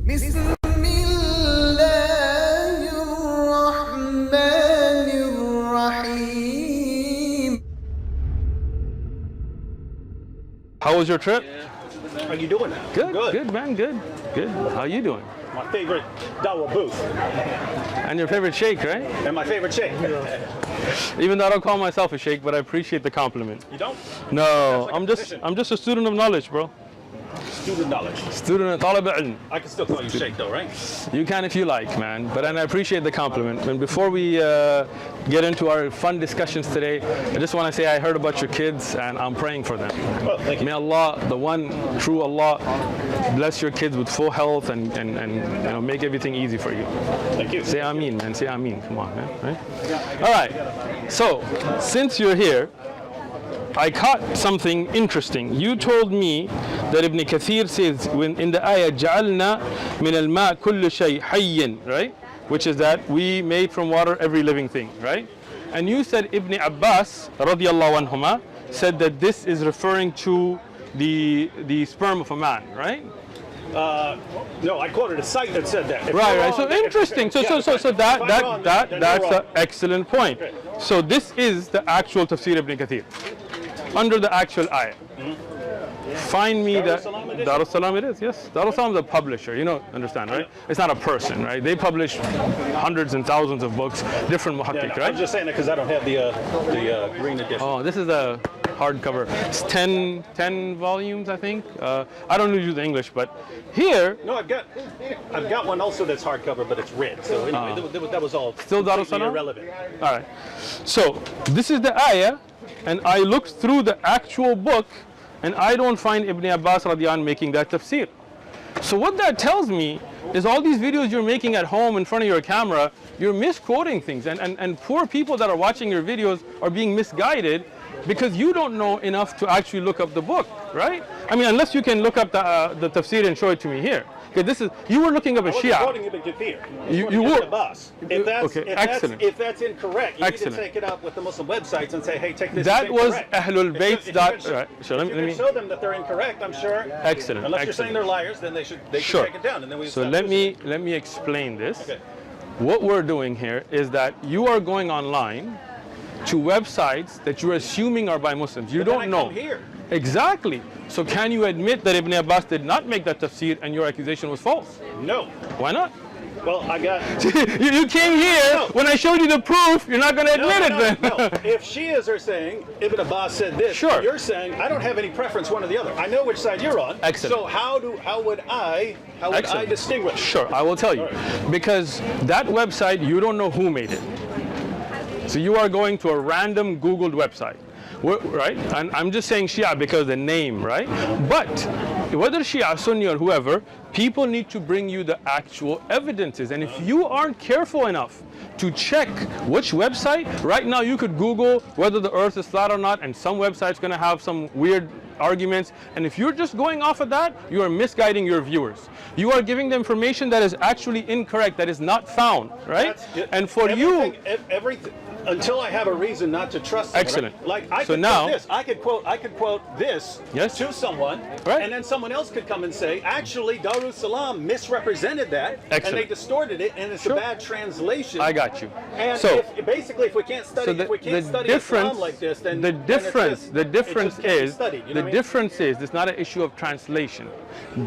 بسم الله الرحمن الرحيم. How was your trip? How you doing? Good, good, man, good. How you doing? My favorite dawah booth. And your favorite sheikh, right? And my favorite sheikh. Even though I don't call myself a sheikh, but I appreciate the compliment. You don't? No, like I'm just a student of knowledge, bro. Student knowledge. Student of talib ilm. I can still call you sheikh though, right? You can if you like, man. But and I appreciate the compliment. And before we get into our fun discussions today, I just want to say I heard about your kids and I'm praying for them. Oh, thank you. May Allah, the one true Allah, bless your kids with full health and you know, make everything easy for you. Thank you. Say Ameen, man. Say Ameen. Come on, man. Right? All right. So, since you're here, I caught something interesting. You told me that Ibn Kathir says when in the ayah جعلنا من الماء كل شيء حي, right? Which is that we made from water every living thing, right? And you said Ibn Abbas radiallahu anhuma said that this is referring to the sperm of a man, right? No, I quoted a site that said that. Right. So interesting. So that's an excellent point. Okay. So this is the actual tafsir Ibn Kathir under the actual ayah. Find me the Darus Salam it is, yes. Darus Salam is a publisher, you know, understand, right? It's not a person, right? They publish hundreds and thousands of books, different muhakkik, right? I'm just saying that because I don't have the green edition. Oh, this is a hardcover. It's 10 volumes, I think. I don't know use the English, but here. No, I've got one also that's hardcover, but it's red. So anyway, that was all still Darus Salam? irrelevant. All right. So this is the ayah, and I looked through the actual book, and I don't find Ibn Abbas radiallahu anh making that tafsir. So what that tells me is all these videos you're making at home in front of your camera, you're misquoting things, and poor people that are watching your videos are being misguided because you don't know enough to actually look up the book, right? I mean, unless you can look up the tafsir and show it to me here. Okay, this is, you were looking up a Shia. I wasn't quoting Ibn Kathir. You were. If that's incorrect, you need to take it up with the Muslim websites and say, hey, take this. That was incorrect. Ahlul Bayt. Right. So let me show them that they're incorrect. I'm sure. Excellent. Unless you're saying they're liars, then they should take it down, and then we. So let me explain this. Okay. What we're doing here is that you are going online to websites that you're assuming are by Muslims. You don't know. Here. Exactly. So can you admit that Ibn Abbas did not make that tafsir and your accusation was false? No. Why not? Well, I got. you came here, when I showed you the proof, you're not going to admit it then. No. If Shias are saying Ibn Abbas said this, sure. You're saying I don't have any preference one or the other. I know which side you're on. Excellent. So how would I distinguish? Sure, I will tell you. Right. Because that website, you don't know who made it. So you are going to a random Googled website, right? And I'm just saying Shia because of the name, right? But whether Shia, Sunni, or whoever, people need to bring you the actual evidences. And if you aren't careful enough to check which website, right now you could Google whether the earth is flat or not, and some website's going to have some weird arguments. And if you're just going off of that, you are misguiding your viewers. You are giving them information that is actually incorrect, that is not found, right? And for everything. Until I have a reason not to trust them. Excellent. Right? Like I could quote this to someone, right. And then someone else could come and say, actually, Darus Salam misrepresented that, and they distorted it, and it's a bad translation. I got you. And so basically, if we can't study, Islam like this, then the difference is it's not an issue of translation.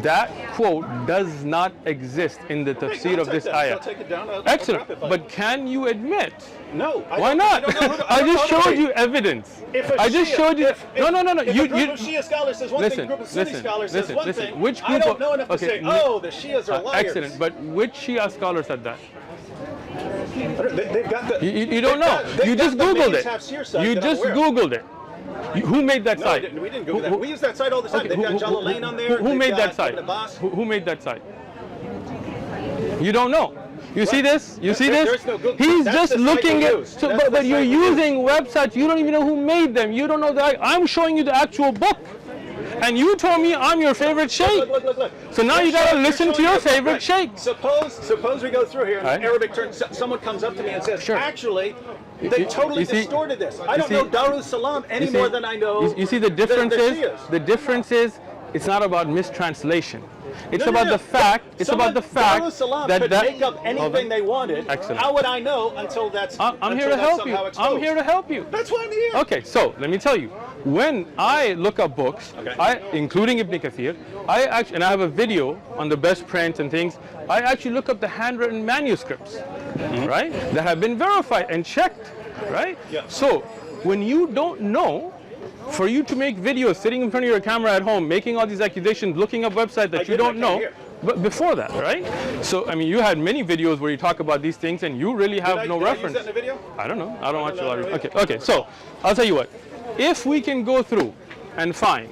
That quote does not exist in the tafsir of this ayah. I'll take it down. Excellent. But can you admit? No. Why not? I just showed you evidence. I just showed you. No. If a group of Shia scholars says one thing, a group of Sunni scholars says one thing, which group I don't know enough to say, oh, the Shias are liars. Excellent. But which Shia scholar said that? They've got the. You don't know. You just Googled it. You just Googled it. Who made that site? We didn't Google that. We use that site all the time. They've got Jalalain on there. Who made that site? Who made that site? You don't know. You see this? You see this? He's just looking at. But you're using websites. You don't even know who made them. You don't know that. I'm showing you the actual book. And you told me I'm your favorite sheikh. Look. So now you gotta listen to your favorite sheikh. Suppose we go through here and Arabic turns. Someone comes up to me and says, actually, they totally distorted this. I don't know Darus Salam any more than I know. You see the difference is it's not about mistranslation. It's about the fact. It's about the fact that could make up anything they wanted. Excellent. How would I know until that's? I'm here to help you. I'm here to help you. That's why I'm here. Okay, so let me tell you. When I look up books, including Ibn Kathir, and I have a video on the best print and things. I actually look up the handwritten manuscripts, right, that have been verified and checked, right? Yeah. So when you don't know, for you to make videos sitting in front of your camera at home, making all these accusations, looking up websites that you don't know, but before that, right? So, I mean, you had many videos where you talk about these things and you really have no reference. Did I use that in the video? I don't know. I don't watch a lot of videos. Okay, so I'll tell you what. If we can go through and find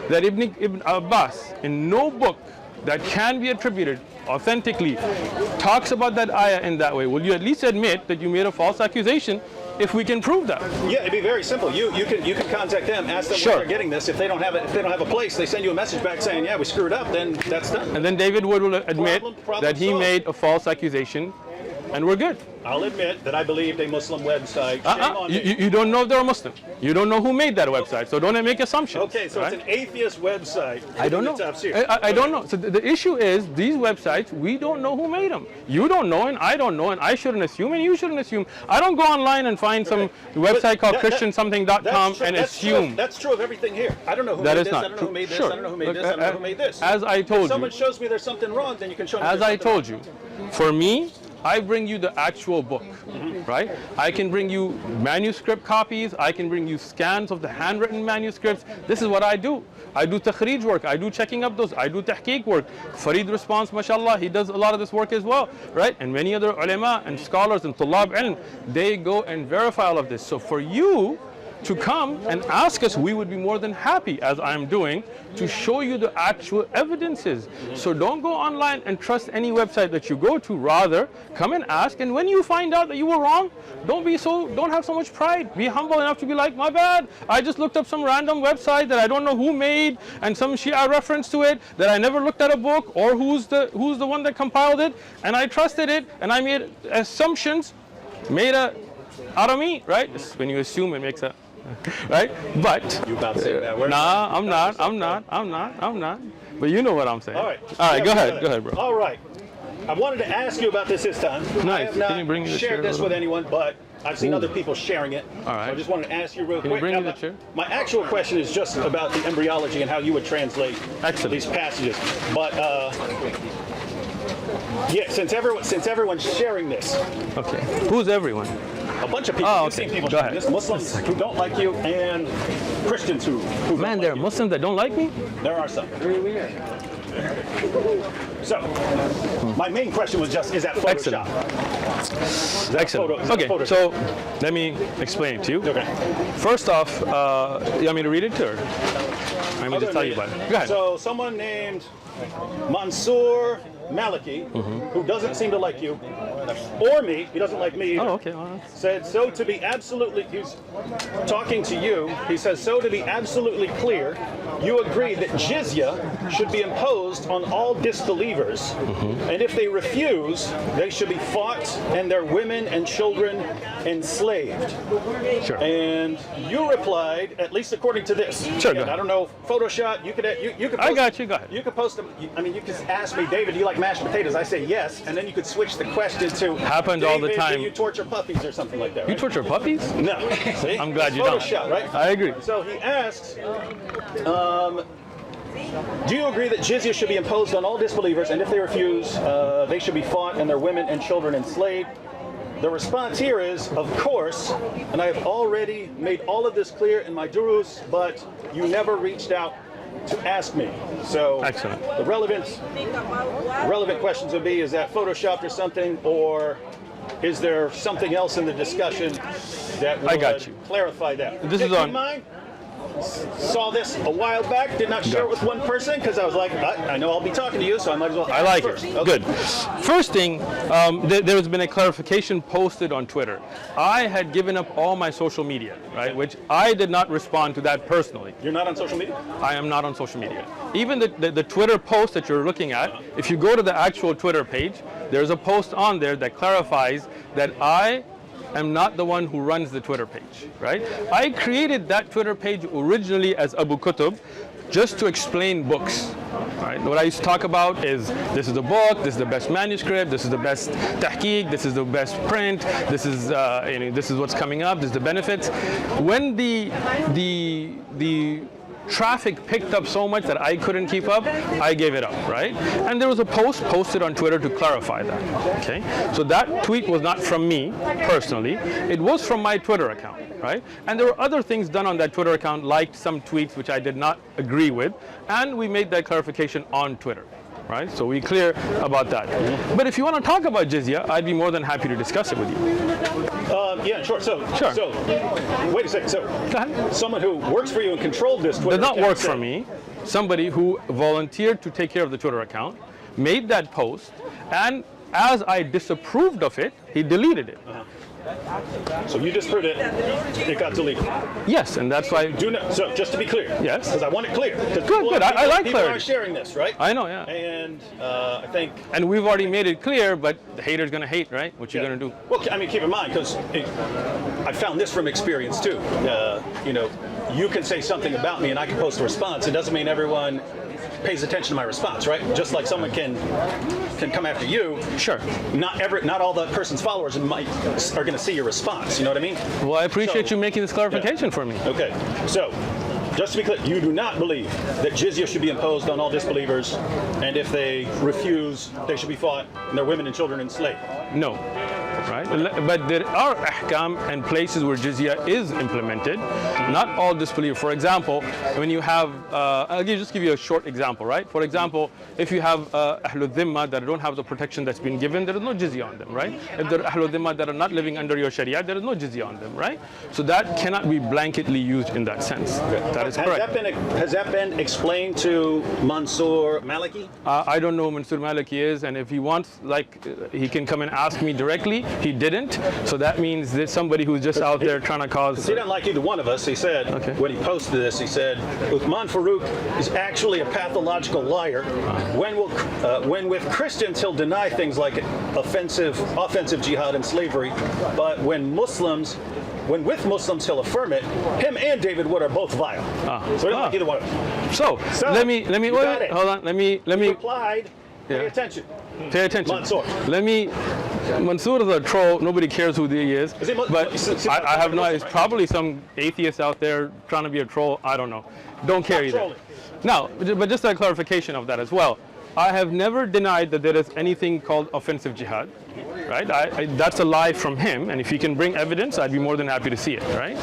that Ibn Abbas in no book that can be attributed authentically talks about that ayah in that way, will you at least admit that you made a false accusation if we can prove that? Yeah, it'd be very simple. You can contact them, ask them where they're getting this. If they don't have a place, they send you a message back saying, yeah, we screwed up, then that's done. And then David Wood will admit that he made a false accusation, and we're good. I'll admit that I believed a Muslim website. Shame on me. You don't know if they're a Muslim. You don't know who made that website, so don't make assumptions. Okay, so it's an atheist website. I don't know. I don't know. So the issue is these websites, we don't know who made them. You don't know, and I don't know, and I shouldn't assume, and you shouldn't assume. I don't go online and find some website called christiansomething.com and assume. That's true of everything here. I don't know who made this. I don't know who made this. I don't know who made this. I don't know who made this. As I told you. If someone shows me there's something wrong, then you can show me. As I told you, for me, I bring you the actual book, right? I can bring you manuscript copies. I can bring you scans of the handwritten manuscripts. This is what I do. I do takhrij work. I do checking up those. I do tahqiq work. Farid Response, mashallah, he does a lot of this work as well, right? And many other ulama and scholars and tullab ilm, they go and verify all of this. So for you to come and ask us, we would be more than happy, as I'm doing, to show you the actual evidences. So don't go online and trust any website that you go to. Rather, come and ask, and when you find out that you were wrong, don't have so much pride. Be humble enough to be like, my bad, I just looked up some random website that I don't know who made, and some Shia reference to it, that I never looked at a book, or who's the one that compiled it, and I trusted it, and I made assumptions, out of me, right? When you assume, it makes a right? But you about to say that word? Nah, I'm not. But you know what I'm saying. All right, go ahead, bro. All right. I wanted to ask you about this time. Nice. I have not Can you bring me the shared chair this with anyone, but I've seen other people sharing it. All right. So I just wanted to ask you real quick. Can you bring me the chair? My actual question is just about the embryology and how you would translate these passages. But yeah, since everyone's sharing this. Okay. Who's everyone? A bunch of people. Oh, You've seen people Go sharing this. Muslims who don't like you and Christians who Man, there are Muslims that don't like me? There are some. So, my main question was just, is that Photoshop? Excellent. Okay, so let me explain it to you. Okay. First off, you want me to read it, or let me just tell you about it? Go ahead. So, someone named Mansour Maliki, who doesn't seem to like you, or me, he doesn't like me either, okay. Well, said, so to be absolutely, he's talking to you, he says, so to be absolutely clear, you agree that jizya should be imposed on all disbelievers, and if they refuse, they should be fought and their women and children enslaved. Sure. And you replied, at least according to this. Sure. And I don't know, Photoshop, you could post, I got you, go ahead. You could post them, I mean, you could ask me, David, do you like mashed potatoes? I say yes, and then you could switch the question to, happens all the time. Do you torture puppies or something like that? Right? You torture puppies? No. See? I'm glad you Photoshop, don't. Right? I agree. So he asks, do you agree that jizya should be imposed on all disbelievers, and if they refuse, they should be fought and their women and children enslaved? The response here is, of course, and I have already made all of this clear in my durus, but you never reached out to ask me. So excellent. The relevant questions would be, is that photoshopped or something, or is there something else in the discussion that would clarify that? This is on mine. Saw this a while back, did not share it with one person because I was like, I know I'll be talking to you, so I might as well. I like it. Okay. Good. First thing, there has been a clarification posted on Twitter. I had given up all my social media, right? Which I did not respond to that personally. You're not on social media? I am not on social media. Even the Twitter post that you're looking at, if you go to the actual Twitter page, there's a post on there that clarifies that I am not the one who runs the Twitter page, right? I created that Twitter page originally as Abu Kutub just to explain books. Right? What I used to talk about is this is the book, this is the best manuscript, this is the best tahqiq, this is the best print, this is this is what's coming up, this is the benefits. When the traffic picked up so much that I couldn't keep up, I gave it up, right? And there was a post posted on Twitter to clarify that, okay? So that tweet was not from me personally, it was from my Twitter account, right? And there were other things done on that Twitter account, like some tweets which I did not agree with, and we made that clarification on Twitter. Right, so we clear about that. But if you want to talk about jizya, I'd be more than happy to discuss it with you. Yeah, sure. So, wait a second. So, Go ahead. someone who works for you and controlled this Twitter Did not account work for me. Somebody who volunteered to take care of the Twitter account made that post, and as I disapproved of it, he deleted it. So you disproved it, it got deleted. Yes, and that's why. So just to be clear. Yes. Because I want it clear. Good. I like people clarity. are sharing this, right? I know, yeah. And I think. And we've already made it clear, but the hater's gonna hate, right? What you're gonna do? Well, I mean, keep in mind, because I found this from experience too. You can say something about me, and I can post a response. It doesn't mean everyone pays attention to my response, right? Just like someone can come after you. Sure. Not all that person's followers are going to see your response. You know what I mean? Well, I appreciate you making this clarification for me. Okay. So, just to be clear, you do not believe that jizya should be imposed on all disbelievers, and if they refuse, they should be fought, and their women and children enslaved. No. Right? But there are ahkam and places where jizya is implemented. Not all disbelievers. For example, when you have, I'll just give you a short example, right? For example, if you have Ahlul Dhimma that don't have the protection that's been given, there is no jizya on them, right? If there are Ahlul Dhimma that are not living under your Sharia, there is no jizya on them, right? So that cannot be blanketly used in that sense. That is correct. Has that been explained to Mansour Maliki? I don't know who Mansour Maliki is, and if he wants, he can come and ask me directly. He didn't, so that means there's somebody who's just out there trying to cause. He didn't like either one of us. He said, when he posted this, he said, Uthman Farooq is actually a pathological liar. When with Christians, he'll deny things like offensive jihad and slavery, but when with Muslims, he'll affirm it. Him and David Wood are both vile. So he didn't like either one of them. So let me wait, hold on. Let me. He replied. Pay attention. Pay attention. Mansour. Mansour is a troll. Nobody cares who he is. But I have no. It's right? probably some atheist out there trying to be a troll. I don't know. Don't care either. Trolling. No, but just a clarification of that as well. I have never denied that there is anything called offensive jihad, right? That's a lie from him, and if he can bring evidence, I'd be more than happy to see it, right?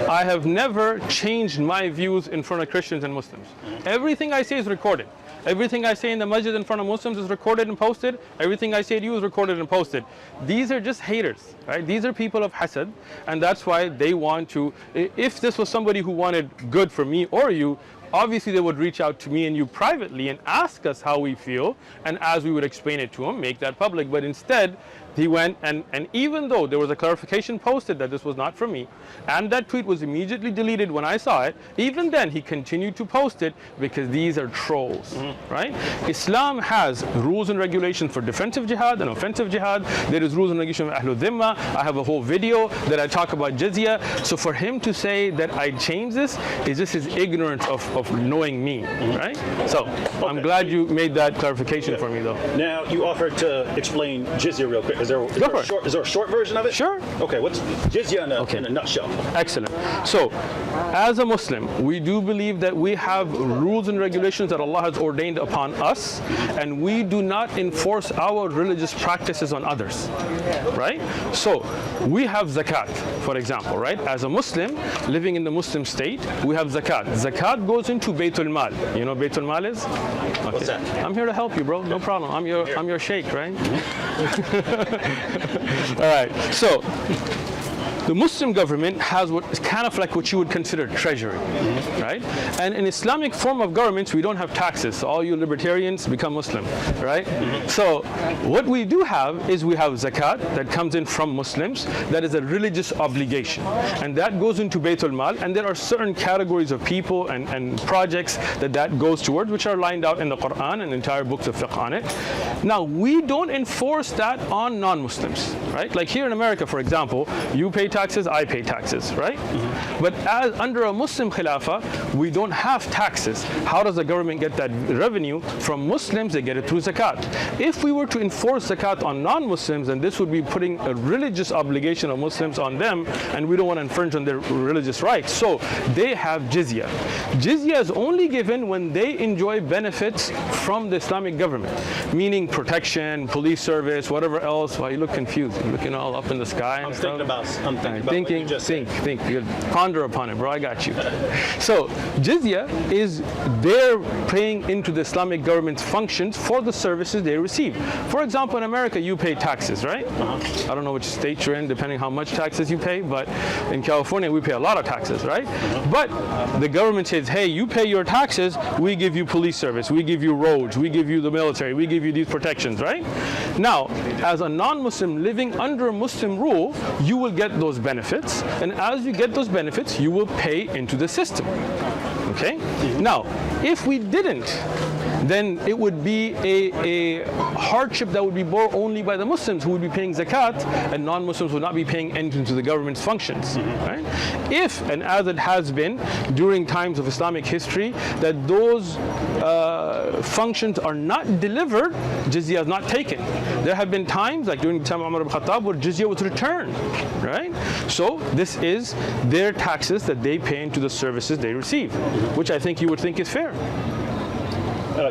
I have never changed my views in front of Christians and Muslims. Everything I say is recorded. Everything I say in the masjid in front of Muslims is recorded and posted. Everything I say to you is recorded and posted. These are just haters, right? These are people of hasad, and that's why they want to, if this was somebody who wanted good for me or you, obviously they would reach out to me and you privately and ask us how we feel, and as we would explain it to them, make that public. But instead, he went and even though there was a clarification posted that this was not from me, and that tweet was immediately deleted when I saw it, even then he continued to post it because these are trolls, right? Islam has rules and regulations for defensive jihad and offensive jihad. There is rules and regulations for Ahlul Dhimma. I have a whole video that I talk about jizya. So for him to say that I changed this is just his ignorance of knowing me, right? So I'm glad you made that clarification for me though. Now you offered to explain jizya real quick. Is there a short version of it? Sure. Okay, what's jizya in a nutshell? Excellent. So, as a Muslim, we do believe that we have rules and regulations that Allah has ordained upon us, and we do not enforce our religious practices on others, right? So, we have zakat, for example, right? As a Muslim, living in the Muslim state, we have zakat. Zakat goes into Baytul Mal. You know what Baytul Mal is? Okay. What's that? I'm here to help you, bro. No problem. I'm your sheikh, right? All right, so the Muslim government has what is kind of like what you would consider treasury, right? And in Islamic form of governments, we don't have taxes. So all you libertarians become Muslim, right? So what we do have is we have zakat that comes in from Muslims. That is a religious obligation, and that goes into Baytul Mal. And there are certain categories of people and projects that goes towards, which are lined out in the Quran and entire books of fiqh on it. Now we don't enforce that on non-Muslims, right? Like here in America, for example, you pay taxes, I pay taxes, right? But as under a Muslim Khilafah, we don't have taxes. How does the government get that revenue? From Muslims, they get it through zakat. If we were to enforce zakat on non-Muslims, then this would be putting a religious obligation of Muslims on them, and we don't want to infringe on their religious rights. So they have jizya. Jizya is only given when they enjoy benefits from the Islamic government, meaning protection, police service, whatever else. Why you look confused? You're looking all up in the sky and stuff. I'm thinking about Think. You ponder upon it, bro. I got you. So jizya is they're paying into the Islamic government's functions for the services they receive. For example, in America, you pay taxes, right? I don't know which state you're in, depending how much taxes you pay, but in California, we pay a lot of taxes, right? But the government says, hey, you pay your taxes, we give you police service, we give you roads, we give you the military, we give you these protections, right? Now, as a non-Muslim living under Muslim rule, you will get those benefits, and as you get those benefits, you will pay into the system. Okay? Now, if we didn't, then it would be a hardship that would be borne only by the Muslims who would be paying zakat, and non-Muslims would not be paying into the government's functions. Right? If, and as it has been during times of Islamic history, that those functions are not delivered, jizya is not taken. There have been times, like during the time of Umar ibn Khattab, where jizya was returned. Right? So this is their taxes that they pay into the services they receive, which I think you would think is fair.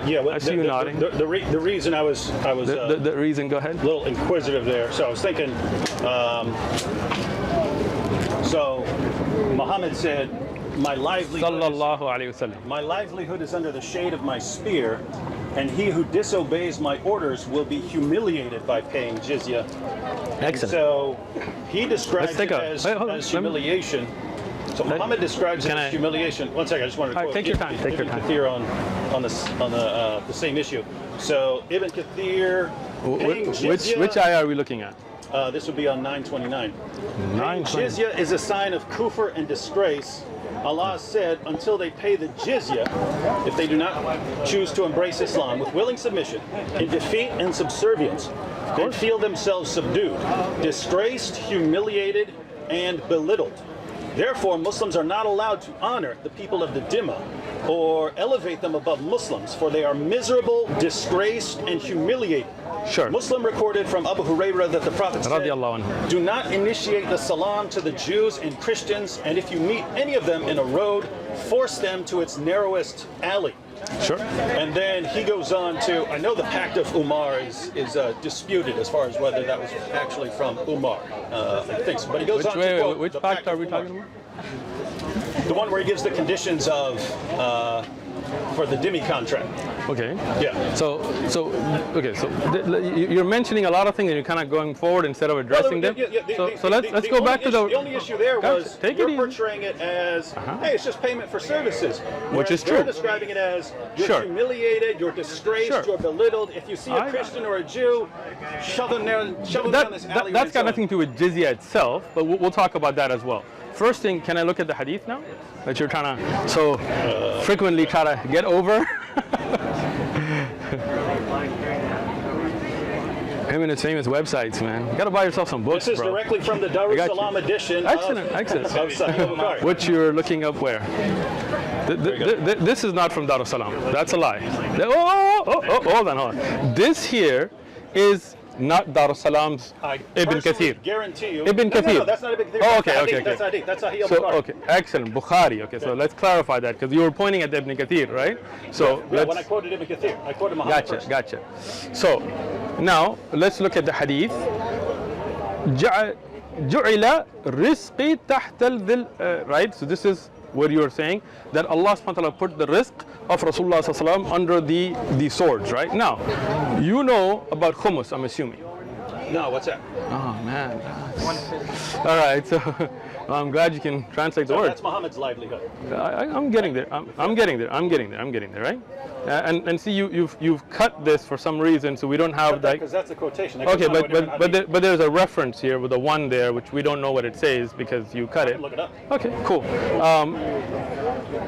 Yeah, well, I see you nodding. The reason I was the reason. Go ahead. a little inquisitive there. So I was thinking. So Muhammad said, "My livelihood Sallallahu alaihi wasallam. My livelihood is under the shade of my spear, and he who disobeys my orders will be humiliated by paying jizya." Excellent. So he describes it as hold on. humiliation. So Muhammad describes it as humiliation. One second, I just wanted to quote. Take your time. Take your Ibn time. Kathir on the same issue. So Ibn Kathir, paying jizya, Which ayah are we looking at? this would be on 929. 929. Jizya is a sign of kufr and disgrace. Allah said, until they pay the jizya, if they do not choose to embrace Islam with willing submission, in defeat and subservience, and feel themselves subdued, disgraced, humiliated, and belittled. Therefore, Muslims are not allowed to honor the people of the Dhimma or elevate them above Muslims, for they are miserable, disgraced, and humiliated. Sure. Muslim recorded from Abu Hurairah that the Prophet said, do not initiate the salam to the Jews and Christians, and if you meet any of them in a road, force them to its narrowest alley. Sure. And then he goes on to, I know the Pact of Umar is disputed as far as whether that was actually from Umar, I think so. But he goes on to quote which the pact are we of talking Umar. about? The one where he gives the conditions of for the Dhimmi contract. Okay. Yeah. So you're mentioning a lot of things and you're kind of going forward instead of addressing them. So let's go back to the only issue there was you're portraying it as, hey, it's just payment for services, which is they're true. describing it as you're humiliated, you're disgraced, you're belittled. If you see a Christian or a Jew, shove them down this alley. That's got nothing to do with jizya itself, but we'll talk about that as well. First thing, can I look at the hadith now that you're trying to so frequently try to get over? Him and his famous websites, man. You gotta buy yourself some books, This is bro. directly from the Dar es Salaam edition. Excellent. Of Sahih Bukhari. Which you're looking up where? This is not from Dar es Salaam. That's a lie. Hold on. This here is not Dar es Salaam's Ibn Kathir. Guarantee you. Ibn Kathir. No, that's not Ibn Kathir. Oh, okay. That's Hadith. That's Sahih So, Bukhari. okay, excellent. Bukhari. Okay, so let's clarify that because you were pointing at Ibn Kathir, right? So when I quoted Ibn Kathir, I quoted Muhammad first. Gotcha. So now let's look at the hadith. جعل رزقي تحت الظل, right? So this is where you're saying that Allah subhanahu wa ta'ala put the rizq of Rasulullah sallallahu alaihi wasallam under the swords, right? Now, you know about hummus, I'm assuming. No, what's that? Oh man. All right, so I'm glad you can translate the word. That's Muhammad's livelihood. I'm getting there. I'm getting there, right? And see, you've cut this for some reason, so we don't have that. Because that's a quotation. Okay, but there's a reference here with a one there, which we don't know what it says because you cut it. Look it up. Okay, cool.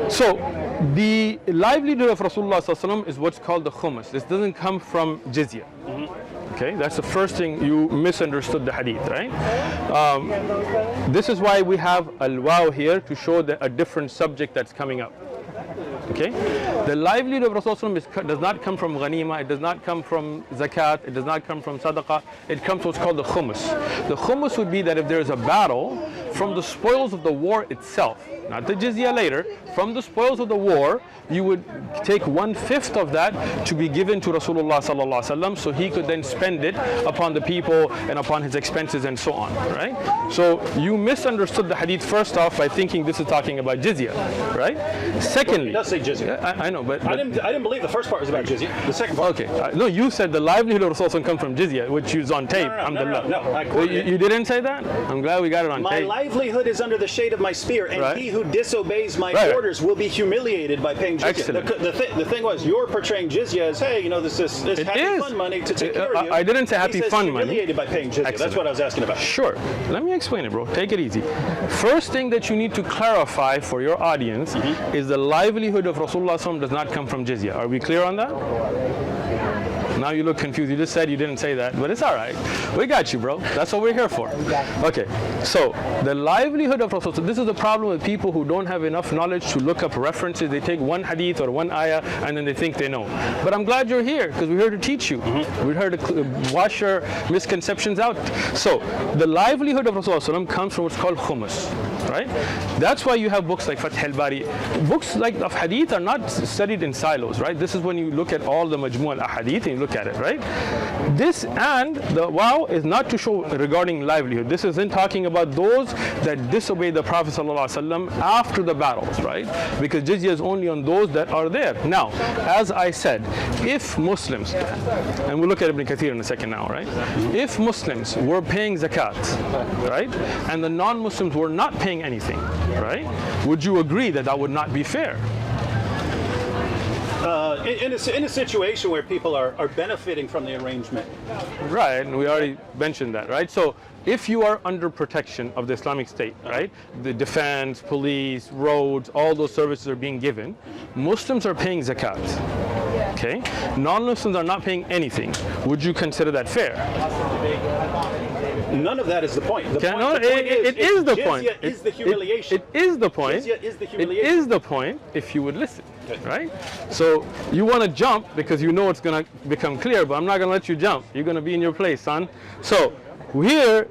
So the livelihood of Rasulullah sallallahu alaihi wasallam is what's called the khums. This doesn't come from jizya. Okay, that's the first thing. You misunderstood the hadith, right? This is why we have al-waw here to show a different subject that's coming up. Okay, the livelihood of Rasulullah does not come from ghanima, it does not come from zakat, it does not come from sadaqah, it comes from what's called the khumus. The khumus would be that if there is a battle, from the spoils of the war itself, not the jizya later, from the spoils of the war, you would take 1/5 of that to be given to Rasulullah sallallahu alaihi wasallam, so he could then spend it upon the people and upon his expenses and so on, right? So you misunderstood the hadith first off by thinking this is talking about jizya, right? Secondly, It does say jizya. I know, but I didn't believe the first part was about jizya. The second part. okay, no, you said the livelihood of Rasulullah come from jizya, which is on tape. No, I quoted it. You didn't say that? I'm glad we got it on My tape. livelihood is under the shade of my spear, and Right. he who disobeys my Right. orders will be humiliated by paying jizya. Excellent. The thing was, you're portraying jizya as, hey, this It happy is. fun money to take care of you. I didn't say He happy says fun money. humiliated by paying jizya. That's Excellent. what I was asking about. Sure. Let me explain it, bro. Take it easy. First thing that you need to clarify for your audience is the livelihood of Rasulullah SAW does not come from jizya. Are we clear on that? Now you look confused. You just said you didn't say that, but it's all right. We got you, bro. That's what we're here for. Okay. So the livelihood of Rasulullah. So this is the problem with people who don't have enough knowledge to look up references. They take one hadith or one ayah and then they think they know. But I'm glad you're here because we're here to teach you. We're here to wash your misconceptions out. So the livelihood of Rasulullah comes from what's called khumus. Right? That's why you have books like Fath al-Bari. Books like of hadith are not studied in silos, right? This is when you look at all the majmu' al-ahadith and you look at it, right? This and the wow is not to show regarding livelihood. This isn't talking about those that disobey the Prophet ﷺ after the battles, right? Because jizya is only on those that are there. Now, as I said, if Muslims, and we'll look at Ibn Kathir in a second now, right? If Muslims were paying zakat, right? And the non-Muslims were not paying anything, right? Would you agree that that would not be fair? In a situation where people are benefiting from the arrangement. Right, and we already mentioned that, right? So if you are under protection of the Islamic State, right? The defense, police, roads, all those services are being given. Muslims are paying zakat, okay? Non-Muslims are not paying anything. Would you consider that fair? None of that is the point. The point, No, the point it is the point. Jizya is the humiliation. It is the point. Jizya is the It humiliation. is the point if you would listen, right? So you want to jump because you know it's going to become clear, but I'm not going to let you jump. You're going to be in your place, son. So here,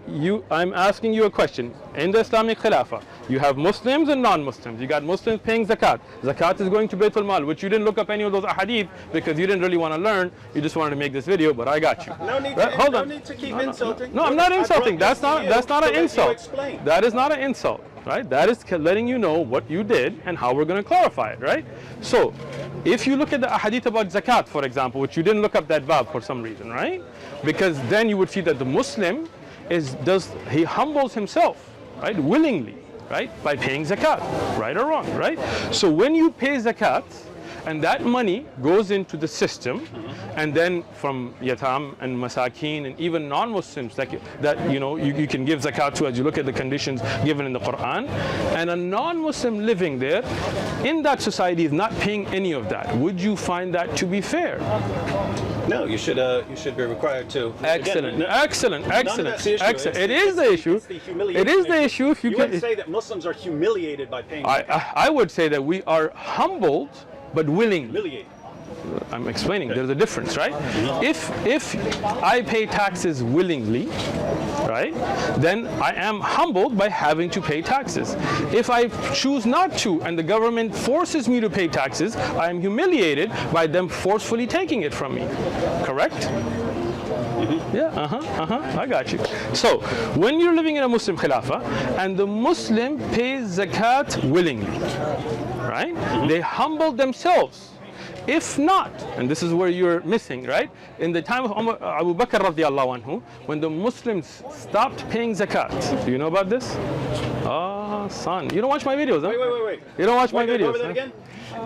I'm asking you a question. In the Islamic Khilafah, you have Muslims and non-Muslims. You got Muslims paying zakat. Zakat is going to Baytul Mal, which you didn't look up any of those ahadith because you didn't really want to learn. You just wanted to make this video, but I got you. No need, Right? Hold no on. need to keep insulting. No, I'm not I insulting. brought That's this to not you an to let insult. you explain. That is not an insult, right? That is letting you know what you did and how we're going to clarify it, right? So, if you look at the ahadith about zakat, for example, which you didn't look up that bab for some reason, right? Because then you would see that the Muslim he humbles himself, right, willingly, right, by paying zakat, right or wrong, right? So when you pay zakat, and that money goes into the system, and then from yatam and masakin and even non-Muslims that you can give zakat to as you look at the conditions given in the Quran, and a non-Muslim living there in that society is not paying any of that. Would you find that to be fair? No, you should be required to. Excellent, Again, excellent. It is the issue. It's the humiliation. It is the issue. If you wouldn't can, say that Muslims are humiliated by paying. I would say that we are humbled but willing. Humiliated. I'm explaining. There's a difference, right? If I pay taxes willingly, right, then I am humbled by having to pay taxes. If I choose not to and the government forces me to pay taxes, I am humiliated by them forcefully taking it from me. Correct? Yeah, I got you. So, when you're living in a Muslim Khilafah and the Muslim pays zakat willingly, right? They humble themselves. If not, and this is where you're missing, right? In the time of Abu Bakr radiallahu anhu, when the Muslims stopped paying zakat, do you know about this? Oh, son, you don't watch my videos, huh? Wait. You don't watch my Go videos, over that huh? again?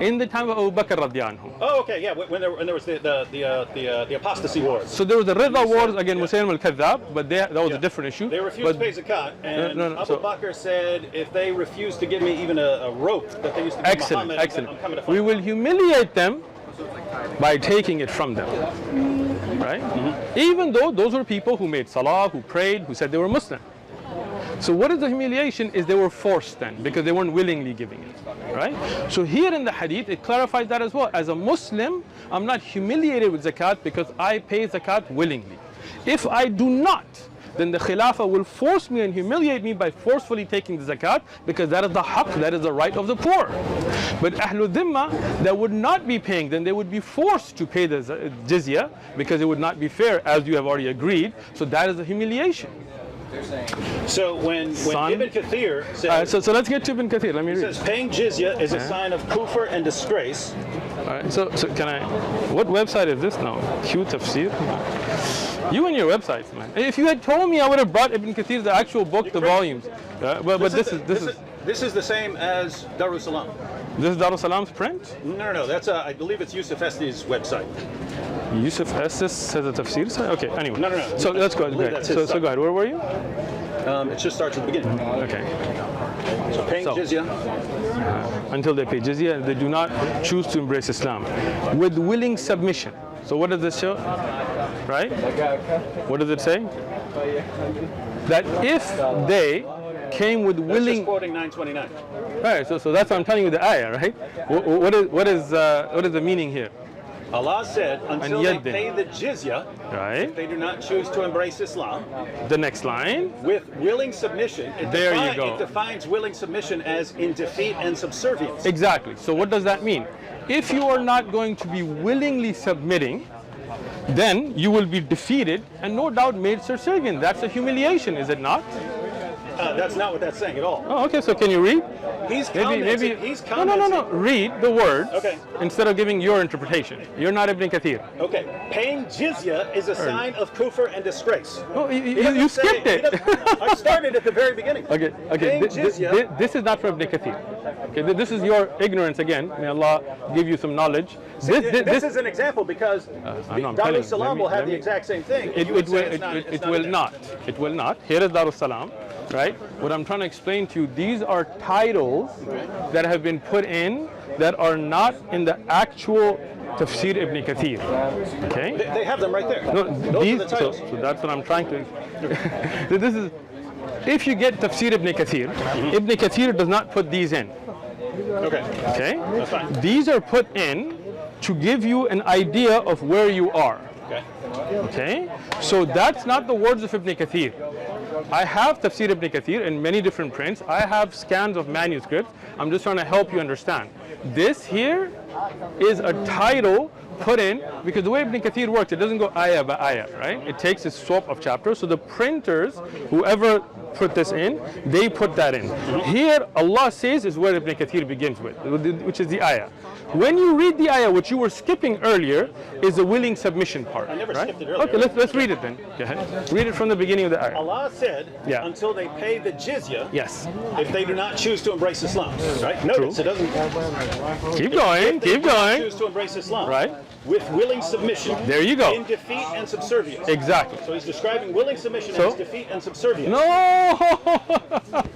In the time of Abu Bakr radiallahu anhu. Oh, okay, yeah. When there was the apostasy wars. So there was the Ridha wars against Musaylim al-Kadhab, but that was a different issue. They refused to pay zakat, and Abu Bakr said if they refused to give me even a rope that they used to give Muhammad, I'm coming to fight. We will humiliate them. by taking it from them, right? Even though those were people who made salah, who prayed, who said they were Muslim. So what is the humiliation is they were forced then, because they weren't willingly giving it, right? So here in the hadith, it clarifies that as well. As a Muslim, I'm not humiliated with zakat because I pay zakat willingly. If I do not, then the Khilafah will force me and humiliate me by forcefully taking the zakat, because that is the haqq, that is the right of the poor. But Ahlul Dhimma that would not be paying, then they would be forced to pay the jizya, because it would not be fair, as you have already agreed. So that is a humiliation. So when Ibn Kathir says, so let's get to Ibn Kathir. Let me read. Says paying jizya is a sign of kufr and disgrace. All right, so can I? What website is this now? Q Tafsir. You and your websites, man. If you had told me, I would have brought Ibn Kathir, the actual book, the volumes. But This is the same as Darussalam. This is Darussalam's print? No. That's I believe it's Yusuf Estes' website. Yusuf Estes has a tafsir site? Okay, anyway. No. So let's go ahead. So go ahead. Where were you? It just starts at the beginning. Okay. So paying jizya. Until they pay jizya, they do not choose to embrace Islam. With willing submission. So what does this show? Right? What does it say? That if they came with willing. That's just quoting 929. Right. So that's what I'm telling you, the ayah, right? What is the meaning here? Allah said, until they pay the jizya, right? If they do not choose to embrace Islam. The next line. With willing submission. There you go. It defines willing submission as in defeat and subservience. Exactly. So what does that mean? If you are not going to be willingly submitting, then you will be defeated and no doubt made subservient. That's a humiliation, is it not? That's not what that's saying at all. Oh, okay. So can you read? He's commenting. No. Read the words okay. Instead of giving your interpretation. You're not Ibn Kathir. Okay. Paying jizya is a sign of kufr and disgrace. No, you skipped it. I started at the very beginning. Okay. Paying jizya. This is not from Ibn Kathir. Okay. This is your ignorance again. May Allah give you some knowledge. This is an example because Darussalam will have the exact same thing. It will not. It will not. Here is Darussalam. Right? What I'm trying to explain to you, these are titles that have been put in that are not in the actual Tafsir Ibn Kathir. Okay? They have them right there. No, those are the titles. So that's what I'm trying to. This is, if you get Tafsir Ibn Kathir, Ibn Kathir does not put these in. Okay. Okay? That's fine. These are put in to give you an idea of where you are. Okay. Okay? So that's not the words of Ibn Kathir. I have Tafsir Ibn Kathir in many different prints. I have scans of manuscripts. I'm just trying to help you understand. This here is a title put in, because the way Ibn Kathir works, it doesn't go ayah by ayah, right? It takes a swap of chapters. So the printers, whoever put this in, they put that in. Here, Allah says is where Ibn Kathir begins with, which is the ayah. When you read the ayah, what you were skipping earlier is the willing submission part. I never right? skipped it earlier. Okay, let's read it then. Go ahead. Read it from the beginning of the ayah. Allah said, until they pay the jizya, yes, if they do not choose to embrace Islam. Right? Notice it doesn't. Keep going. If they do not choose to embrace Islam. Right. With willing submission. There you go. In defeat and subservience. Exactly. So he's describing willing submission as defeat and subservience. No.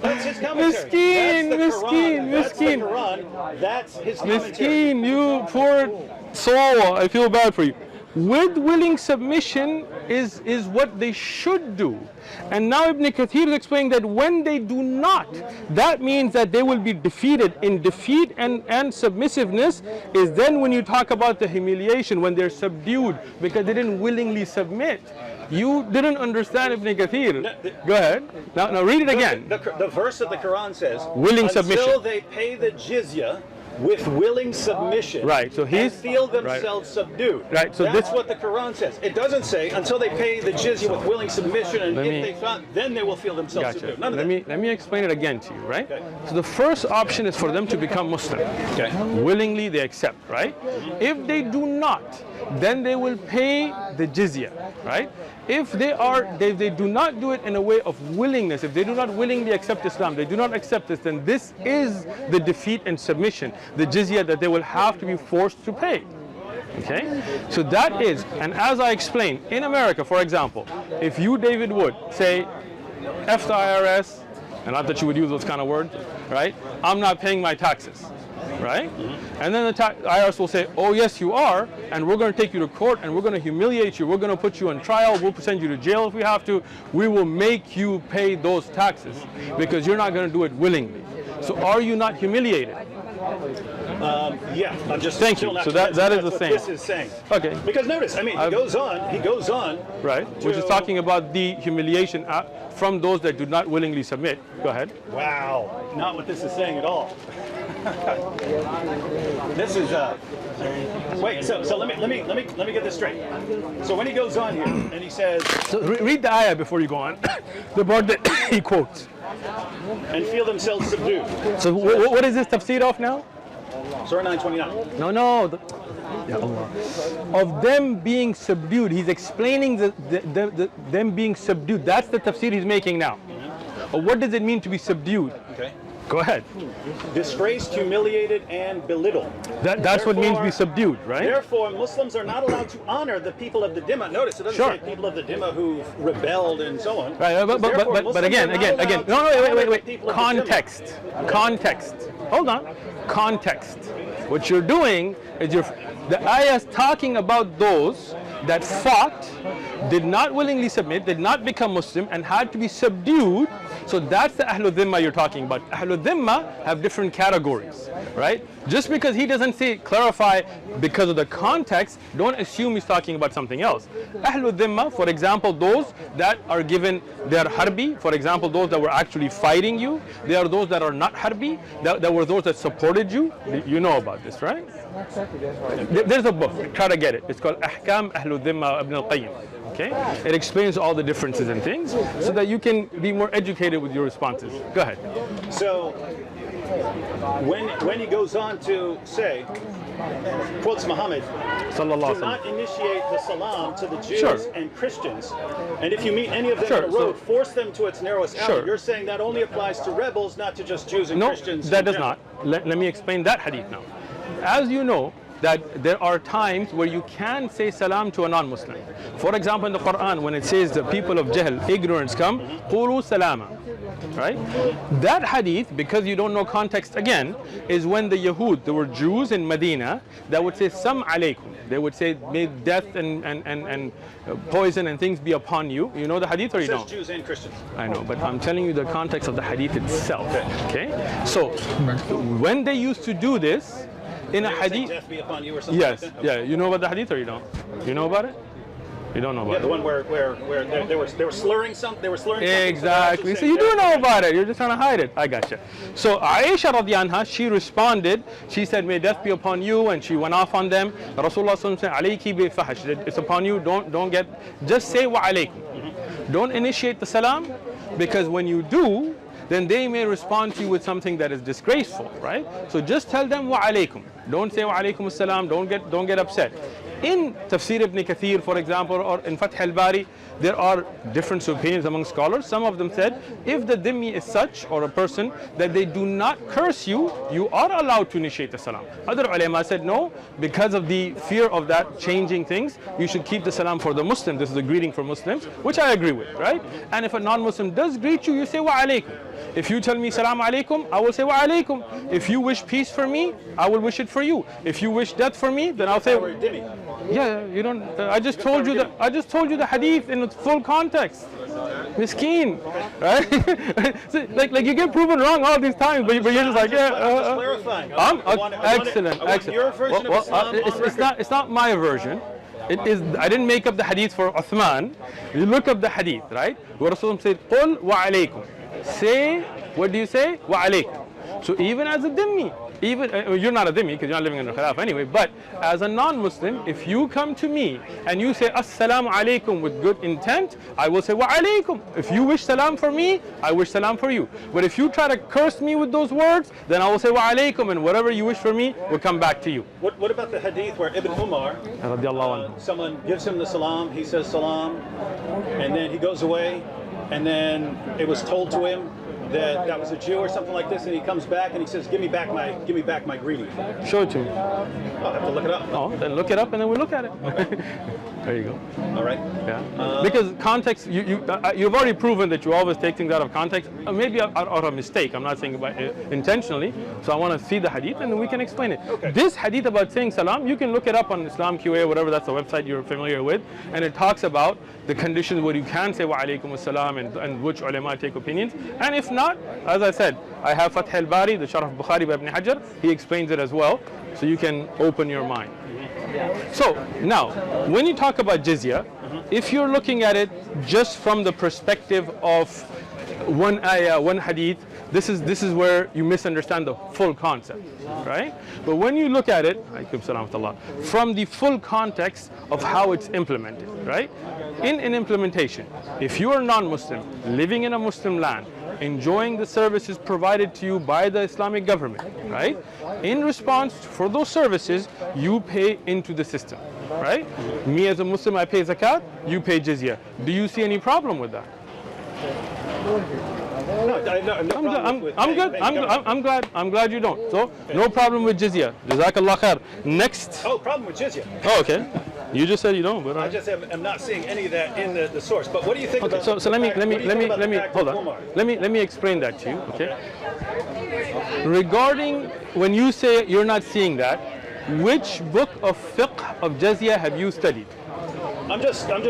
That's his commentary. Miskin. That's the Quran. That's his commentary. Miskin, you poor soul. I feel bad for you. With willing submission is what they should do. And now Ibn Kathir is explaining that when they do not, that means that they will be defeated. In defeat and submissiveness is then when you talk about the humiliation, when they're subdued because they didn't willingly submit. You didn't understand Ibn Kathir. Go ahead. Now read it again. The verse of the Quran says, willing submission. Until they pay the jizya with willing submission, right? So and feel themselves subdued. Right. So that's what the Quran says. It doesn't say until they pay the jizya with willing submission, and then they will feel themselves subdued. None of that. Let me explain it again to you. Right. Okay. So the first option is for them to become Muslim. Okay. Willingly they accept. Right. If they do not, then they will pay the jizya. Right. If they do not do it in a way of willingness, if they do not willingly accept Islam, they do not accept this, then this is the defeat and submission, the jizya that they will have to be forced to pay. Okay? So that is, and as I explained, in America, for example, if you, David Wood, say, F the IRS, and not that you would use those kind of words, right? I'm not paying my taxes. right? And then the IRS will say, oh yes you are, and we're going to take you to court and we're going to humiliate you, we're going to put you on trial, we'll send you to jail if we have to, we will make you pay those taxes because you're not going to do it willingly. So are you not humiliated? Yeah, I'm just. Thank you. So that is the what same. This is saying. Okay. Because notice, I mean, he goes on. Right, which is talking about the humiliation from those that do not willingly submit. Go ahead. Wow, not what this is saying at all. This is wait. So let me get this straight. So when he goes on here and he says, So read the ayah before you go on. The part that he quotes. and feel themselves subdued. So what is this tafsir of now? Surah 929. No. Ya Allah. Of them being subdued. He's explaining them being subdued. That's the tafsir he's making now. What does it mean to be subdued? Okay. Go ahead. Disgraced, humiliated, and belittled. That's what means to be subdued, right? Therefore, Muslims are not allowed to honor the people of the Dhimma. Notice it doesn't say people of the Dhimma who rebelled and so on. Right, but again. No, wait. Context. Hold on. Context. What you're doing is the ayah is talking about those that fought, did not willingly submit, did not become Muslim, and had to be subdued. So that's the Ahlul Dhimma you're talking about. Ahlul Dhimma have different categories, right? Just because he doesn't clarify because of the context, don't assume he's talking about something else. Ahlul Dhimma, for example, those that are given, they are harbi, for example, those that were actually fighting you. They are those that are not harbi, that were those that supported you. You know about this, right? There's a book, try to get it. It's called Ahkam Ahlul Dhimma Ibn al-Qayyim. Okay? It explains all the differences and things so that you can be more educated with your responses. Go ahead. So when he goes on to say, quotes Muhammad, do not initiate the salam to the Jews and Christians, and if you meet any of them on the road, force them to its narrowest alley. You're saying that only applies to rebels, not to just Jews and Christians? No, that does not. Let me explain that hadith now. As you know, that there are times where you can say salam to a non-Muslim. For example, in the Quran, when it says the people of Jahl, ignorance come, qulu salama, right? That hadith, because you don't know context again, is when the Yahud, there were Jews in Medina, that would say sam alaykum. They would say, may death and poison and things be upon you. You know the hadith or you don't? It says Jews and Christians. I know, but I'm telling you the context of the hadith itself. Okay? So, when they used to do this, in a hadith, death be upon you or something yes, like that? Okay. yeah. You know about the hadith or you don't? You know about it? You don't know about it? Yeah, the one where they were slurring something. They were slurring something. Exactly. So you do know about it. You're just trying to hide it. I gotcha. So Aisha radiallahu anha, she responded. She said, "May death be upon you," and she went off on them. Rasulullah said, "Alayki bi fahash." It's upon you. Don't get. Just say wa alaykum. Don't initiate the salam, because when you do, then they may respond to you with something that is disgraceful, right? So just tell them wa alaykum. Don't say wa alaykum as-salam. Don't get upset. In Tafsir ibn Kathir, for example, or in Fath al-Bari, there are different opinions among scholars. Some of them said, if the dhimmi is such, or a person, that they do not curse you, you are allowed to initiate the salam. Other ulama said, no, because of the fear of that changing things, you should keep the salam for the Muslim. This is a greeting for Muslims, which I agree with, right? And if a non-Muslim does greet you, you say wa alaykum. If you tell me salam alaikum, I will say wa alaikum. If you wish peace for me, I will wish it for you. If you wish death for me, then I'll say. Yeah, you don't. I just told you the hadith in its full context. Miskeen, right? So, like you get proven wrong all these times, but you're just like, clarifying. Excellent. Your version of Islam it's not my version. It is. I didn't make up the hadith for Uthman. You look up the hadith, right? Where Rasulullah said, "Qul wa alaykum." Say, what do you say? Wa alaykum. So even as a dhimmi, you're not a dhimmi because you're not living in a khilaf anyway, but as a non-Muslim, if you come to me and you say assalamu alaikum with good intent, I will say wa alaikum. If you wish salam for me, I wish salam for you. But if you try to curse me with those words, then I will say wa alaikum, and whatever you wish for me will come back to you. What about the hadith where Ibn Umar, someone gives him the salam, he says salam, and then he goes away, and then it was told to him that was a Jew or something like this, and he comes back and he says, "Give me back my greeting." Show it to me. I'll have to look it up. Oh, then look it up and then we look at it. Okay. There you go. All right. Yeah. Because context, you've already proven that you always take things out of context, maybe out of mistake. I'm not saying about intentionally. So I want to see the hadith and then we can explain it. Okay. This hadith about saying salam, you can look it up on Islam QA, whatever, that's the website you're familiar with, and it talks about the conditions where you can say wa alaykum as-salam and which ulama take opinions. And if not, as I said, I have Fath al-Bari, the Sharh Bukhari by Ibn Hajar, he explains it as well, so you can open your mind. So now, when you talk about jizya, if you're looking at it just from the perspective of one ayah, one hadith, this is where you misunderstand the full concept, right? But when you look at it, from the full context of how it's implemented, right? In an implementation, if you are non-Muslim, living in a Muslim land, enjoying the services provided to you by the Islamic government, right? In response for those services, you pay into the system, right? Me as a Muslim, I pay zakat, you pay jizya. Do you see any problem with that? No problem with I'm paying good. government. I'm glad you don't. So no problem with jizya. Jazakallah khair. Next. Oh, problem with jizya. Oh, okay. You just said you don't, but I just am not seeing any of that in the source. But what do you think okay, about? so let me hold on. Umar? Let me explain that to you. Okay. Regarding when you say you're not seeing that, which book of fiqh of jizya have you studied? I'm just No.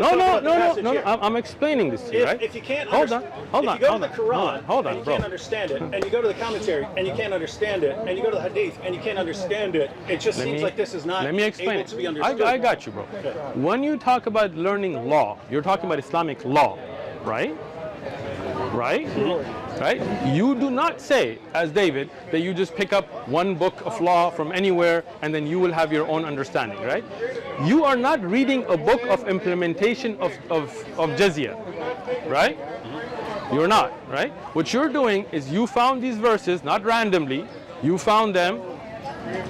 here. I'm explaining this to you, right? If you can't hold on, if you go to the Quran and you bro. can't understand it, and you go to the commentary and you can't understand it, and you go to the Hadith and you can't understand it, it just seems like this is not Let me explain able to be understood. I got you, bro. Okay. When you talk about learning law, you're talking about Islamic law, right? Right? Right? You do not say, as David, that you just pick up one book of law from anywhere and then you will have your own understanding, right? You are not reading a book of implementation of jizya, right? You're not, right? What you're doing is you found these verses, not randomly, you found them.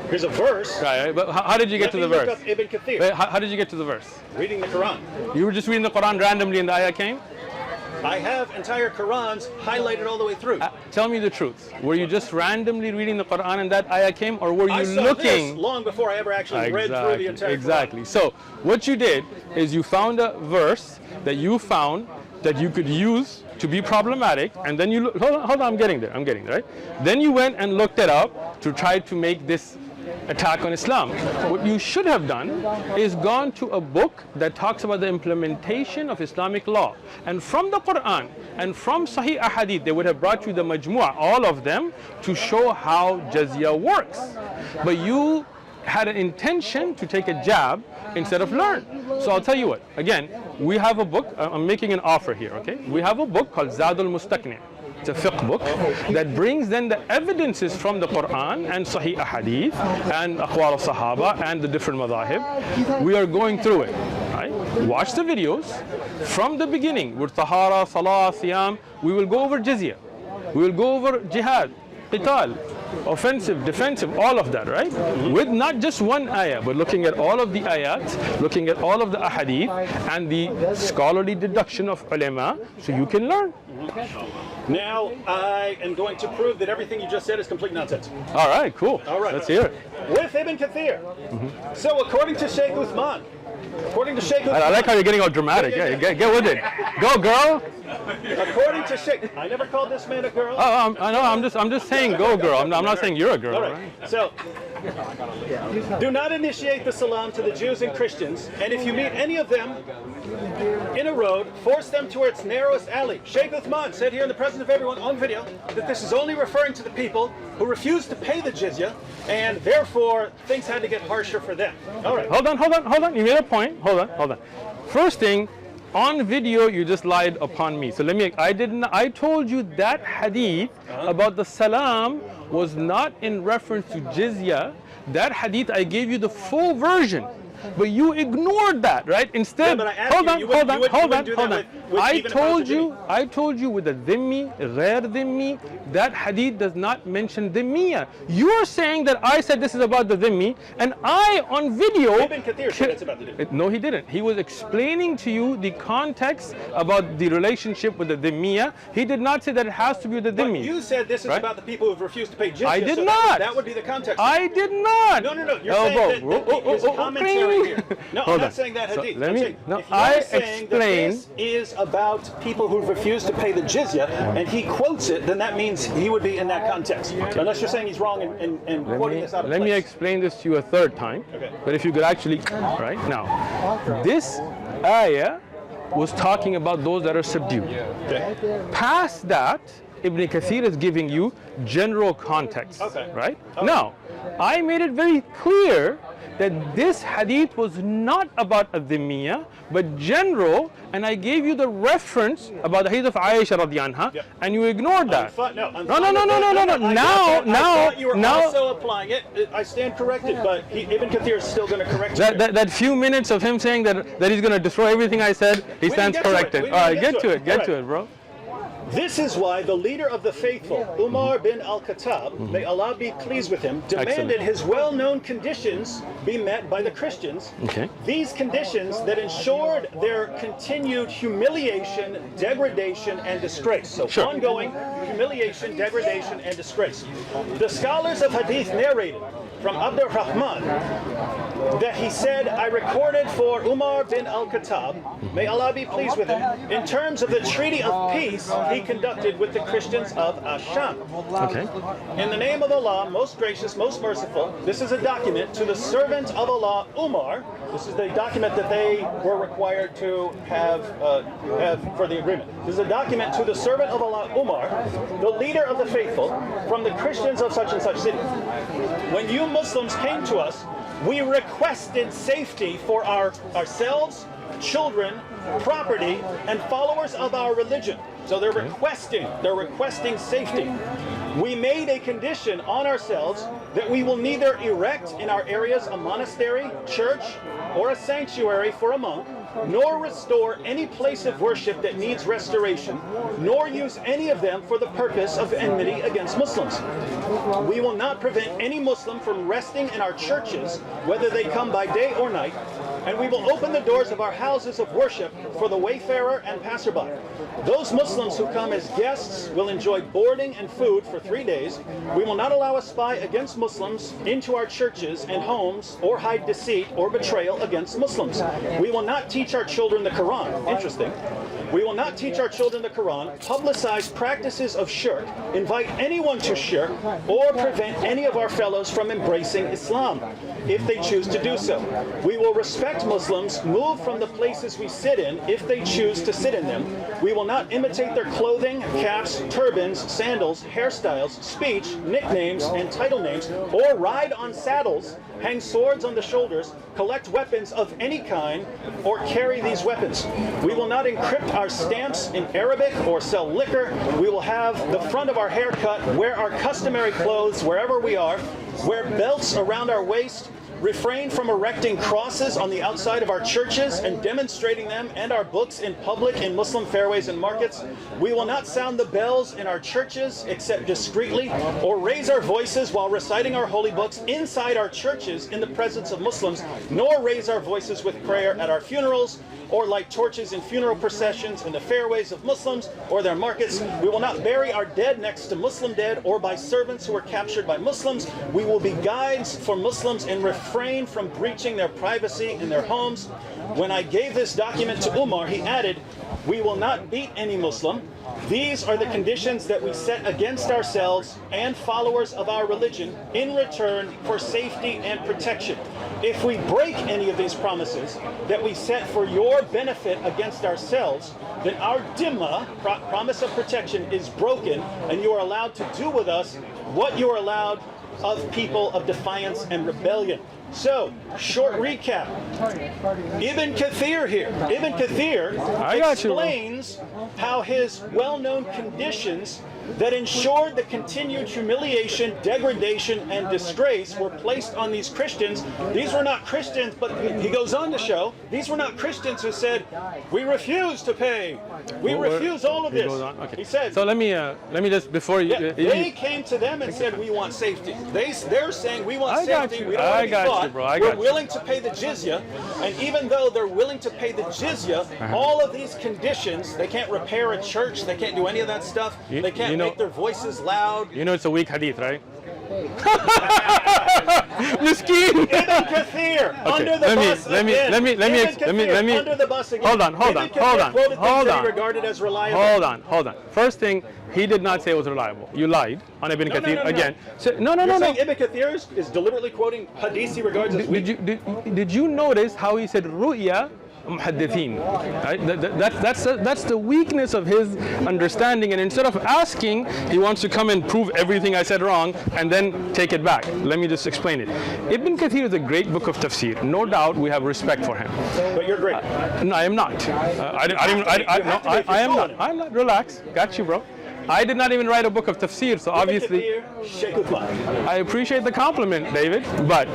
Here's a verse. Right, but how did you get to the verse? Look up Ibn Kathir. Wait, how did you get to the verse? Reading the Quran. You were just reading the Quran randomly and the ayah came? I have entire Qurans highlighted all the way through. Tell me the truth. Were you just randomly reading the Quran and that ayah came, or were you I saw looking? this long before I ever actually read through the entire Quran. Exactly. So what you did is you found a verse that you found that you could use to be problematic, and then you hold on, I'm getting there, right? Then you went and looked it up to try to make this attack on Islam. What you should have done is gone to a book that talks about the implementation of Islamic law, and from the Quran and from Sahih Ahadith they would have brought you the majmu'ah, all of them, to show how jizya works. But you had an intention to take a jab instead of learn. So I'll tell you what, again, we have a book, I'm making an offer here, okay? We have a book called Zadul Mustaqni'. It's a fiqh book that brings then the evidences from the Quran and Sahih Ahadith and Aqwal al-Sahaba and the different madahib. We are going through it, right? Watch the videos from the beginning with Tahara, Salah, Siyam. We will go over jizya. We will go over jihad, qital, offensive, defensive, all of that, right? With not just one ayah, but looking at all of the ayat, looking at all of the ahadith and the scholarly deduction of ulama, so you can learn. Now I am going to prove that everything you just said is complete nonsense. All right, cool. All right. Let's hear it. With Ibn Kathir. So according to Sheikh Uthman, I like how you're getting all dramatic. Yeah, get with it. Go, girl. According to Sheikh, I never called this man a girl. Oh, I know. I'm just saying, go, girl. I'm not saying you're a girl. All right. So, do not initiate the salam to the Jews and Christians, and if you meet any of them in a road, force them to its narrowest alley. Sheikh Uthman said here in the presence of everyone on video that this is only referring to the people who refused to pay the jizya, and therefore things had to get harsher for them. All right. Hold on. You made a point. Hold on. First thing, on video you just lied upon me. So I told you that hadith about the salam was not in reference to jizya. That hadith I gave you the full version. but you ignored that, right? Instead, but I asked hold you, on, you hold wouldn't- on, you wouldn't- hold you on, wouldn't do hold that on. with I even if I was a told you with the dhimmi, ghair dhimmi, that hadith does not mention dhimmiya. You're saying that I said this is about the dhimmi, and I on video. Ibn Kathir said it's about the dhimmi. No, he didn't. He was explaining to you the context about the relationship with the dhimmiya. He did not say that it has to be with the But dhimmi. you said this is Right? about the people who've refused to pay jizya. I did so not. That would be the context. I did not. No. You're saying that his commentary here. No, Hold I'm not on. saying that So hadith. let I'm me- saying, no, if you're I saying explained- that this is about people who've refused to pay the jizya, and he quotes it, then that means he would be in that context. Unless you're saying he's wrong and quoting this out of Let place. me explain this to you a third time. Okay. But if you could actually, right now, this ayah was talking about those that are subdued. Okay. Past that, Ibn Kathir is giving you general context. Okay. Right? Okay. Now, I made it very clear that this hadith was not about a dhimmiya, but general, and I gave you the reference about the hadith of Aisha radiyallahu anha, Yep. and you ignored that. No. No. Now, I thought you were now, also applying it. I stand corrected, but Ibn Kathir is still going to correct you. that few minutes of him saying that he's going to destroy everything I said, he didn't stands get to it. corrected. We All right, didn't get to it, All right. bro. This is why the leader of the faithful, Umar bin al-Khattab, may Allah be pleased with him, demanded Excellent. his well-known conditions be met by the Christians. Okay. These conditions that ensured their continued humiliation, degradation, and disgrace. So Sure. ongoing humiliation, degradation, and disgrace. The scholars of Hadith narrated from Abdur Rahman that he said, I recorded for Umar bin al-Khattab, may Allah be pleased with him, in terms of the treaty of peace he conducted with the Christians of Asham. Okay. In the name of Allah, most gracious, most merciful, this is a document to the servant of Allah, Umar. This is the document that they were required to have for the agreement. This is a document to the servant of Allah, Umar, the leader of the faithful, from the Christians of such and such city. When you Muslims came to us, we requested safety for ourselves, children, property, and followers of our religion. So they're requesting safety. We made a condition on ourselves that we will neither erect in our areas a monastery, church, or a sanctuary for a monk, nor restore any place of worship that needs restoration, nor use any of them for the purpose of enmity against Muslims. We will not prevent any Muslim from resting in our churches, whether they come by day or night, and we will open the doors of our houses of worship for the wayfarer and passerby. Those Muslims who come as guests will enjoy boarding and food for 3 days. We will not allow a spy against Muslims into our churches and homes, or hide deceit or betrayal against Muslims. We will not teach our children the Quran. Interesting. We will not teach our children the Quran, publicize practices of shirk, invite anyone to shirk, or prevent any of our fellows from embracing Islam, if they choose to do so. We will respect Muslims, move from the places we sit in if they choose to sit in them. We will not imitate their clothing, caps, turbans, sandals, hairstyles, speech, nicknames, and title names, or ride on saddles, hang swords on the shoulders, collect weapons of any kind, or carry these weapons. We will not encrypt our stamps in Arabic or sell liquor. We will have the front of our hair cut, wear our customary clothes wherever we are, wear belts around our waist, refrain from erecting crosses on the outside of our churches and demonstrating them and our books in public in Muslim fairways and markets. We will not sound the bells in our churches except discreetly, or raise our voices while reciting our holy books inside our churches in the presence of Muslims, nor raise our voices with prayer at our funerals, or light torches in funeral processions in the fairways of Muslims or their markets. We will not bury our dead next to Muslim dead or by servants who were captured by Muslims. We will be guides for Muslims and refrain from breaching their privacy in their homes. When I gave this document to Umar, he added, we will not beat any Muslim. These are the conditions that we set against ourselves and followers of our religion in return for safety and protection. If we break any of these promises that we set for your benefit against ourselves, then our dhimma, promise of protection, is broken, and you are allowed to do with us what you are allowed of people of defiance and rebellion. So, short recap. Ibn Kathir here. Ibn Kathir explains how his well-known conditions that ensured the continued humiliation, degradation, and disgrace were placed on these Christians. These were not Christians, but he goes on to show, these were not Christians who said, we refuse to pay. We refuse all of this. Okay. He said, so let me just, before you... they came to them and said, we want safety. They're saying, we want safety. We don't want to be fought. We're willing to pay the jizya. And even though they're willing to pay the jizya, all of these conditions, they can't repair a church, they can't do any of that stuff, they can't make their voices loud. You know it's a weak hadith, right? Miskeen. Ibn Kathir under the bus again. Let me under the bus again. Hold on. Regarded as reliable. Hold on. First thing, he did not say it was reliable. You lied on Ibn Kathir again. So, no. Saying Ibn Kathir is deliberately quoting hadith he regards as weak. Did you notice how he said ru'ya muhaddithin? Right? That's the weakness of his understanding, and instead of asking, he wants to come and prove everything I said wrong and then take it back. Let me just explain it. Ibn Kathir is a great book of tafsir. No doubt we have respect for him. But you're great. No, I am not. I am not. I'm not. Relax. Got you, bro. I did not even write a book of tafsir, so obviously I appreciate the compliment, David, but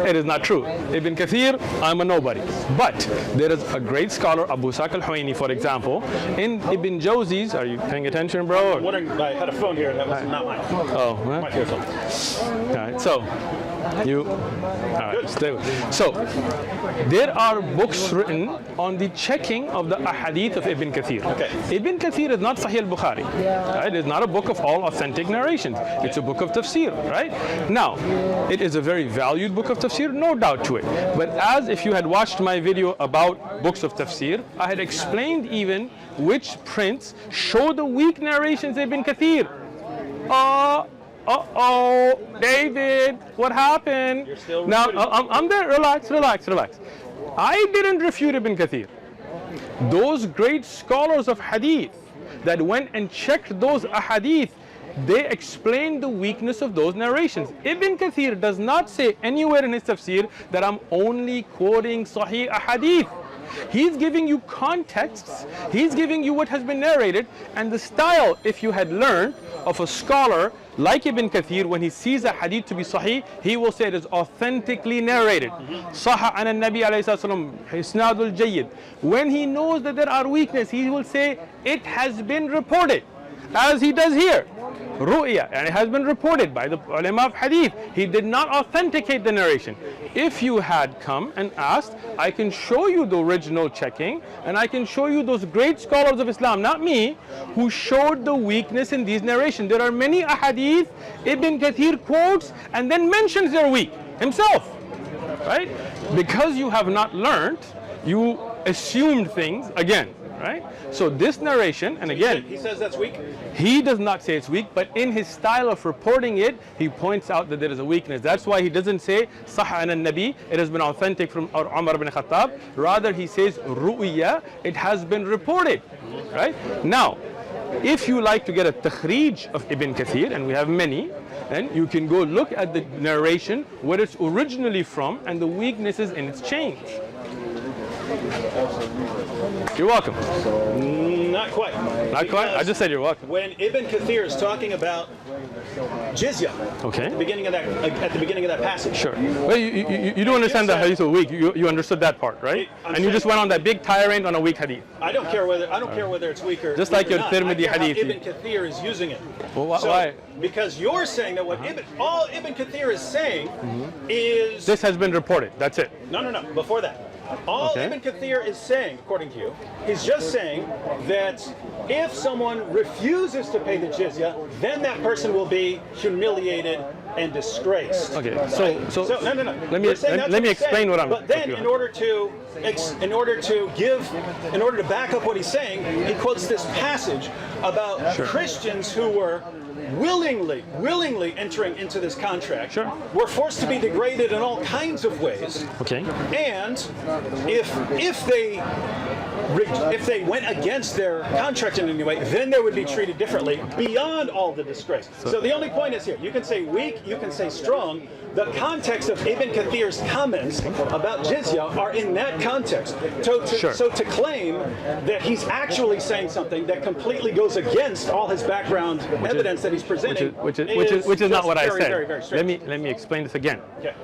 it is not true. Ibn Kathir, I'm a nobody. But there is a great scholar, Abu Saq al-Huwaini, for example, in Ibn Jawzi's. Are you paying attention, bro? I'm wondering, I had a phone here, that was not mine. Oh, well. My phone. All right, so stay with. So there are books written on the checking of the ahadith of Ibn Kathir. Okay. Ibn Kathir is not Sahih al-Bukhari. Right? It's not a book of all authentic narrations. It's a book of tafsir, right? Now, it is a very valued book of tafsir, no doubt to it. But as if you had watched my video about books of tafsir, I had explained even which prints show the weak narrations of Ibn Kathir. Uh-oh, David, what happened? You're still now, I'm there. Relax. I didn't refute Ibn Kathir. Those great scholars of hadith that went and checked those ahadith, they explained the weakness of those narrations. Ibn Kathir does not say anywhere in his tafsir that I'm only quoting Sahih ahadith. He's giving you contexts, he's giving you what has been narrated, and the style, if you had learned, of a scholar like Ibn Kathir, when he sees a hadith to be sahih, he will say it is authentically narrated. Sahha an al-Nabi alayhi salam, isnadul jayyid. When he knows that there are weaknesses, he will say it has been reported, as he does here. Ru'ya, and it has been reported by the ulama of hadith. He did not authenticate the narration. If you had come and asked, I can show you the original checking, and I can show you those great scholars of Islam, not me, who showed the weakness in these narrations. There are many ahadith Ibn Kathir quotes and then mentions they're weak himself, right? Because you have not learned, you assumed things again. Right? So this narration, and again, he says that's weak. He does not say it's weak, but in his style of reporting it, he points out that there is a weakness. That's why he doesn't say Sahha an al-Nabi, it has been authentic from Umar ibn Khattab. Rather, he says Ru'ya, it has been reported. Right? Now, if you like to get a takhrij of Ibn Kathir, and we have many, then you can go look at the narration, where it's originally from, and the weaknesses in its change. You're welcome. Not quite. Not quite? I just said you're welcome. When Ibn Kathir is talking about jizya, okay, at the beginning of that passage. Sure. Well, you don't understand the hadith of weak. You understood that part, right? And you just went on that big tirade on a weak hadith. I don't care whether it's weak or just like your Tirmidhi hadith. Ibn Kathir is using it. Well, why? Because you're saying that what all Ibn Kathir is saying is this has been reported. That's it. No. Before that. All Ibn Kathir is saying, according to you, he's just saying that if someone refuses to pay the jizya, then that person will be humiliated and disgraced. Okay, no. Let me explain what I'm. But then, in order to back up what he's saying, he quotes this passage about Christians who were willingly entering into this contract, were forced to be degraded in all kinds of ways. Okay. And if they if they went against their contract in any way, then they would be treated differently beyond all the disgrace. So the only point is here, you can say weak, you can say strong. The context of Ibn Kathir's comments about jizya are in that context. So to claim that he's actually saying something that completely goes against all his background evidence that he's presenting, which is not what I said. Very, very strange. Let me explain this again. Okay.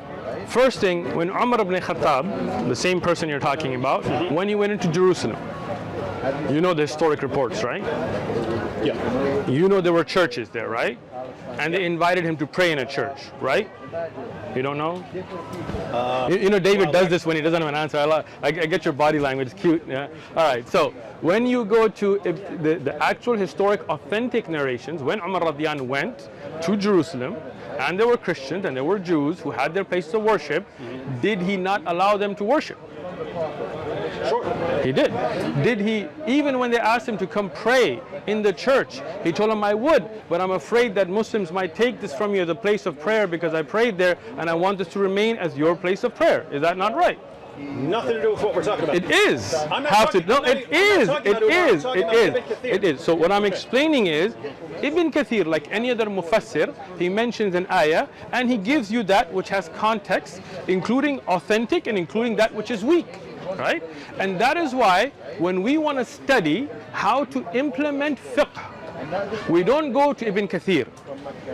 First thing, when Umar ibn Khattab, the same person you're talking about, when he went into Jerusalem, you know the historic reports, right? Yeah. You know there were churches there, right? And they invited him to pray in a church, right? You don't know? You know, David does this when he doesn't have an answer. I get your body language, it's cute. Yeah. All right, so when you go to the actual historic authentic narrations, when Umar radiallahu anh went to Jerusalem, and there were Christians and there were Jews who had their places of worship, did he not allow them to worship? Sure. He did. Did he, even when they asked him to come pray in the church, he told them, I would, but I'm afraid that Muslims might take this from you as a place of prayer because I prayed there and I want this to remain as your place of prayer. Is that not right? Nothing to do with what we're talking about. It is. I'm not talking, no, it is. It is. So what I'm Okay. explaining is, Ibn Kathir, like any other mufassir, he mentions an ayah and he gives you that which has context, including authentic and including that which is weak. Right? And that is why when we want to study how to implement fiqh, we don't go to Ibn Kathir,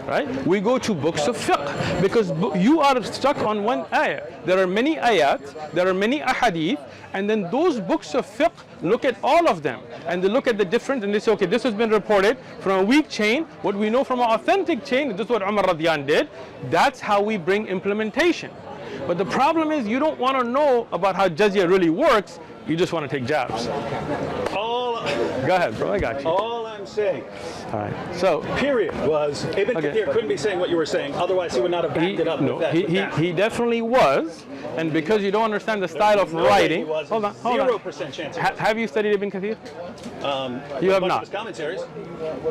right? We go to books of fiqh because you are stuck on one ayah. There are many ayat, there are many ahadith, and then those books of fiqh look at all of them and they look at the different and they say, okay, this has been reported from a weak chain. What we know from an authentic chain, this is what Umar radiallahu anh did. That's how we bring implementation. But the problem is you don't want to know about how jizya really works, you just want to take jabs. Go ahead, bro, I got you. All I'm saying, All right, so period, was Ibn Kathir couldn't be saying what you were saying, otherwise he would not have backed it up with that. He definitely was, and because you don't understand the style of writing, hold on. 0% chance. Have you studied Ibn Kathir? You have not. His commentaries.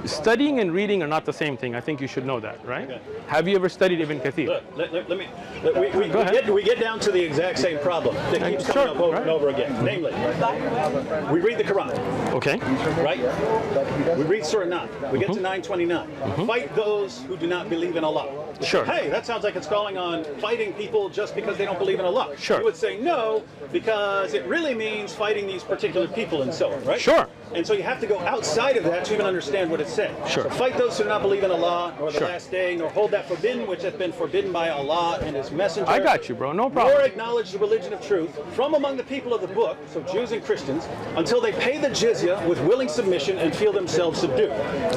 Studying and reading are not the same thing. I think you should know that, right? Okay. Have you ever studied Ibn Kathir? Look, we get down to the exact same problem that keeps coming up over and over again. Namely, we read the Quran. Okay. Right? We read Surah 9. We get to 929. Fight those who do not believe in Allah. Sure. Hey, that sounds like it's calling on fighting people just because they don't believe in Allah. Sure. You would say no, because it really means fighting these particular people and so on, right? Sure. And so you have to go outside of that to even understand what it's saying. Sure. So fight those who do not believe in Allah, nor the Sure. last day, nor hold that forbidden which hath been forbidden by Allah and His Messenger. I got you, bro. No problem. Nor acknowledge the religion of truth from among the people of the book, so Jews and Christians, until they pay the jizya with willing submission and feel themselves subdued.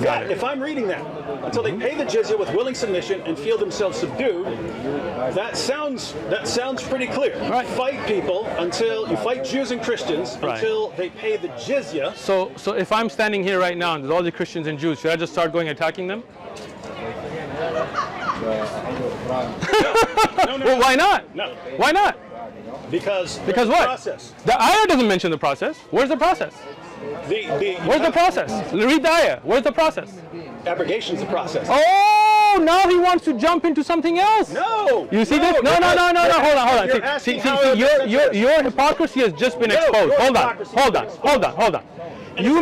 Got it. If I'm reading that, until they pay the jizya with willing submission and feel themselves subdued, that sounds pretty clear. Right. Fight people until you fight Jews and Christians Right. until they pay the jizya. So if I'm standing here right now and there's all the Christians and Jews, should I just start going attacking them? No, Well, why not? No. Why not? Because what? Process. The ayah doesn't mention the process. Where's the process? Where's the process? Read the ayah. Where's the process? Abrogation's the process. Oh, now he wants to jump into something else. No. You see this? No. Hold on. See, your hypocrisy has just been exposed. Hold on. You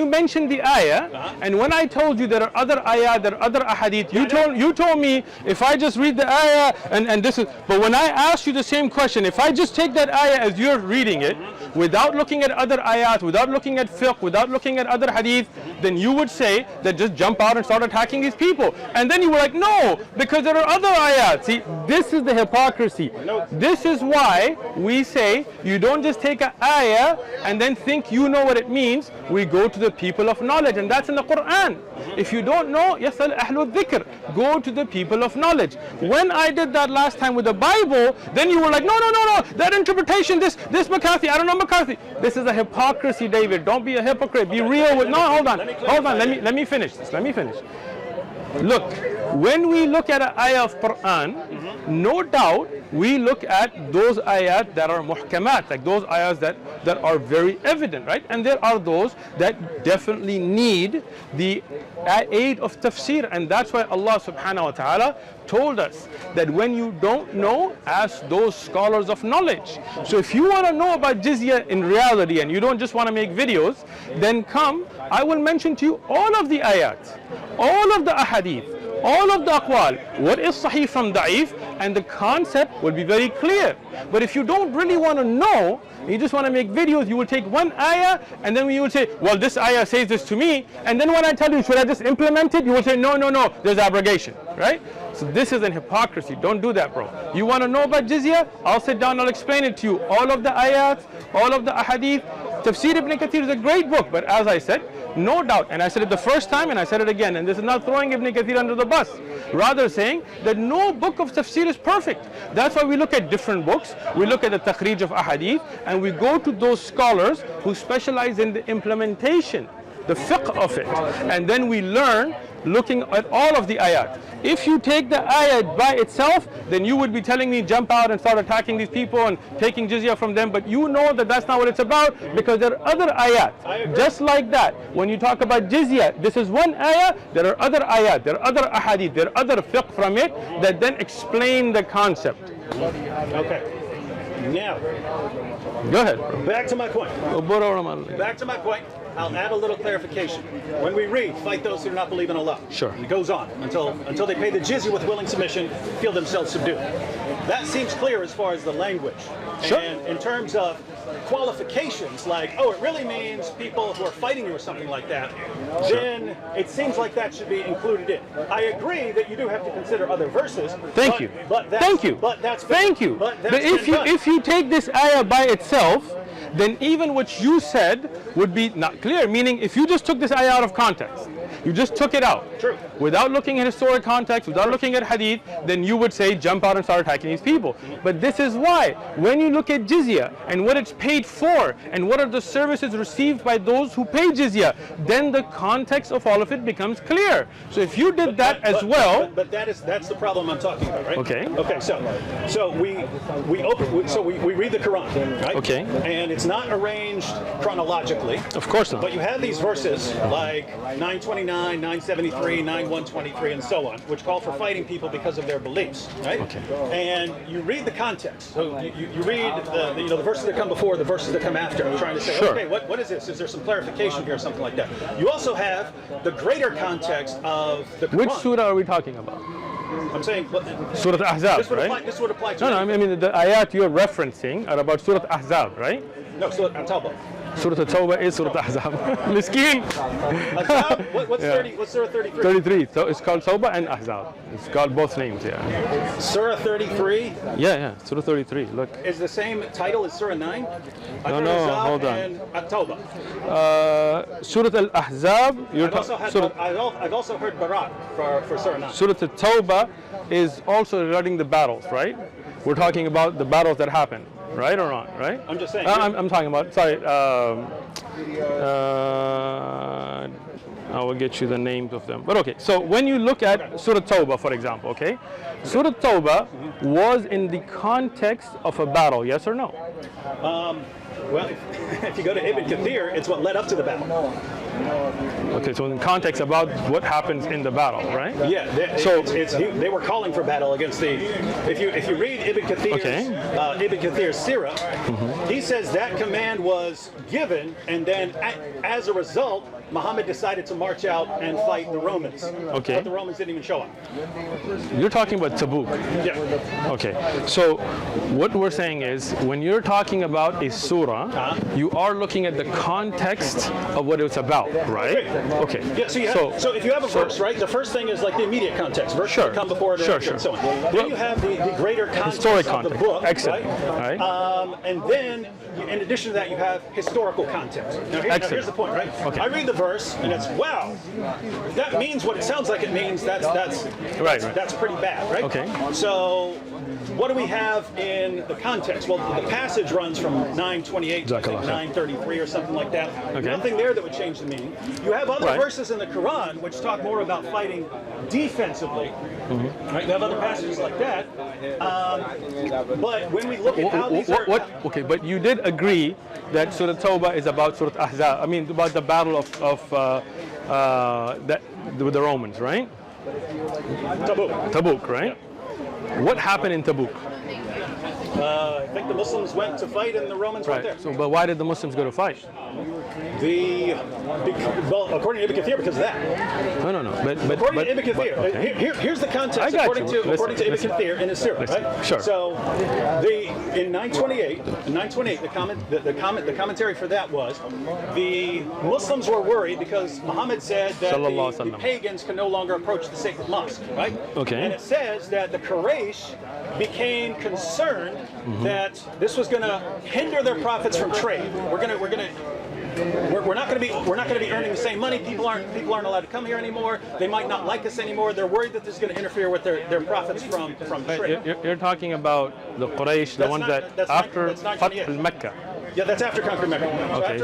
mentioned the ayah, and when I told you there are other ayah, there are other ahadith, you told me if I just read the ayah and this is. But when I asked you the same question, if I just take that ayah as you're reading it, without looking at other ayat, without looking at fiqh, without looking at other hadith, then you would say that just jump out and start attacking these people. And then you were like, no, because there are other ayat. See, this is the hypocrisy. This is why we say you don't just take an ayah and then think you know what it means. We go to the people of knowledge, and that's in the Quran. If you don't know, yasal ahlul dhikr, go to the people of knowledge. When I did that last time with the Bible, then you were like, no, that interpretation, this McCarthy, I don't know McCarthy. This is a hypocrisy, David. Don't be a hypocrite. Be real with. No, hold on. Let me finish this. Look, when we look at an ayah of Quran, no doubt we look at those ayat that are muhkamat, like those ayats that are very evident, right? And there are those that definitely need the aid of tafsir, and that's why Allah subhanahu wa ta'ala told us that when you don't know, ask those scholars of knowledge. So if you want to know about jizya in reality and you don't just want to make videos, then come, I will mention to you all of the ayat, all of the ahadith, all of the aqwal, what is sahih from da'if, and the concept will be very clear. But if you don't really want to know, you just want to make videos, you will take one ayah and then you will say, well, this ayah says this to me, and then when I tell you, should I just implement it, you will say, no, there's abrogation, right? So this is an hypocrisy. Don't do that, bro. You want to know about jizya? I'll sit down, I'll explain it to you. All of the ayats, all of the ahadith. Tafsir Ibn Kathir is a great book, but as I said, no doubt, and I said it the first time and I said it again, and this is not throwing Ibn Kathir under the bus, rather saying that no book of tafsir is perfect. That's why we look at different books, we look at the takhrij of ahadith, and we go to those scholars who specialize in the implementation, the fiqh of it, and then we learn looking at all of the ayat. If you take the ayat by itself, then you would be telling me jump out and start attacking these people and taking jizya from them, but you know that that's not what it's about, because there are other ayat. Just like that, when you talk about jizya, this is one ayat, there are other ayat, there are other ahadith, there are other fiqh from it that then explain the concept. Okay. Now, go ahead. Back to my point. Back to my point. I'll add a little clarification. When we read, fight those who do not believe in Allah. Sure. It goes on until they pay the jizya with willing submission, feel themselves subdued. That seems clear as far as the language. Sure. And in terms of qualifications, like, oh, it really means people who are fighting you or something like that, then it seems like that should be included in. I agree that you do have to consider other verses. Thank you. But if you take this ayah by itself, then even what you said would be not clear. Meaning, if you just took this ayah out of context, you just took it out, true, without looking at historic context, without looking at hadith, then you would say jump out and start attacking these people. But this is why, when you look at jizya and what it's paid for and what are the services received by those who pay jizya, then the context of all of it becomes clear. So if you did that's the problem I'm talking about, right? Okay. Okay. So we read the Quran, right? Okay. And it's not arranged chronologically. Of course not. But you have these verses like 929, 973, 9123, and so on, which call for fighting people because of their beliefs, right? Okay. And you read the context. So you read the verses that come before, the verses that come after, trying to say, sure, okay, what is this? Is there some clarification here or something like that? You also have the greater context of the Quran. Which surah are we talking about? I'm saying Surah Ahzab, right? This would apply to No, I mean the ayat you're referencing are about Surah Ahzab, right? No, Surah At-Tawbah. Surah At-Tawbah is Surah Ahzab. Miskin. Ahzab? What's Surah 33? 33. So it's called Tawbah and Ahzab. It's called both names, yeah. Surah 33? Yeah. Surah 33. Look. Is the same title as Surah 9? No, hold on. And At-Tawbah. Surah Al-Ahzab. I've also heard Barak for Surah 9. Surah At-Tawbah is also regarding the battles, right? We're talking about the battles that happen. Right or not? Right? I'm just saying. I'm talking about. Sorry. I will get you the names of them. But okay. So when you look at Surah Tawbah, for example, okay, Surah Tawbah was in the context of a battle. Yes or no? Well, if you go to Ibn Kathir, it's what led up to the battle. Okay, so in context about what happens in the battle, right? Yeah. They were calling for battle against the. If you read Ibn Kathir's Sirah, he says that command was given, and then as a result, Muhammad decided to march out and fight the Romans. Okay. But the Romans didn't even show up. You're talking about Tabuk. Yeah. Okay. So what we're saying is, when you're talking about a surah, you are looking at the context of what it's about, right? Okay. Yeah. So if you have a verse, right, the first thing is like the immediate context. Verses that come before it, and so on. Then you have the greater context of the book, excellent, right? And then, in addition to that, you have historical context. Now here's the point, right? Okay. I read the verse, and it's wow. That means what it sounds like it means. That's pretty bad, right? Okay. So what do we have in the context? Well, the passage runs from 9:28 to I think 9:33 or something like that. Okay. Nothing there that would change the meaning. You have other verses in the Quran which talk more about fighting defensively. Right? You have other passages like that. But when we look at how these are... Okay, but you did agree that Surah Tawbah is about Surah Ahzab. I mean, about the battle of that with the Romans, right? Tabuk, right? What happened in Tabuk? I think the Muslims went to fight and the Romans went there. So, but why did the Muslims go to fight? Well, according to Ibn Kathir, because of that. No. But according to Ibn Kathir, here's the context. According to Ibn Kathir in his Sirah, right? Sure. So, in 928, the commentary for that was the Muslims were worried because Muhammad said that the pagans can no longer approach the sacred mosque, right? Okay. And it says that the Quraysh became concerned that this was going to hinder their profits from trade. We're not going to be earning the same money. People aren't allowed to come here anymore. They might not like us anymore. They're worried that this is going to interfere with their profits from trade. You're talking about the Quraysh, the ones that after Fath al-Mecca. Yeah, that's after conquering Mecca. Okay,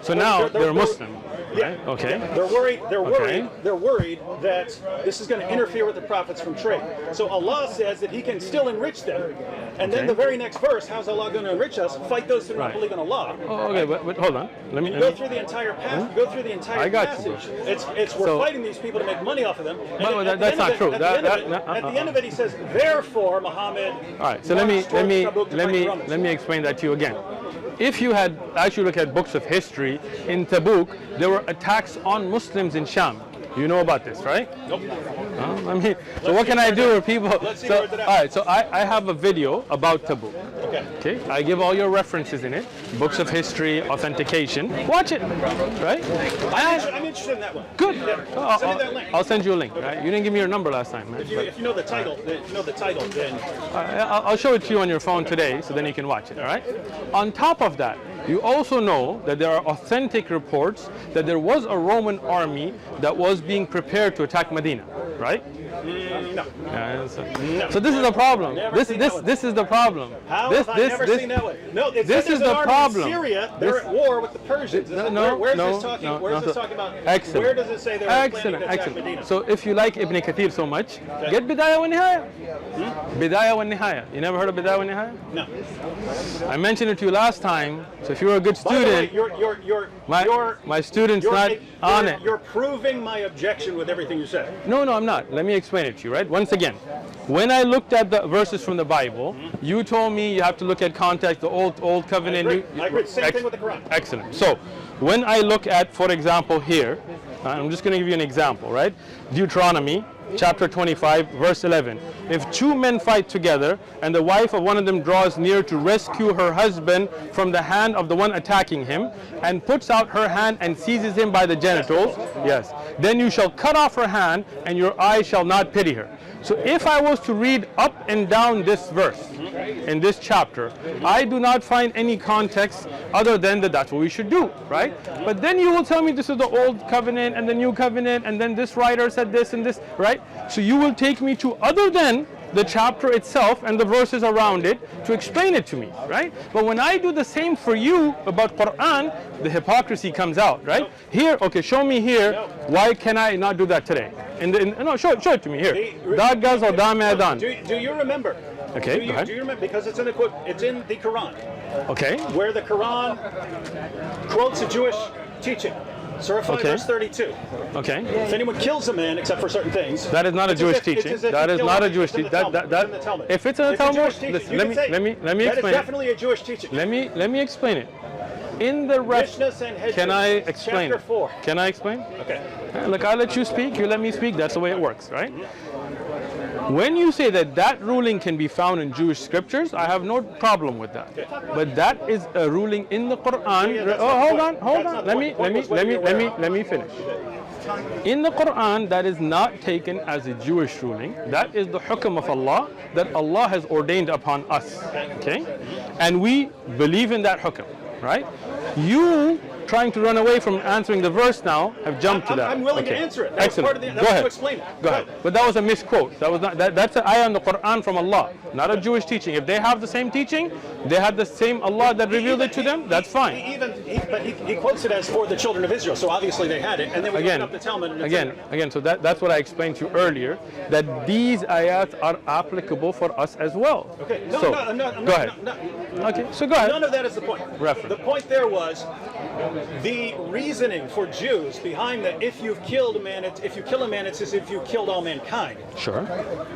so now they're Muslim. Right? Yeah. Okay. They're worried that this is going to interfere with the profits from trade. So Allah says that He can still enrich them. And then the very next verse, how's Allah going to enrich us? Fight those who do not believe in Allah. Oh, okay, but hold on. Let me go through the entire passage. Go through the entire passage. We're fighting these people to make money off of them. That's not true. At the end of it, He says, therefore, Muhammad. All right. So let me explain that to you again. If you had actually looked at books of history in Tabuk, there were attacks on Muslims in Sham. You know about this, right? Nope. So what can I do with people? All right, so I have a video about Tabuk. Okay. I give all your references in it, books of history, authentication. Watch it, right? I'm interested in that one. Good. Send me that link. I'll send you a link. Right? You didn't give me your number last time, man. If you know the title, then I'll show it to you on your phone today, so then you can watch it. All right. On top of that, you also know that there are authentic reports that there was a Roman army that was being prepared to attack Medina, right? No. So this is the problem. This is the problem. How have I never seen that one? No, this is the problem. In Syria, they're at war with the Persians. Where's this talking about? Excellent. Where does it say they're planning to attack Medina? So if you like Ibn Kathir so much, get Bidayah wa Nihaya. Bidayah wa Nihaya. You never heard of Bidayah wa Nihaya? No. I mentioned it to you last time. So if you're a good student, my student's not on it. You're proving my objection with everything you said. No, I'm not. Let me explain it to you, right? Once again, when I looked at the verses from the Bible, you told me you have to look at context, the old covenant. I agree. Same thing with the Quran. Excellent. So when I look at, for example, here, I'm just going to give you an example, right? Deuteronomy chapter 25, verse 11. If two men fight together and the wife of one of them draws near to rescue her husband from the hand of the one attacking him and puts out her hand and seizes him by the genitals, yes, then you shall cut off her hand and your eye shall not pity her. So if I was to read up and down this verse in this chapter, I do not find any context other than that's what we should do, right? But then you will tell me this is the old covenant and the new covenant, and then this writer said this and this, right? So you will take me to other than the chapter itself and the verses around it to explain it to me, right? But when I do the same for you about Quran, the hypocrisy comes out, right? Here, okay, show me here. Why can I not do that today? No, show it to me here. Dagas or Damedan. Do you remember? Okay, go ahead. Do you remember? Because it's in the Quran. Okay. Where the Quran quotes a Jewish teaching. Surah 5, verse 32. Okay. If anyone kills a man, except for certain things, that is not a Jewish teaching. That is not a Jewish teaching. If it's in the Talmud, listen, let me explain. That is definitely a Jewish teaching. Let me explain it. In the can I explain? Chapter 4. Can I explain? Okay. Look, I let you speak. You let me speak. That's the way it works, right? When you say that ruling can be found in Jewish scriptures, I have no problem with that. But that is a ruling in the Quran. Hold on. Let me finish. In the Quran, that is not taken as a Jewish ruling. That is the hukm of Allah that Allah has ordained upon us. Okay? And we believe in that hukm, right? You trying to run away from answering the verse now have jumped to that. I'm willing to answer it. That was Excellent. part of the, that Go was ahead. to explain it. Go ahead. But that was a misquote. That was not. That's an ayah in the Quran from Allah, not a Jewish teaching. If they have the same teaching, they had the same Allah that revealed it to them. That's fine. He quotes it as for the children of Israel, so obviously they had it. And then we open up the Talmud. And Again. So that's what I explained to you earlier. That these ayats are applicable for us as well. Okay. Go ahead. Okay. So go ahead. None of that is the point. Reference. The point there was the reasoning for Jews behind that if you kill a man, it's as if you killed all mankind. Sure.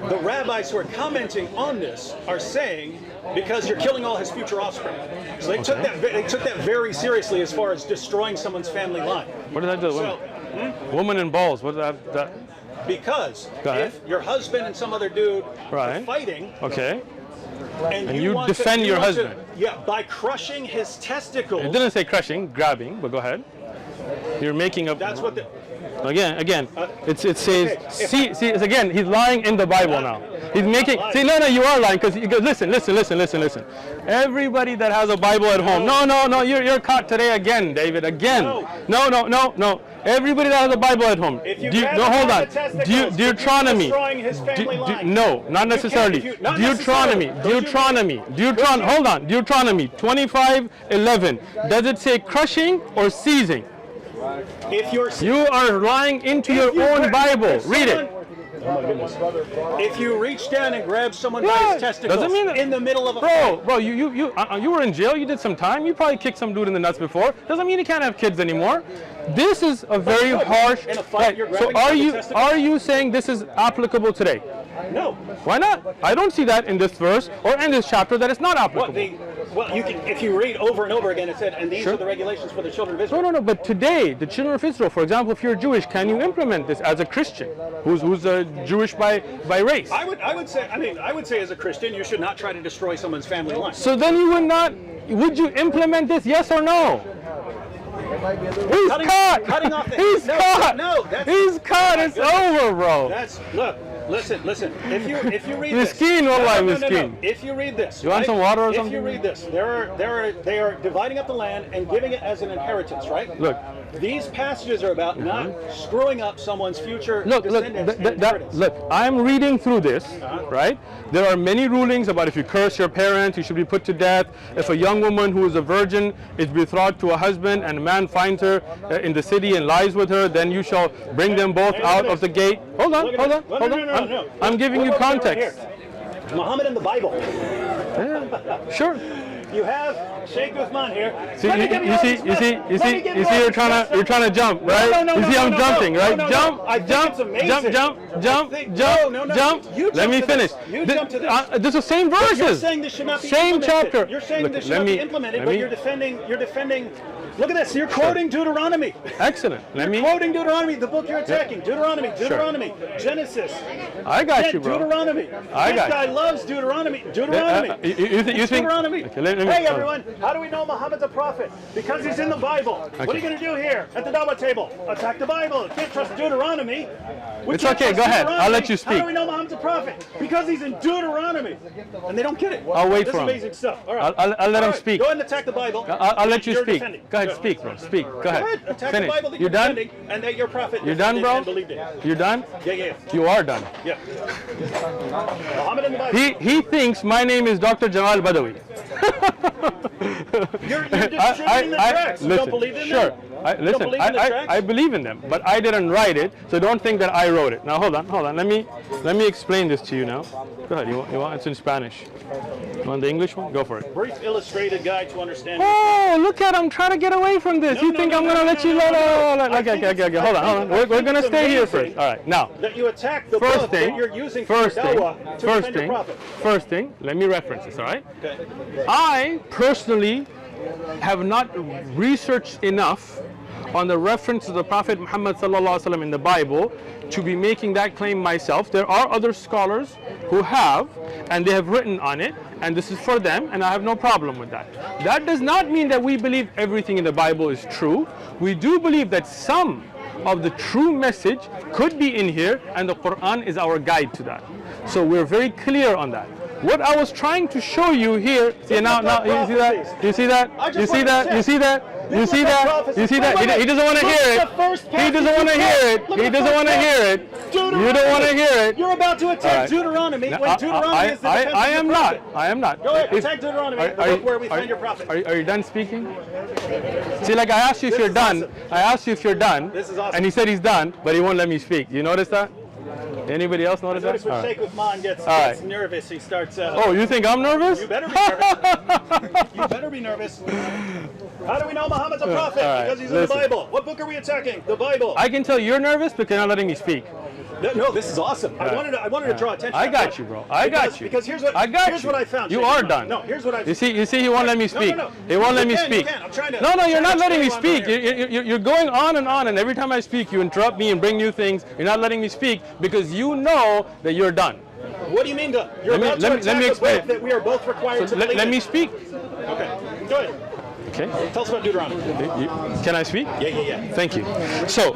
The rabbis who are commenting on this are saying because you're killing all his future offspring. So they took that very seriously as far as destroying someone's family line. What did I do? So, Woman and balls. What did I that? Because Go ahead. if your husband and some other dude Right. are fighting, okay, and you want defend your want husband. by crushing his testicles. It didn't say crushing, grabbing, but go ahead. You're making up. That's what the. Again. It says. Okay, See. It's again. He's lying in the Bible now. He's making. See, no, you are lying because listen. Everybody that has a Bible at home. No. You're caught today again, David. Again. No. Everybody that has a Bible at home. Hold on. Deuteronomy. No, not necessarily. Deuteronomy. Hold on. Deuteronomy 25:11. Does it say crushing or seizing? You are lying into your own Bible. Read it. Oh my goodness. If you reach down and grab someone by his testicles in the middle of a fight. Bro, you were in jail, you did some time, you probably kicked some dude in the nuts before. Doesn't mean you can't have kids anymore. This is a very harsh. In a fight, you're so are you saying this is applicable today? No. Why not? I don't see that in this verse or in this chapter that it's not applicable. Well, you can, if you read over and over again, it said, and these are the regulations for the children of Israel. No. But today, the children of Israel, for example, if you're Jewish, can you implement this as a Christian who's Jewish by race? I would say as a Christian, you should not try to destroy someone's family line. So then you would not. Would you implement this? Yes or no? He's caught. Cutting off the He's caught. He's caught. It's over, bro. Listen. If you read this, Miskin, wallahi, miskin. If you read this, you want some water or something? If you read this, they are dividing up the land and giving it as an inheritance, right? Look, these passages are about not screwing up someone's future descendants. Look, I'm reading through this, right? There are many rulings about if you curse your parents, you should be put to death. If a young woman who is a virgin is betrothed to a husband and a man finds her in the city and lies with her, then you shall bring them both out of the gate. Hold on. No. I'm giving you context. Muhammad in the Bible. Yeah, sure. You have Sheikh Uthman here. You see, you're trying to jump, right? No, you see, I'm jumping, right? Jump. Let me finish. You jump to this. This is same verses. You're saying this should not be same implemented. chapter. You're saying this should not be implemented, but you're defending. Look at this. You're quoting Deuteronomy. Excellent. You're quoting Deuteronomy, the book you're attacking. Deuteronomy, Genesis. I got you, bro. Deuteronomy. This guy loves Deuteronomy. You think? Deuteronomy. Okay, Hey, everyone. How do we know Muhammad's a prophet? Because he's in the Bible. Okay. What are you going to do here at the Dawah table? Attack the Bible. You can't trust Deuteronomy. It's okay. Go ahead. I'll let you speak. How do we know Muhammad's a prophet? Because he's in Deuteronomy. And they don't get it. I'll wait for him. This is amazing stuff. All right. I'll let him speak. Go ahead and attack the Bible. I'll let you speak. Defending. Go ahead, speak, bro. Speak. Go ahead. Attack Finish. the Bible that You're done? and that your prophet You're done, bro? and believed in. You're done? Yeah. You are done. Yeah. Muhammad in the Bible. He thinks my name is Dr. Jamal Badawi. You're distributing the tracts. You don't believe in them? I believe in them, but I didn't write it, so don't think that I wrote it. Now hold on. Let me explain this to you now. Go ahead. You want? It's in Spanish. You want the English one? Go for it. Brief illustrated guide to understand. Oh, look at I'm trying to get away from this. You think I'm gonna let you let? Okay. Hold on. We're gonna stay here first. All right. Now. That you attack the book that you're using for dawah to defend your prophet. First thing. Let me reference this. All right. Okay. I personally have not researched enough on the reference to the Prophet Muhammad ﷺ in the Bible to be making that claim myself. There are other scholars who have, and they have written on it, and this is for them, and I have no problem with that. That does not mean that we believe everything in the Bible is true. We do believe that some of the true message could be in here, and the Quran is our guide to that. So we're very clear on that. What I was trying to show you here, see now you see that? You see that? You see that? You see that? You see that? You see that? He doesn't want to hear it. He doesn't want to hear it. He doesn't want to hear it. You don't want to hear it. You're about to attack Deuteronomy when Deuteronomy is the defense I of am the prophet. not. I am not. Go ahead, attack Deuteronomy, the book where we find your prophet. Are you done speaking? See, like I asked you if you're done. Awesome. I asked you if you're done. This is awesome. And he said he's done, but he won't let me speak. You notice that? Anybody else notice that? Notice when Sheikh Uthman gets nervous, he starts... oh, you think I'm nervous? You better be nervous. You better be nervous. How do we know Muhammad's a prophet? All right, Because he's listen. in the Bible. What book are we attacking? The Bible. I can tell you're nervous because you're not letting me speak. No, this is awesome. I wanted to draw attention. I got you, bro. I got you. Because here's what here's what I found. You Sheikh are Uthman. done. No, here's what I. You see, he won't let me speak. No. He won't let me You speak. can. I'm trying to. No, you're not letting me explain speak. why I'm here. You're going on, and every time I speak, you interrupt me and bring new things. You're not letting me speak because you know that you're done. What do you mean done? You're Let about me to attack explain a book that we are both required to believe Let in. me speak. Okay, go ahead. Okay. Tell us about Deuteronomy. Can I speak? Yeah. Thank you. So,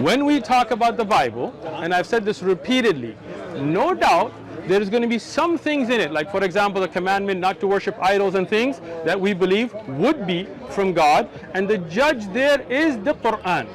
when we talk about the Bible, and I've said this repeatedly, no doubt there's going to be some things in it, like for example the commandment not to worship idols and things that we believe would be from God, and the judge there is the Quran.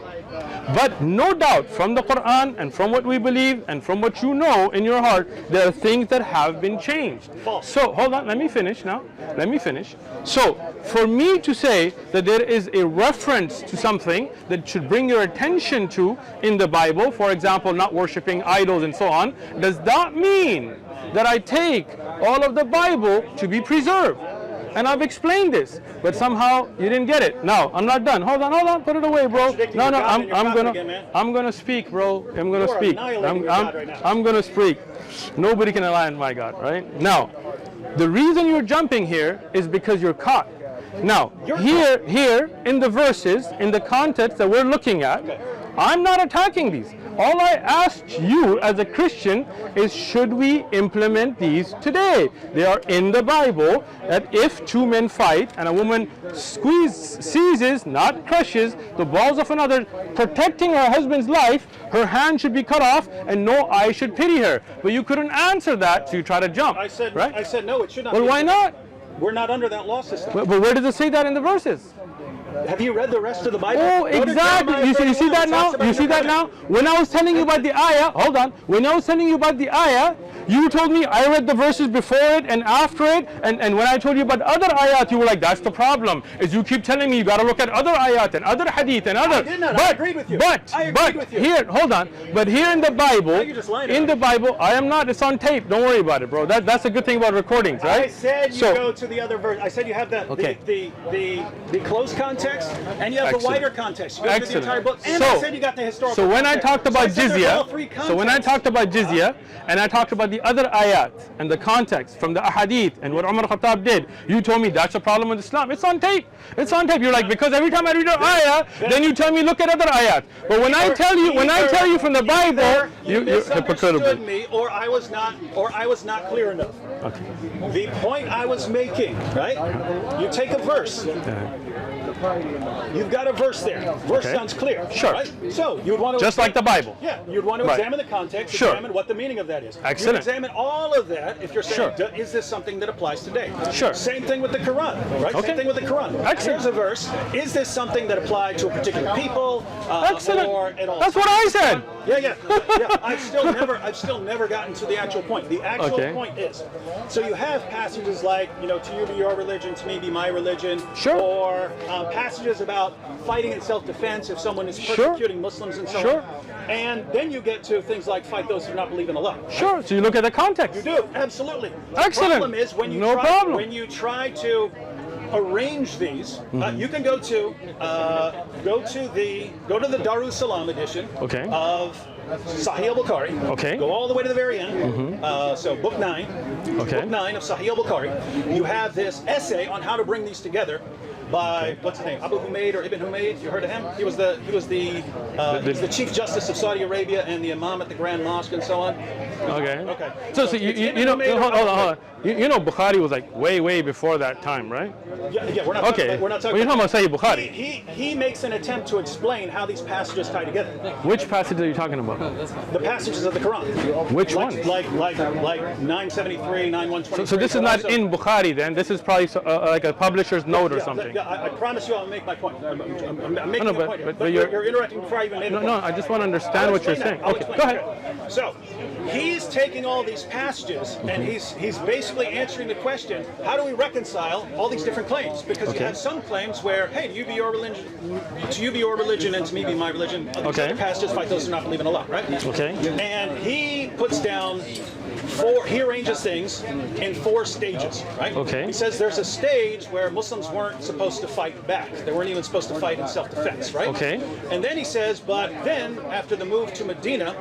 But no doubt from the Quran and from what we believe and from what you know in your heart, there are things that have been changed. False. So hold on, let me finish now. Let me finish. So for me to say that there is a reference to something that should bring your attention to in the Bible, for example, not worshiping idols and so on, does not mean that I take all of the Bible to be preserved. And I've explained this, but somehow you didn't get it. No, I'm not done. Hold on, put it away, bro. No, I'm gonna speak, bro. I'm gonna speak. I'm gonna speak. Nobody can lie on my God, right? Now, the reason you're jumping here is because you're caught. Now, here in the verses, in the context that we're looking at, I'm not attacking these. All I asked you as a Christian is, should we implement these today? They are in the Bible, that if two men fight and a woman seizes, not crushes, the balls of another, protecting her husband's life, her hand should be cut off and no eye should pity her. But you couldn't answer that, so you try to jump. I said no, it should not. Well, why not? We're not under that law system. But where does it say that in the verses? Have you read the rest of the Bible? Oh, exactly. You see that now? You see that now? When I was telling you about the ayah, hold on. When I was telling you about the ayah, you told me I read the verses before it and after it, and when I told you about other ayat, you were like, that's the problem, is you keep telling me you got to look at other ayat and other hadith and other. I did not. I agreed with you. But here, hold on. But here in the Bible, I am not. It's on tape. Don't worry about it, bro. That's a good thing about recordings, right? I said you go to the other verse. I said you have the close context and you have the wider context. You go through the entire book. And I said you got the historical. So when I talked about jizya, and I talked about the other ayat and the context from the ahadith and what Umar Khattab did, you told me that's a problem with Islam. It's on tape. It's on tape. You're like, because every time I read an ayah, then you tell me look at other ayat. But when I tell you from the Bible, you're hypocritical. Me, or I was not clear enough. Okay. The point I was making, right? You take a verse. You've got a verse there. Verse sounds clear. Sure. Right? So you would want to just like the Bible. Yeah, you'd want to examine the context, examine what the meaning of that is. Excellent. You examine all of that if you're saying, is this something that applies today? Sure. Same thing with the Quran, right? Same thing with the Quran. Excellent. Here's a verse. Is this something that applied to a particular people? Excellent. Or at all? That's what I said. Yeah. I've still never gotten to the actual point. The actual point is, so you have passages like, to you be your religion, to me be my religion. Sure. Or passages about fighting in self-defense if someone is persecuting Muslims and so on. And then you get to things like fight those who do not believe in Allah. Sure. So you look at the context. You do, absolutely. Excellent. The problem is when you try to arrange these, you can go to the Darus Salam edition of Sahih al-Bukhari. Okay. Go all the way to the very end. So book 9. Okay. Book 9 of Sahih al-Bukhari. You have this essay on how to bring these together by what's his name? Abu Humayd or Ibn Humayd? You heard of him? He was the Chief Justice of Saudi Arabia and the Imam at the Grand Mosque and so on. Okay. So you know, hold on. You know, Bukhari was like way before that time, right? Yeah. We're not talking about you're talking about Sahih Bukhari. He makes an attempt to explain how these passages tie together. Which passage are you talking about? The passages of the Quran. Which one? Like 973, 9123. So this is not in Bukhari then. This is probably like a publisher's note or something. I promise you I'll make my point. I'm making No, a point. but you're interrupting before I even made a point. No, I just want to understand what you're saying. I'll Okay, explain go ahead. that. So he's taking all these passages and he's basically answering the question: how do we reconcile all these different claims? Because you have some claims where, hey, to you be your religion, and to me be my religion. Other passages fight those who do not believe in Allah, right? Okay. And he puts down he arranges things in 4 stages, right? Okay. He says there's a stage where Muslims weren't supposed to fight back. They weren't even supposed to fight in self-defense, right? Okay. And then he says, but then after the move to Medina,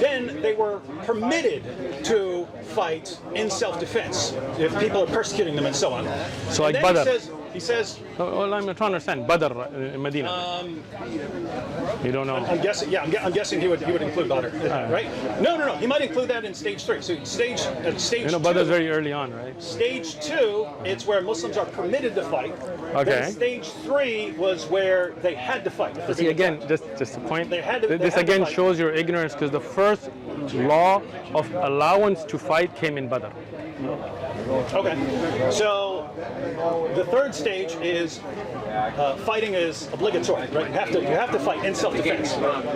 then they were permitted to fight in self-defense if people are persecuting them and so on. So and like then Badr. he says, well, I'm trying to understand. Badr in Medina. You don't know. I'm guessing. Yeah, I'm guessing he would include Badr, right? No. He might include that in stage 3. So stage You know, 2. Badr is very early on, right? Stage 2, it's where Muslims are permitted to fight. Okay. Then stage 3 was where they had to fight. See, again, just a point. They had to fight. Shows your ignorance, because the first law of allowance to fight came in Badr. Okay. So the 3rd stage is fighting is obligatory, right? You have to fight in self-defense.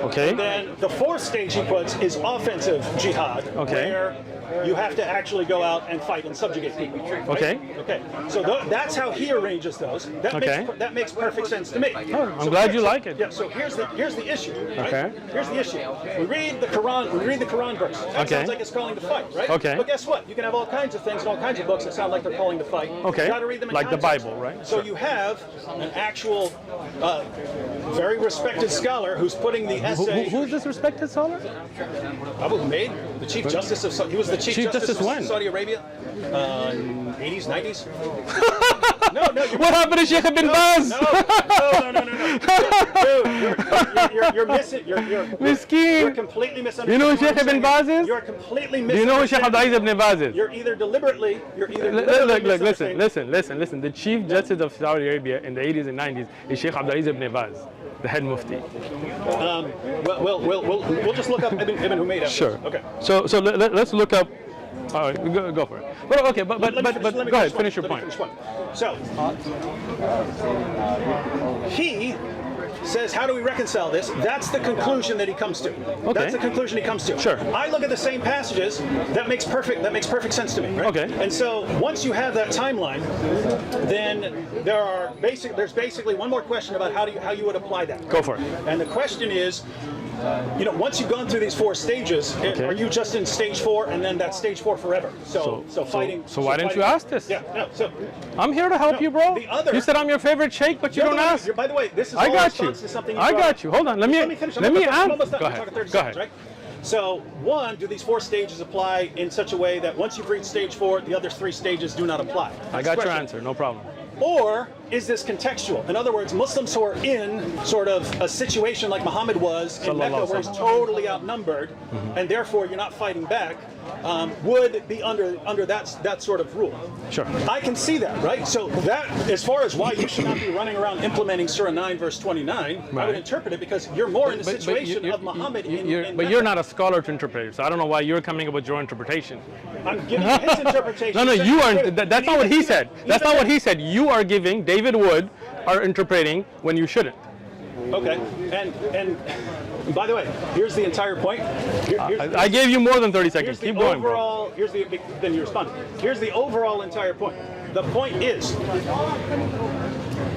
Okay. And then the 4th stage he puts is offensive jihad, where you have to actually go out and fight and subjugate people. Right? Okay. So that's how he arranges those. That makes perfect sense to me. Oh, I'm glad you like it. Yeah. So here's the issue. Right? Okay. Here's the issue. We read the Quran verse. That sounds like it's calling to fight, right? Okay. But guess what? You can have all kinds of things and all kinds of books that sound like they're calling to fight. Okay. You got to read them in like context. the Bible, right? So you have an actual, very respected scholar who's putting the essay. Who's this respected scholar? Abu Humaid, the Chief Justice of he was the Chief Justice of when? Saudi Arabia, 80s, 90s. No. What happened to Sheikh Ibn Baz? No. Dude, you're missing. You're completely misunderstanding. You know who Sheikh Ibn Baz is? You're completely Do you know who Sheikh Abdulaziz Ibn Baz is? You're either deliberately. Look, listen. The Chief Justice of Saudi Arabia in the 80s and 90s is Sheikh Abdulaziz Ibn Baz, the head mufti. We'll just look up Ibn Humaid. Sure. Okay. So let's look up. All right, go for it. But okay, but go ahead, finish your point. So he says, how do we reconcile this? That's the conclusion that he comes to. Okay. That's the conclusion he comes to. Sure. I look at the same passages. That makes perfect sense to me. Right? Okay. And so once you have that timeline, then there's basically one more question about how you would apply that. Go for it. And the question is, once you've gone through these 4 stages, are you just in stage 4 and then that's stage 4 forever? So fighting. So why didn't you ask this? Yeah. No. So I'm here to help you, bro. You said I'm your favorite sheikh, but you don't ask. By the way, this is I all got you. response to something you I brought got up. you. Hold on. Let me finish. Let me I'm ask. almost done. Go I'm talking 30 ahead. seconds, right? So, 1, do these 4 stages apply in such a way that once you've reached stage 4, the other 3 stages do not apply? I got your answer. No problem. Or is this contextual? In other words, Muslims who are in sort of a situation like Muhammad was in Mecca, where he's totally outnumbered, and therefore you're not fighting back, would be under that sort of rule. Sure. I can see that, right? So that, as far as why you should not be running around implementing Surah 9, verse 29, I would interpret it because you're more in the situation of Muhammad in But Mecca. you're not a scholar to interpret it, so I don't know why you're coming up with your interpretation. I'm giving you his interpretation. No, you aren't. That's not what he said. That's not what he said. You are giving, David Wood are interpreting when you shouldn't. Okay, and by the way, here's the entire point. I gave you more than 30 seconds. Keep going, bro. Then you respond. Here's the overall entire point. The point is,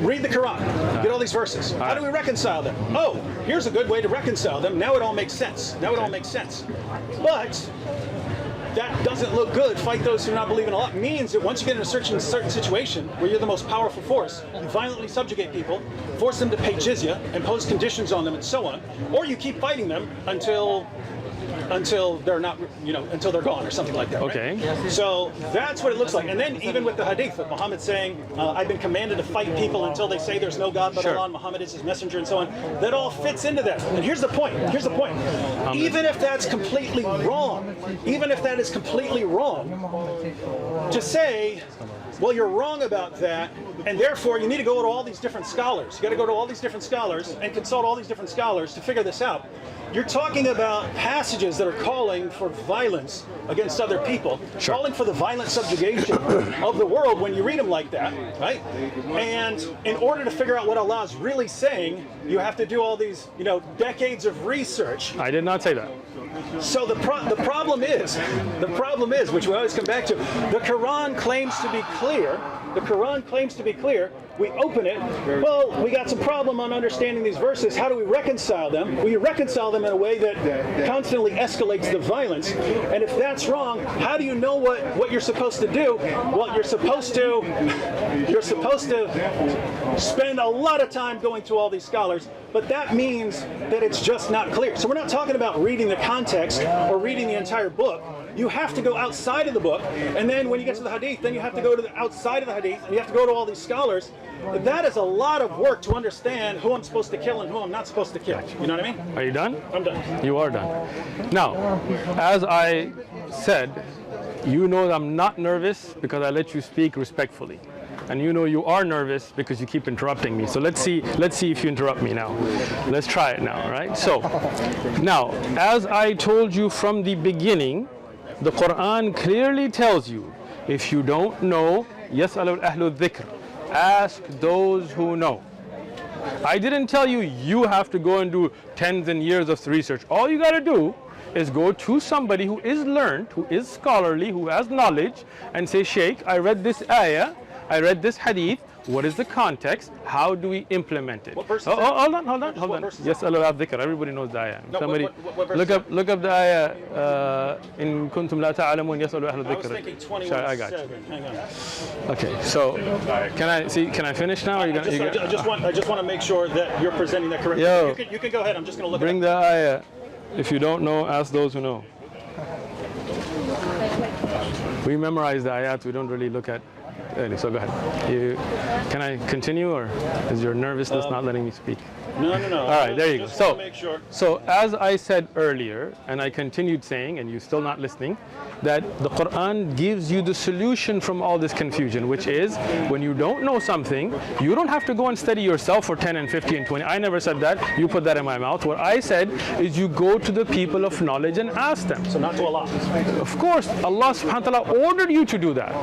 read the Quran, get all these verses. How do we reconcile them? Oh, here's a good way to reconcile them. Now it all makes sense. But that doesn't look good. Fight those who do not believe in Allah means that once you get in a certain situation where you're the most powerful force, you violently subjugate people, force them to pay jizya, impose conditions on them, and so on, or you keep fighting them until they're not, until they're gone or something like that. Okay. Right? So that's what it looks like. And then even with the hadith, with Muhammad saying, I've been commanded to fight people until they say there's no God but Allah, and Muhammad is his messenger, and so on. That all fits into that. And here's the point. Even if that's completely wrong, to say well, you're wrong about that, and therefore you need to go to all these different scholars. You got to go to all these different scholars and consult all these different scholars to figure this out. You're talking about passages that are calling for violence against other people, calling for the violent subjugation of the world when you read them like that, right? And in order to figure out what Allah is really saying, you have to do all these, decades of research. I did not say that. So the problem is, which we always come back to, the Quran claims to be clear. The Quran claims to be clear. We open it. Well, we got some problem on understanding these verses. How do we reconcile them? We reconcile them in a way that constantly escalates the violence. And if that's wrong, how do you know what you're supposed to do? Well, you're supposed to spend a lot of time going to all these scholars, but that means that it's just not clear. So we're not talking about reading the context or reading the entire book. You have to go outside of the book, and then when you get to the hadith, then you have to go to the outside of the hadith, and you have to go to all these scholars. That is a lot of work to understand who I'm supposed to kill and who I'm not supposed to kill. You know what I mean? Are you done? I'm done. You are done. Now, as I said, you know that I'm not nervous because I let you speak respectfully. And you know you are nervous because you keep interrupting me. So let's see if you interrupt me now. Let's try it now, right? So, now, as I told you from the beginning, the Quran clearly tells you, if you don't know, يَسْأَلُ الْأَهْلُ الذِّكْرِ, ask those who know. I didn't tell you you have to go and do tens and years of research. All you got to do is go to somebody who is learned, who is scholarly, who has knowledge, and say, Sheikh, I read this ayah, I read this hadith. What is the context? How do we implement it? What verse is hold that? on. Yes, Allah dhikr. Everybody knows the ayah. No, somebody what verse look up the ayah. In kuntum la ta'alamun yasalu ahlu dhikr. I was thinking 21:7. I got you. Hang on. Okay, so can I finish now? Or you I just want to make sure that you're presenting that correctly. Yo. You can go ahead. I'm just going to look bring the ayah. If you don't know, ask those who know. We memorize the ayat. We don't really look at. So go ahead. Can I continue, or is your nervousness not letting me speak? No. All right, there you go. So, make sure. So as I said earlier, and I continued saying, and you're still not listening, that the Quran gives you the solution from all this confusion, which is when you don't know something, you don't have to go and study yourself for 10 and 50 and 20. I never said that. You put that in my mouth. What I said is you go to the people of knowledge and ask them. So not to Allah. Of course, Allah subhanahu wa ta'ala ordered you to do that,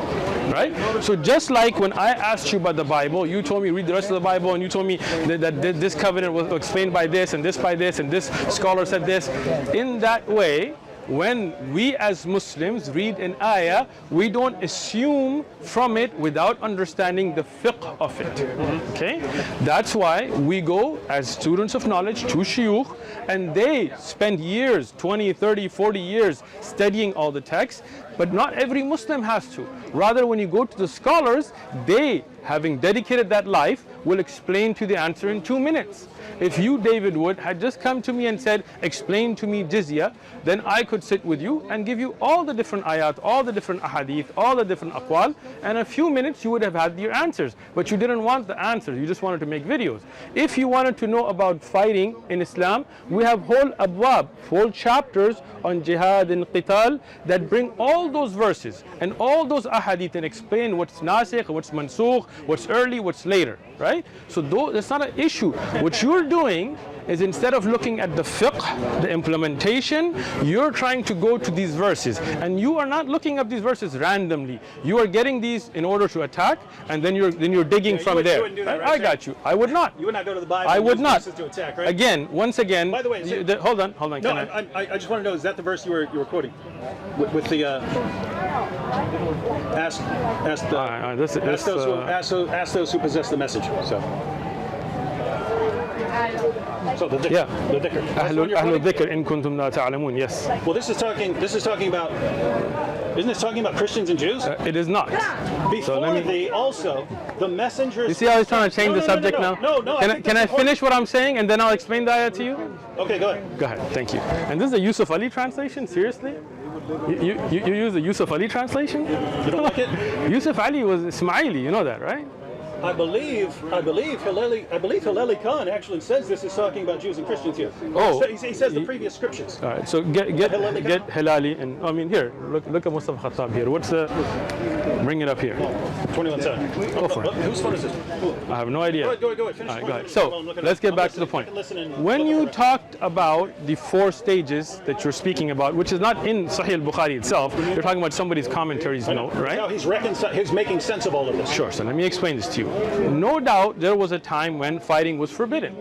right? So just like when I asked you about the Bible, you told me read the rest of the Bible, and you told me that this covenant was explained by this, and this by this, and this scholar said this. In that way, when we as Muslims read an ayah, we don't assume from it without understanding the fiqh of it. Okay? That's why we go as students of knowledge to shuyukh, and they spend years, 20, 30, 40 years studying all the texts, but not every Muslim has to. Rather, when you go to the scholars, they, having dedicated that life, will explain to the answer in 2 minutes. If you, David Wood, had just come to me and said, explain to me jizya, then I could sit with you and give you all the different ayat, all the different ahadith, all the different aqwal, and in a few minutes you would have had your answers. But you didn't want the answers, you just wanted to make videos. If you wanted to know about fighting in Islam, we have whole abwab, whole chapters on jihad and qital that bring all those verses and all those ahadith and explain what's nasikh, what's mansukh, what's early, what's later, right? So that's not an issue. What you're doing is, instead of looking at the fiqh, the implementation, you're trying to go to these verses, and you are not looking up these verses randomly. You are getting these in order to attack, and then you're digging from there. I got you. I would not. You would not go to the Bible. I would not. To attack, right? Again, once again. By the way, hold on. No, I just want to know, is that the verse you were quoting with the ask those who possess the message. So the dhikr. Yeah. The dhikr. Ahlul dhikr in kuntum la ta'alamun. Yes. Well, this is talking about. Isn't this talking about Christians and Jews? It is not. Before also, the messengers. You see how he's trying to change the subject now? No. Can I finish what I'm saying, and then I'll explain the ayah to you? Okay, go ahead. Go ahead. Thank you. And this is a Yusuf Ali translation? Seriously? You use the Yusuf Ali translation? You don't like it? Yusuf Ali was Ismaili. You know that, right? I believe Hilali Khan actually says this is talking about Jews and Christians here. Oh. He says the previous scriptures. All right, so get Hilali, and I mean here, look at Mustafa Khattab here. What's the? Bring it up here. 21:7. Go for it. Whose phone is this? I have no idea. Go ahead. Finish. All right, go ahead. So let's get back to the point. When you talked about the 4 stages that you're speaking about, which is not in Sahih al-Bukhari itself, you're talking about somebody's commentaries note, right? Now he's making sense of all of this. Sure, so let me explain this to you. No doubt there was a time when fighting was forbidden,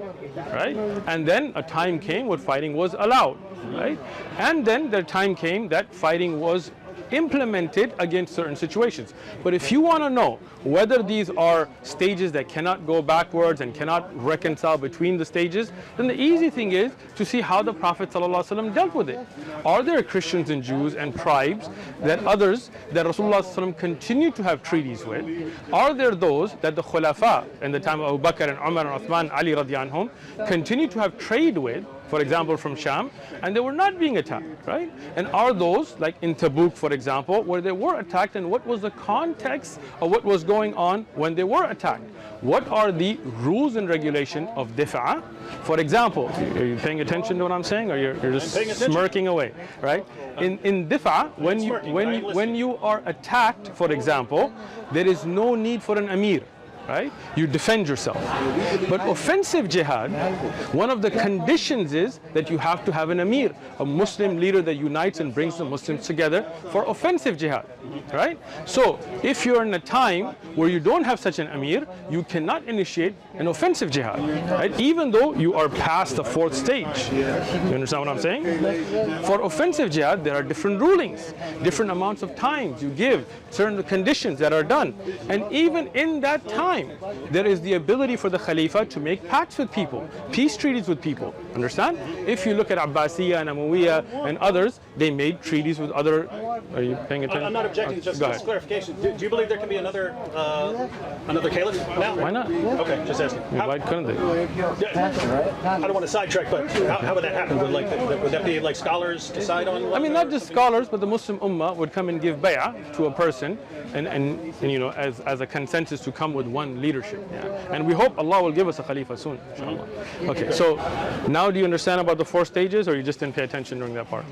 right? And then a time came when fighting was allowed, right? And then the time came that fighting was implemented against certain situations. But if you want to know whether these are stages that cannot go backwards and cannot reconcile between the stages, then the easy thing is to see how the Prophet ﷺ dealt with it. Are there Christians and Jews and tribes that Rasulullah ﷺ continued to have treaties with? Are there those that the Khulafa in the time of Abu Bakr and Umar and Uthman, Ali radiallahu anhum, continued to have trade with, for example from Sham, and they were not being attacked, right? And are those, like in Tabuk for example, where they were attacked, and what was the context of what was going on when they were attacked? What are the rules and regulation of difa'? For example, are you paying attention to what I'm saying, or you're just smirking away, right? In difa', when you are attacked, for example, there is no need for an amir. Right? You defend yourself. But offensive jihad, one of the conditions is that you have to have an amir, a Muslim leader that unites and brings the Muslims together for offensive jihad. Right? So if you're in a time where you don't have such an amir, you cannot initiate an offensive jihad. Right? Even though you are past the 4th stage. You understand what I'm saying? For offensive jihad, there are different rulings, different amounts of times you give, certain conditions that are done. And even in that time, there is the ability for the Khalifa to make pacts with people, peace treaties with people. Understand? If you look at Abbasiyya and Umayyah and others, they made treaties with other. Are you paying attention? I'm not objecting, just clarification. Do you believe there can be another caliph now? Why not? Okay, just asking. Why couldn't they? I don't want to sidetrack, but how would that happen? Would that be like scholars decide on? I mean, not just scholars, but the Muslim Ummah would come and give bay'ah to a person, and you know, as a consensus to come with one leadership. Yeah. And we hope Allah will give us a Khalifa soon, inshallah. Okay, so now do you understand about the 4 stages, or you just didn't pay attention during that part?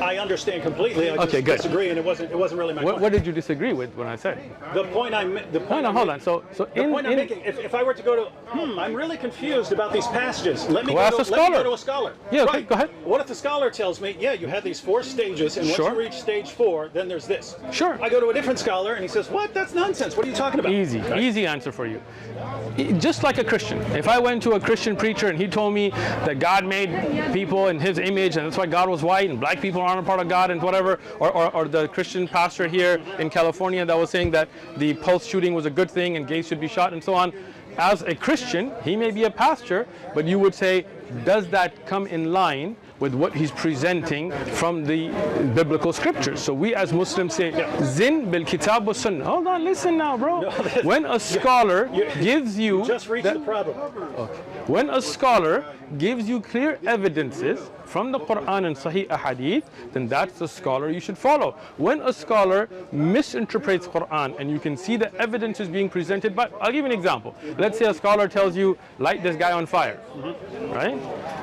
I understand completely. I just disagree, and it wasn't really my point. What did you disagree with when I said? The point I'm making. If I were to go to, I'm really confused about these passages. Let me go to a scholar. Yeah, okay, go ahead. What if the scholar tells me, yeah, you had these 4 stages, and once you reach stage 4, then there's this. Sure. I go to a different scholar, and he says, what? That's nonsense. What are you talking about? Easy answer for you. Just like a Christian. If I went to a Christian preacher and he told me that God made people in His image, and that's why God was white, and black people aren't a part of God, and whatever, or the Christian pastor here in California that was saying that the Pulse shooting was a good thing and gays should be shot and so on. As a Christian, he may be a pastor, but you would say, does that come in line with what he's presenting from the biblical scriptures? So we as Muslims say, Zin bil kitab wa sunnah. Hold on, listen now, bro. When a scholar gives you... just reached the problem. Okay. When a scholar gives you clear evidences from the Quran and Sahih Ahadith, then that's the scholar you should follow. When a scholar misinterprets Quran and you can see the evidence is being presented by, I'll give you an example. Let's say a scholar tells you, light this guy on fire, right?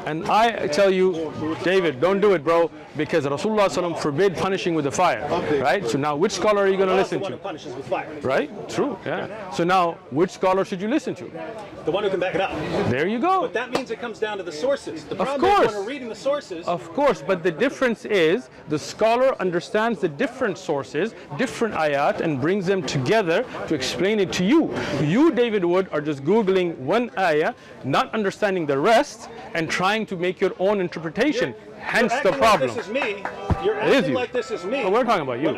And I tell you, David, don't do it, bro, because Rasulullah ﷺ forbid punishing with the fire, right? So now which scholar are you going to listen to? The one who punishes with fire. Right? True, yeah. So now which scholar should you listen to? The one who can back it up. There you go. But that means it comes down to the sources. The problem is when we're reading the sources. Of course, but the difference is the scholar understands the different sources, different ayat, and brings them together to explain it to you. You, David Wood, are just Googling one ayah, not understanding the rest, and trying to make your own interpretation. Hence the problem. Like this is me. You're acting like this is me. Well, we're talking about you.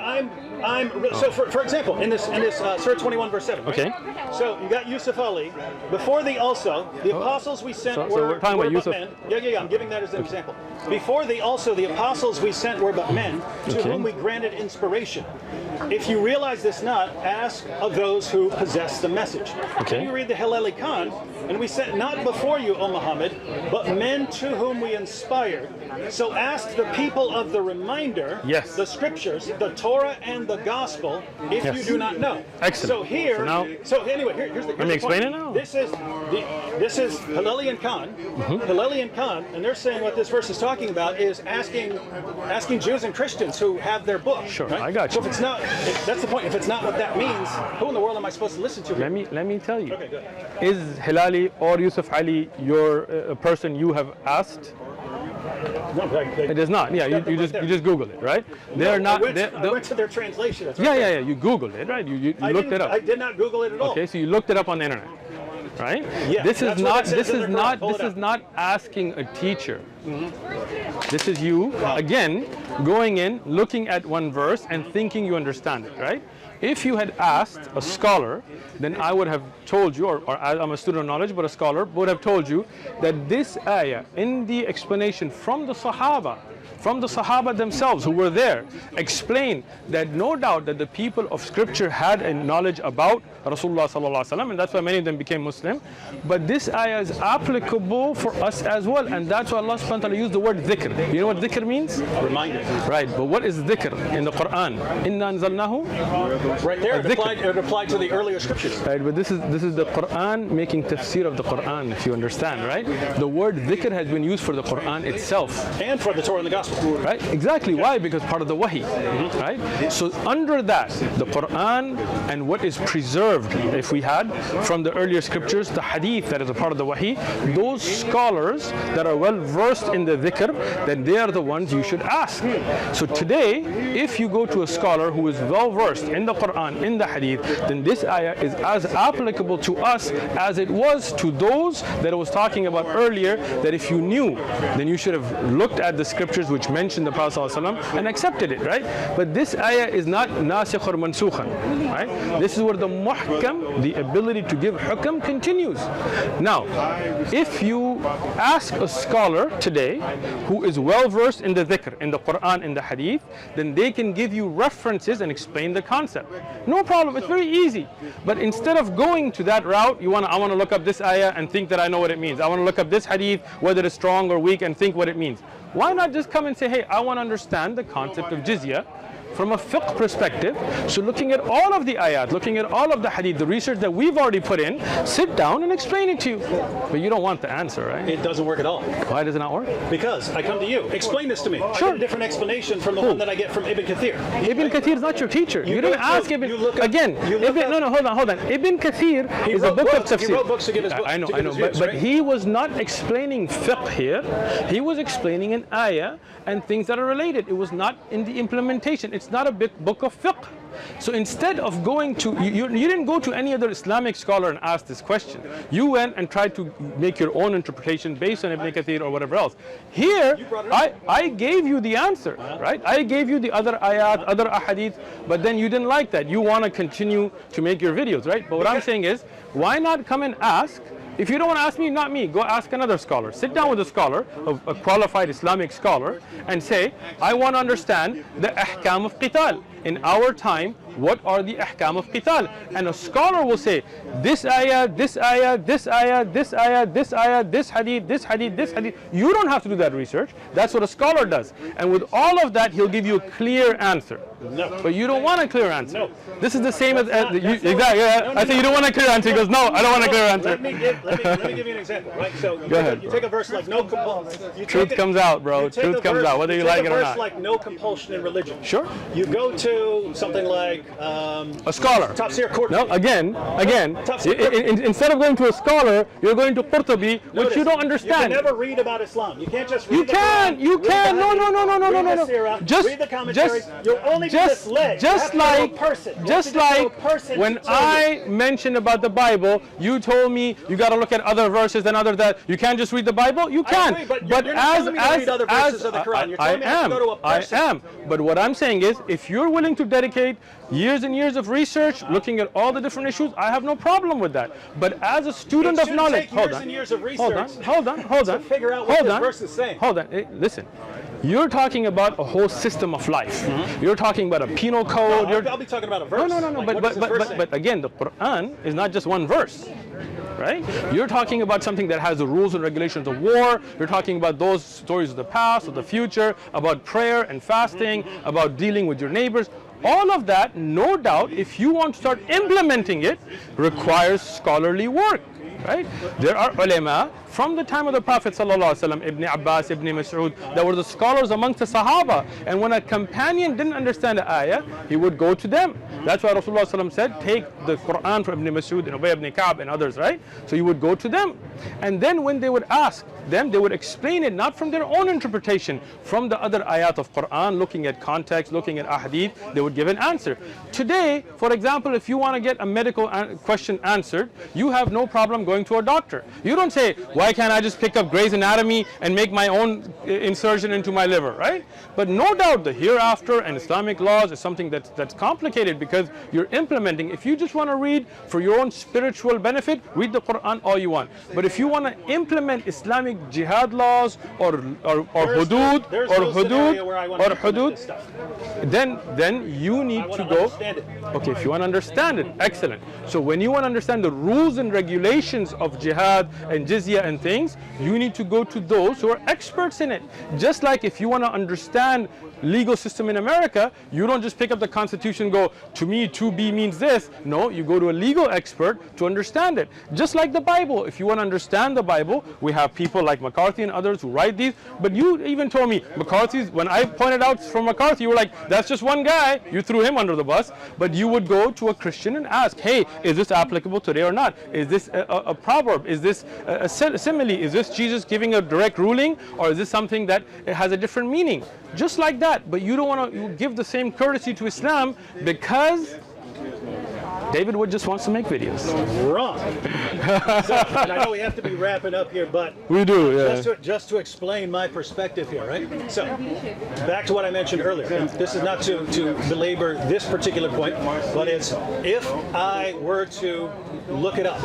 So for example, in this Surah 21 verse 7. Right? Okay. So you got Yusuf Ali. Before thee also, the apostles we sent were. So we're talking about Yusuf. Men. Yeah. I'm giving that as an example. Before thee also, the apostles we sent were but men, to whom we granted inspiration. If you realize this not, ask of those who possess the message. Okay. When you read the Hilali Khan, And we sent not before you, O Muhammad, but men to whom we inspired. So ask the people of the reminder, Yes. the scriptures, the Torah and the gospel, if Yes. you do not know. Excellent. So here, So now- anyway, here's the Let me explain it now. This is Hilleli and Khan, and they're saying what this verse is talking about is asking Jews and Christians who have their book. Sure, right? I got So you. if it's not, that's the point. If it's not what that means, who in the world am I supposed to listen to? Let me tell you. Okay, good. Is Hilali or Yusuf Ali your person you have asked? No, It is not. Yeah, you just Google it, right? They're not. I went to their translation. That's Yeah. You Googled it, right? You looked it up. I did not Google it at all. Okay, so you looked it up on the internet, right? Yeah, This is that's what not. it says This in is the not. Quran. Pull This it is up. not asking a teacher. This is you again going in, looking at one verse and thinking you understand it, right? If you had asked a scholar, then I would have told you, or I'm a student of knowledge, but a scholar would have told you that this ayah in the explanation from the Sahaba themselves who were there, explain that no doubt that the people of scripture had a knowledge about Rasulullah sallallahu alaihi wasallam, and that's why many of them became Muslim. But this ayah is applicable for us as well, and that's why Allah subhanahu wa ta'ala used the word dhikr. You know what dhikr means? Reminder. Right, but what is dhikr in the Quran? Inna anzalnahu. Right there, Dhikr. it applied to the earlier scriptures. Right, but this is the Quran making tafsir of the Quran, if you understand, right? The word dhikr has been used for the Quran itself. And for the Torah and the gospel. Right? Exactly. Why? Because part of the wahi. Right? So under that, the Quran and what is preserved, if we had from the earlier scriptures, the hadith that is a part of the wahi, those scholars that are well versed in the dhikr, then they are the ones you should ask. So today, if you go to a scholar who is well versed in the Quran, in the hadith, then this ayah is as applicable to us as it was to those that I was talking about earlier, that if you knew, then you should have looked at the scriptures which mention the Prophet ﷺ and accepted it, right? But this ayah is not nasikh or mansukhan, right? This is where the muhkam, the ability to give hukam, continues. Now, if you ask a scholar today who is well versed in the dhikr, in the Quran, in the hadith, then they can give you references and explain the concept. No problem, it's very easy. But instead of going to that route, I want to look up this ayah and think that I know what it means. I want to look up this hadith, whether it's strong or weak, and think what it means. Why not just come and say, hey, I want to understand the concept of jizya from a fiqh perspective. So looking at all of the ayat, looking at all of the hadith, the research that we've already put in, sit down and explain it to you. But you don't want the answer, right? It doesn't work at all. Why does it not work? Because I come to you. Explain this to me. I Sure. get a different explanation from the one that I get from Ibn Kathir. Ibn Kathir is not your teacher. You didn't ask Ibn. Again, hold on. Ibn Kathir is a book of tafsir. He wrote books to get his book. I know. Views, But right? he was not explaining fiqh here. He was explaining an ayah and things that are related. It was not in the implementation. It's not a big book of fiqh. So instead of going to, you didn't go to any other Islamic scholar and ask this question. You went and tried to make your own interpretation based on Ibn Kathir or whatever else. Here, I gave you the answer, right? I gave you the other ayat, other ahadith, but then you didn't like that. You want to continue to make your videos, right? But what I'm saying is, why not come and ask? If you don't want to ask me, not me, go ask another scholar. Sit down with a scholar, a qualified Islamic scholar, and say, I want to understand the ahkam of qital. In our time, what are the ahkam of qital? And a scholar will say, this ayah, this ayah, this ayah, this ayah, this ayah, this hadith, this hadith, this hadith. You don't have to do that research. That's what a scholar does. And with all of that, he'll give you a clear answer. No. But you don't want a clear answer. No. This is the same as Exactly. I say you don't want a clear answer. He goes, no, I don't want a clear answer. Let me give you an example, right? So you take a verse like no compulsion. Truth comes out, bro. Truth comes out, whether you like it or not. Take a verse like no compulsion in religion. Sure. You go to something like A scholar. Tafsir Qurtubi. No, again. Instead of going to a scholar, you're going to Qurtubi, which you don't understand. You can never read about Islam. You can't just read You can. No. Read the Sirah, read the commentaries. You'll only be misled. Just like when I mentioned about the Bible, you told me you got to look at other verses and other that. You can't just read the Bible. You can. I agree, but you're not telling me to read other verses of the Quran. You're telling me I have to go to a person. I am. But what I'm saying is, if you're willing to dedicate years and years of research, looking at all the different issues, I have no problem with that. But as a student of knowledge, hold on. Years of research hold on. to figure out what this verse is saying. Hold on. Listen. You're talking about a whole system of life. You're talking about a penal code. I'll be talking about a verse. No. Like, But again, the Quran is not just one verse. Right? You're talking about something that has the rules and regulations of war. You're talking about those stories of the past, of the future, about prayer and fasting, about dealing with your neighbors. All of that, no doubt, if you want to start implementing it, requires scholarly work. Right? There are ulama from the time of the Prophet ﷺ, Ibn Abbas, Ibn Mas'ud, that were the scholars amongst the Sahaba. And when a companion didn't understand the ayah, he would go to them. That's why Rasulullah ﷺ said, take the Quran from Ibn Mas'ud and Ubay ibn Ka'b and others, right? So you would go to them. And then when they would ask them, they would explain it not from their own interpretation, from the other ayat of Quran, looking at context, looking at ahadith, they would give an answer. Today, for example, if you want to get a medical question answered, you have no problem going to a doctor. You don't say, why can't I just pick up Grey's Anatomy and make my own insertion into my liver, right? But no doubt the hereafter and Islamic laws is something that's complicated because you're implementing. If you just want to read for your own spiritual benefit, read the Quran all you want. But if you want to implement Islamic jihad laws or hudud then you need to go. Okay, if you want to understand it, excellent. So when you want to understand the rules and regulations of jihad and jizya and things, you need to go to those who are experts in it. Just like if you want to understand legal system in America, you don't just pick up the Constitution and go, to me 2B means this. No, you go to a legal expert to understand it. Just like the Bible. If you want to understand the Bible, we have people like McCarthy and others who write these. But you even told me, McCarthy's, when I pointed out from McCarthy, you were like, that's just one guy. You threw him under the bus. But you would go to a Christian and ask, hey, is this applicable today or not? Is this a proverb? Is this a simile? Is this Jesus giving a direct ruling? Or is this something that has a different meaning? Just like that. But you don't want to give the same courtesy to Islam because David Wood just wants to make videos. Wrong. So, and I know we have to be wrapping up here, but we do, yeah. Just to explain my perspective here, right? So, back to what I mentioned earlier. And this is not to belabor this particular point, but it's if I were to look it up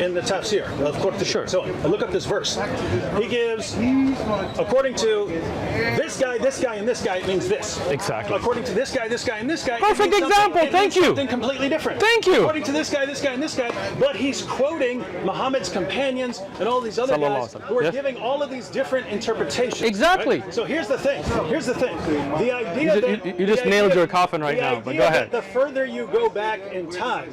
in the tafsir of Qur'an. Sure. So I look up this verse. He gives, according to this guy, and this guy, it means this. Exactly. According to this guy, and this guy. Perfect example. Thank you. Something completely different. Thank you. According to this guy, and this guy, but he's quoting Muhammad's companions and all these other guys who are giving all of these different interpretations. Exactly. Right? So here's the thing. The idea that you just nailed your coffin right now. But go ahead. The further you go back in time,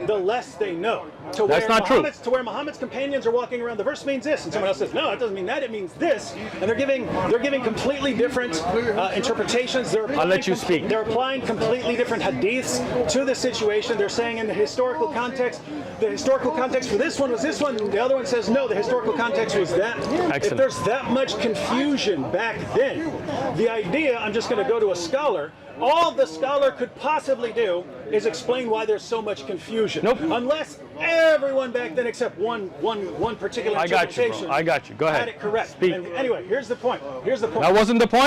the less they know. That's not true. To where Muhammad's companions are walking around, the verse means this, and someone else says, no, it doesn't mean that. It means this, and they're giving completely different interpretations. I'll let you speak. They're applying completely different hadiths to the situation. They're saying in the historical context for this one was this one. The other one says no, the historical context was that. Excellent. If there's that much confusion back then, the idea, I'm just going to go to a scholar, all the scholar could possibly do is explain why there's so much confusion. Nope. Unless everyone back then except one particular interpretation. I got you. Go ahead. Had it correct. Speak. And anyway, here's the point. That wasn't the point?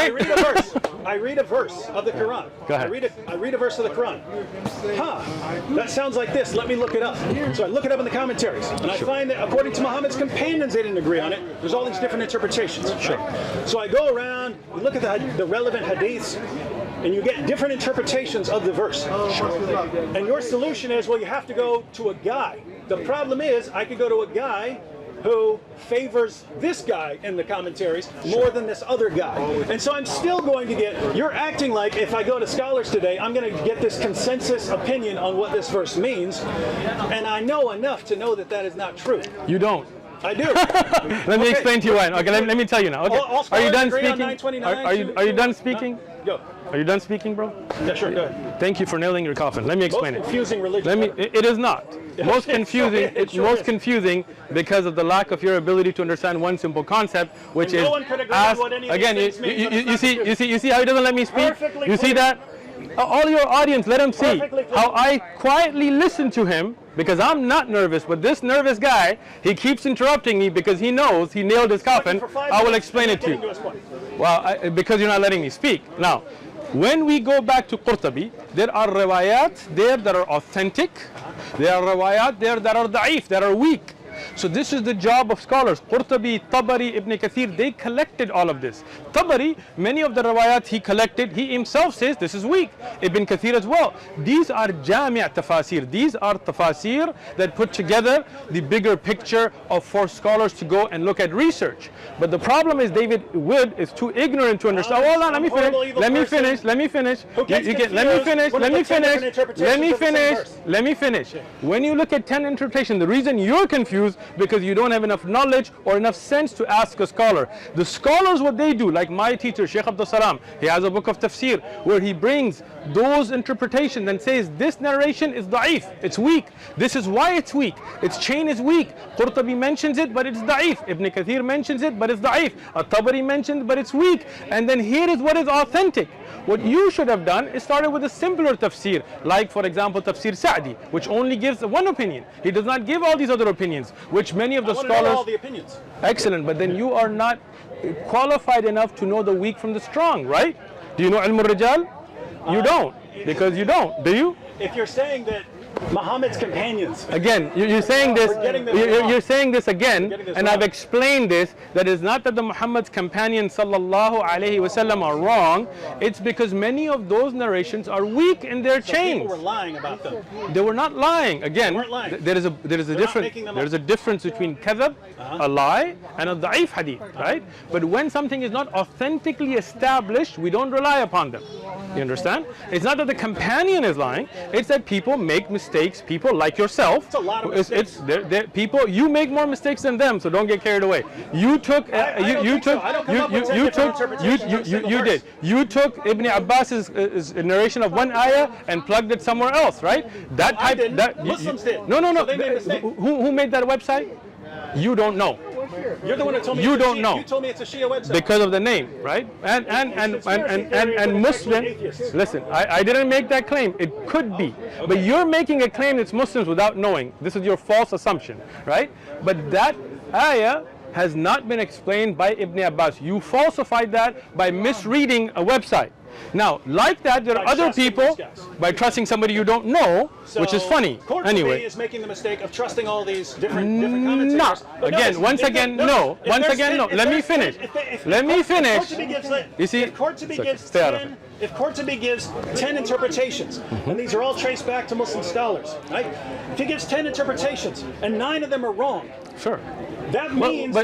I read a verse of the Quran. Go ahead. I read a verse of the Quran. That sounds like this. Let me look it up. So I look it up in the commentaries, and I find that according to Muhammad's companions, they didn't agree on it. There's all these different interpretations. Sure. So I go around, look at the relevant hadiths, and you get different interpretations of the verse. And your solution is, well, you have to go to a guy. The problem is, I could go to a guy who favors this guy in the commentaries more than this other guy. And so I'm still going to get, you're acting like if I go to scholars today, I'm going to get this consensus opinion on what this verse means. And I know enough to know that that is not true. You don't. I do. Let me explain to you why. Okay, let me tell you now. Okay. Are you done speaking? Are you done speaking? Go. Are you done speaking, bro? Yeah, sure. Go ahead. Thank you for nailing your coffin. Let me explain Most confusing religion. It is not. Most confusing. It's most confusing because of the lack of your ability to understand one simple concept, which is no one could agree on what any of these again. things mean, You see how he doesn't let me speak. You see that? All your audience, let him see how I quietly listen to him because I'm not nervous, but this nervous guy, he keeps interrupting me because he knows he nailed his coffin. I will explain it to you. Well, because you're not letting me speak. Now, when we go back to Qurtubi, there are riwayat there that are authentic. There are riwayat there that are da'if, that are weak. So this is the job of scholars. Qurtubi, Tabari, Ibn Kathir, they collected all of this. Tabari, many of the riwayat he collected, he himself says this is weak. Ibn Kathir as well. These are jami' tafasir. These are tafasir that put together the bigger picture for scholars to go and look at research. But the problem is David Wood is too ignorant to understand. Hold on, let me finish. Let me finish. Let me finish. Let me finish. When you look at 10 interpretations, the reason you're confused because you don't have enough knowledge or enough sense to ask a scholar. The scholars, what they do, like my teacher, Sheikh Abdul Salam, he has a book of tafsir where he brings those interpretations and says this narration is da'if, it's weak. This is why it's weak. Its chain is weak. Qurtubi mentions it, but it's da'if. Ibn Kathir mentions it, but it's da'if. At-Tabari mentions, but it's weak. And then here is what is authentic. What you should have done is started with a simpler tafsir, like for example tafsir Sa'di, which only gives one opinion. He does not give all these other opinions, which many of the scholars. Know all the opinions. Excellent, but then you are not qualified enough to know the weak from the strong, right? Do you know Ilm al-Rijal? You don't, because you don't. Do you? If you're saying that Muhammad's companions. Again, you're saying this. You're saying this again, and I've explained this. That is not that the Muhammad's companions sallallahu alaihi wasallam are wrong. It's because many of those narrations are weak in their chains. People were lying about them. They were not lying. Again, lying. there is a difference between kadhab, a lie, and a da'if hadith, right? But when something is not authentically established, we don't rely upon them. You understand? It's not that the companion is lying. It's that people make mistakes. People like yourself. It's a lot of mistakes. People. You make more mistakes than them, so don't get carried away. You took. You did. You took Ibn Abbas's narration of one ayah and plugged it somewhere else, right? That type. I didn't. Muslims did. No. So they made a mistake. Who made that website? You don't know. You're the one that told me. You don't know. You told me it's a Shia website. Because of the name, right? And Muslim. Listen, I didn't make that claim. It could be, but you're making a claim it's Muslims without knowing. This is your false assumption, right? But that ayah has not been explained by Ibn Abbas. You falsified that by misreading a website. Now, like that, there are other people by trusting somebody you don't know, which is funny. Anyway, is making the mistake of trusting all these different commentators. Once again, no. Let me finish. You see, if Qurtubi gives 10 interpretations, and these are all traced back to Muslim scholars, right? If he gives 10 interpretations and 9 of them are wrong, sure. That means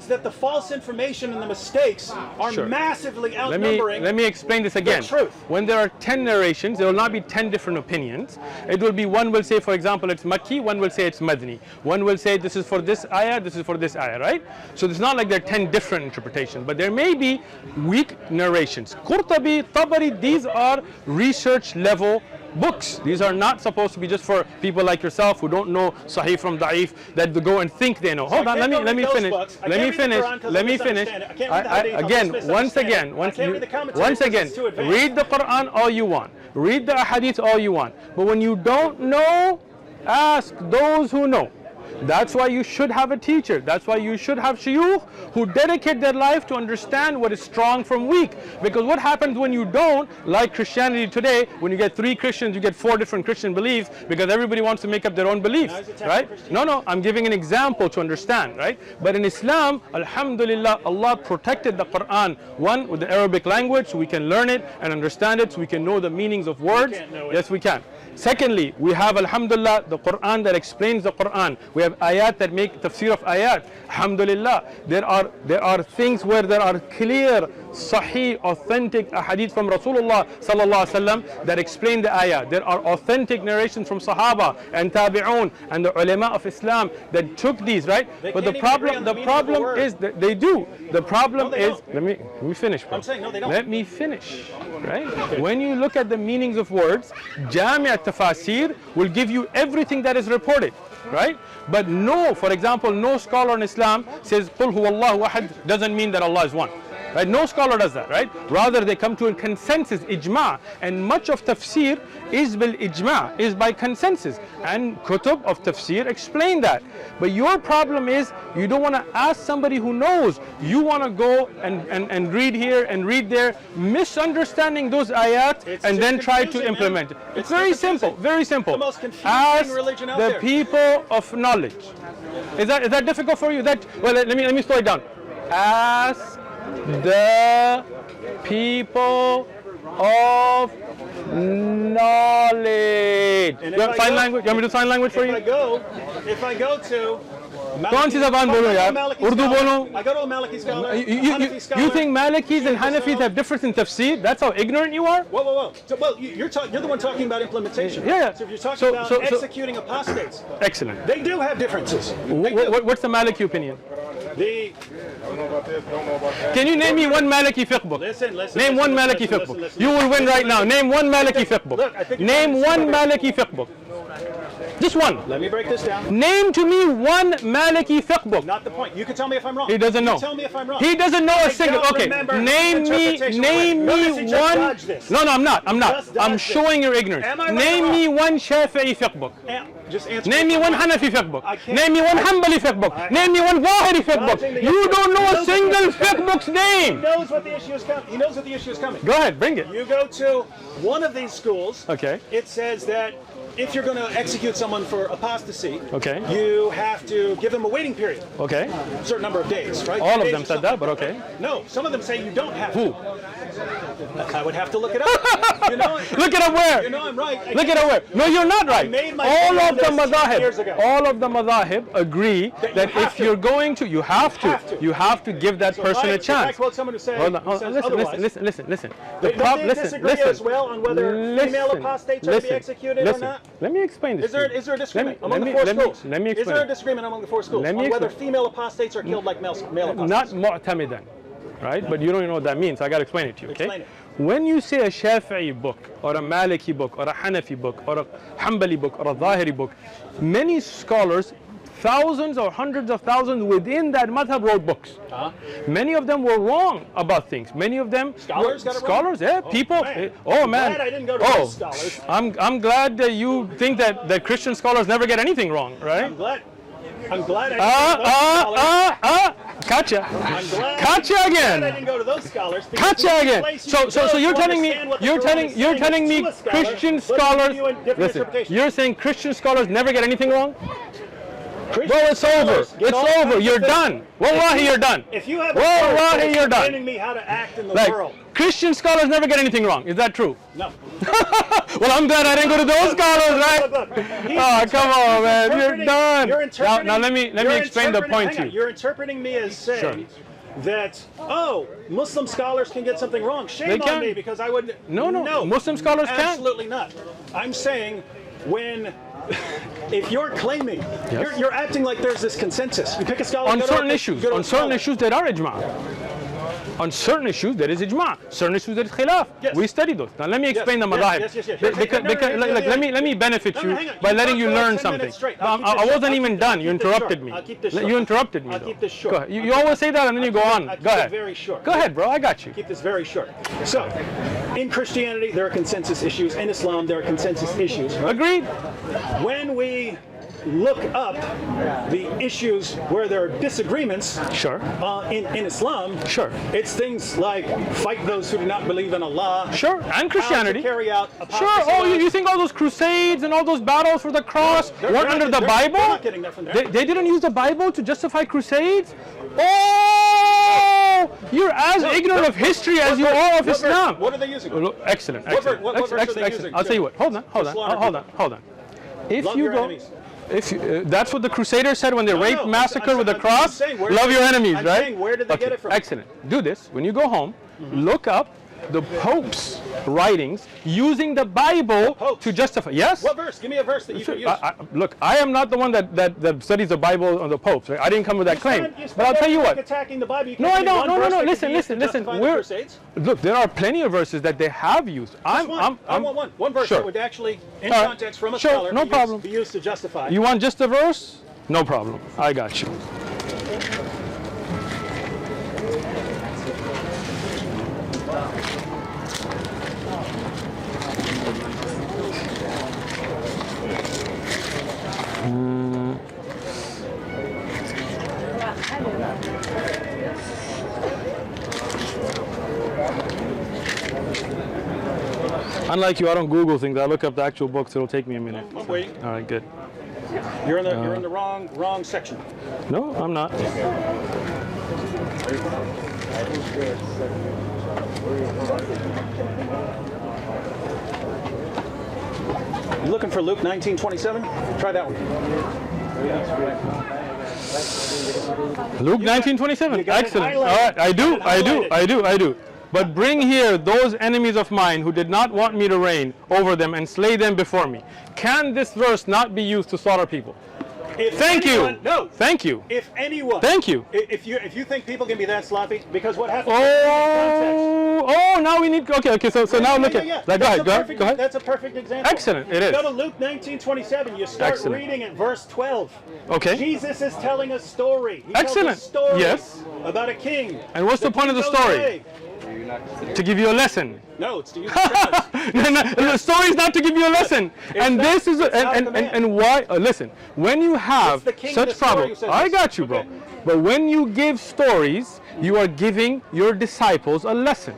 that the false information and the mistakes are massively outnumbering. Let me explain this again. The truth. When there are 10 narrations, there will not be 10 different opinions. It will be one will say, for example, it's Makki, one will say it's Madni. One will say this is for this ayah, this is for this ayah, right? So it's not like there are 10 different interpretations, but there may be weak narrations. Qurtubi, Tabari, these are research level books. These are not supposed to be just for people like yourself who don't know Sahih from Da'if, that they go and think they know. Hold on, let me finish. Once again, read the Quran all you want. Read the Ahadith all you want. But when you don't know, ask those who know. That's why you should have a teacher. That's why you should have shuyukh who dedicate their life to understand what is strong from weak. Because what happens when you don't, like Christianity today, when you get 3 Christians, you get 4 different Christian beliefs because everybody wants to make up their own beliefs, right? No, I'm giving an example to understand, right? But in Islam, alhamdulillah, Allah protected the Quran, one, with the Arabic language, so we can learn it and understand it, so we can know the meanings of words. Yes, we can. Secondly, we have, alhamdulillah, the Quran that explains the Quran. We have ayat that make tafsir of ayat. Alhamdulillah, there are things where there are clear, sahih, authentic ahadith from Rasulullah sallallahu alaihi wasallam that explain the ayah. There are authentic narrations from Sahaba and Tabi'un and the ulama of Islam that took these, right? But the problem is that they do. The problem is, let me finish, bro. I'm saying no, they don't. Let me finish, right? When you look at the meanings of words, Jami' at-Tafasir will give you everything that is reported, right? But no, for example, no scholar in Islam says Qul huwallahu ahad doesn't mean that Allah is one. Right? No scholar does that, right? Rather, they come to a consensus, ijma', and much of tafsir is bil ijma', is by consensus, and kutub of tafsir explain that. But your problem is you don't want to ask somebody who knows. You want to go and read here and read there, misunderstanding those ayat, and then try to implement it. It's very simple, very simple. The most confusing Ask religion out the there. people of knowledge. Is that difficult for you? Well, let me slow it down. Ask the people of knowledge. And You want sign language? You want me to sign language for you? If I go to कौन सी ज़बान बोलो यार? उर्दू बोलो. I go to a Maliki scholar. You think Malikis and Hanafis have difference in tafsir? That's how ignorant you are? Whoa. So, well, you're the one talking about implementation. Yeah. So if you're talking about executing apostates, Excellent. they do have differences. What's the Maliki opinion? Can you name me one Maliki fiqh book? Listen. Name one Maliki fiqh book. You will win right now. Name one Maliki fiqh book. Name one Maliki fiqh book. Just one. Let me break this down. Name to me one Maliki fiqh book. Not the point. You can tell me if I'm wrong. He doesn't know. Tell me if I'm wrong. He doesn't know a single. Okay, name me one. No, I'm not. I'm showing your ignorance. Name me one Shafi'i fiqh book. Just answer. Name me one Hanafi fiqh book. Name me one Hanbali fiqh book. Name me one Zahiri fiqh book. You don't know a single fiqh book's name. He knows what the issue is coming. He knows what the issue is coming. Go ahead, bring it. You go to one of these schools. Okay. It says that if you're going to execute someone for apostasy, Okay. you have to give them a waiting period. Okay. A certain number of days, right? All of Days them or said that, something. but okay. No, some of them say you don't have Who? to. I would have to look it up. You know, Look it up where? You know I'm right. Look it up where? No, you're not right. made my All of the opinion on this 10 years ago. madhahib, all of the madhahib agree that have if to. you're going to, you have to give that person a If I chance. quote someone who says, Hold on, listen. listen. They disagree as well on whether female apostates are to be executed or not? Let me explain this. Is there a disagreement among the four schools? Let me Is explain. there a disagreement among the four schools Let me on whether explain. female apostates are killed like male apostates? Not mu'tamidan, right? But you don't even know what that means. So I got to explain it to you, okay? Explain it. When you say a Shafi'i book, or a Maliki book, or a Hanafi book, or a Hanbali book, or a Zahiri book, many scholars, thousands or hundreds of thousands within that madhab wrote books. Many of them were wrong about things. Many of them Scholars got it wrong? scholars, yeah, people. Man. Oh man! Glad I didn't go to those scholars. I'm glad that you think that Christian scholars never get anything wrong, right? I'm glad I didn't go to those scholars. Gotcha. I'm glad Gotcha I again. didn't go to those scholars. because Gotcha it's the again. place you So go you're to telling me understand what the you're Quran is telling saying me to a scholar, Christian but scholars. giving you a different Listen, interpretation. you're saying Christian scholars never get anything wrong? Christian Well, it's over. scholars get It's all over. kinds of You're things. done. Wallahi, you're done. If you have a Wallahi, course that's you're done. explaining me how to act in the Like world, Christian scholars never get anything wrong. Is that true? no. Well, I'm glad I didn't go to those scholars, right? Look. Oh, come on, man. You're done. You're interpreting, Now let me explain the point to hang on, you. You're interpreting me as saying that, Muslim scholars can get something wrong. Shame They on can. me because I wouldn't. No. Muslim scholars can. Absolutely not. I'm saying if you're claiming, Yes. you're acting like there's this consensus. You pick a scholar On go to certain a- issues, go to a on certain scholar. issues there are ijma'. On certain issues there is ijma'. Certain issues there is khilaf. Yes. We study those. Now let me explain the Yes, madhahib. yes. Because, let me benefit you hang on. by You letting talked you for learn 10 something. minutes straight. No, I'll keep this I short. wasn't even done. You I'll keep this interrupted short. me. I'll keep this short. You interrupted me I'll though. keep this short. Go ahead. You always say that and then you go on. I'll keep Go it ahead. very short. Go ahead, bro. I got you. Keep this very short. So, in Christianity, there are consensus issues. In Islam, there are consensus issues. Right? Agreed. When we look up the issues where there are disagreements Sure. in Islam, Sure. it's things like fight those who do not believe in Allah. Sure. And Christianity. How to carry out Sure. apostasy Oh, you laws. think all those crusades and all those battles for the cross They're weren't not- under the they're Bible? not getting that from there. They didn't use the Bible to justify crusades? Oh! You're as ignorant of history as you are of What verse? Islam. What are they using? Excellent. What verse are they Excellent. using I'll tell you what. Hold to on. slaughter Hold on. If Love you your go, enemies. if you, that's what the Crusaders said when they raped, no, massacred with the I'm cross. saying, where Love did- your enemies, I'm right? saying, where did they get it from? Excellent. Do this when you go home. Look up the Pope's writings using the Bible Popes? to justify. Yes. What verse? Give me a verse that you can use. Look, I am not the one that studies the Bible on the popes. Right? I didn't come with that claim. But I'll tell you what. Attacking the Bible. You No, can't I give me don't. one verse No. that Listen. could be used to justify the Crusades. Look, there are plenty of verses that they have used. I want one verse sure. that would actually, in All right. context from a Sure, scholar, no problem. be used to justify. You want just a verse? No problem. I got you. Unlike you, I don't Google things. I look up the actual books. It'll take me a minute. I'm waiting. All right, good. You're in the wrong section. No, I'm not. You looking for Luke 19:27? Try that one. Luke 19:27. you got it Excellent. All highlighted. right, I do. But bring here those enemies of mine who did not want me to reign over them and slay them before me. Can this verse not be used to slaughter people? Thank you. No. Thank you. If anyone. Thank you. If you think people can be that sloppy, because what happens? Oh, now we need. Okay. So now look at. Go ahead. That's a perfect example. Excellent. It is. Go to Luke 19:27. You start Excellent. reading at verse 12. Okay. Jesus is telling a story. He Excellent. Tells a story Yes. About a king. And what's the point of the king story? goes away. To give you a lesson. No, it's to use the No, the story is not to give you a lesson. And not- this is it's not a command. and why? Listen, when you have It's the king of such the story problems, who says I this. got you, bro. Okay. But when you give stories, you are giving your disciples a lesson.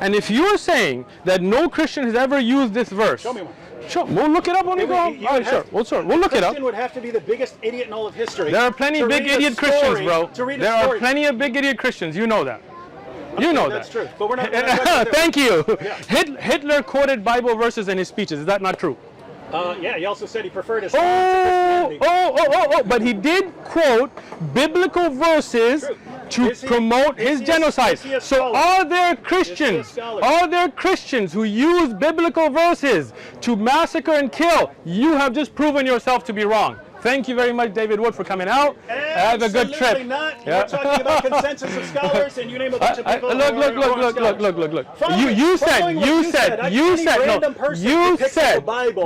And if you're saying that no Christian has ever used this verse, Show me one. Sure, we'll look it up when we go home. All right, sure, we'll look it up. Christian would have to be the biggest idiot in all of history. There are plenty to of big read a idiot Christians, story- bro. To read a There are story. plenty of big idiot Christians. You know that. You know That's that. true. But we're not. Thank you. Yeah. Hitler quoted Bible verses in his speeches. Is that not true? Yeah, he also said he preferred Islam to Christianity. But he did quote biblical verses True. to Is he- promote is his he a- genocide. is he a So scholar? are there Christians? scholar? Are there Christians who use biblical verses to massacre and kill? You have just proven yourself to be wrong. Thank you very much, David Wood, for coming out. Have a good trip. Absolutely not. We're talking about consensus of scholars, and you name a bunch of people. Look.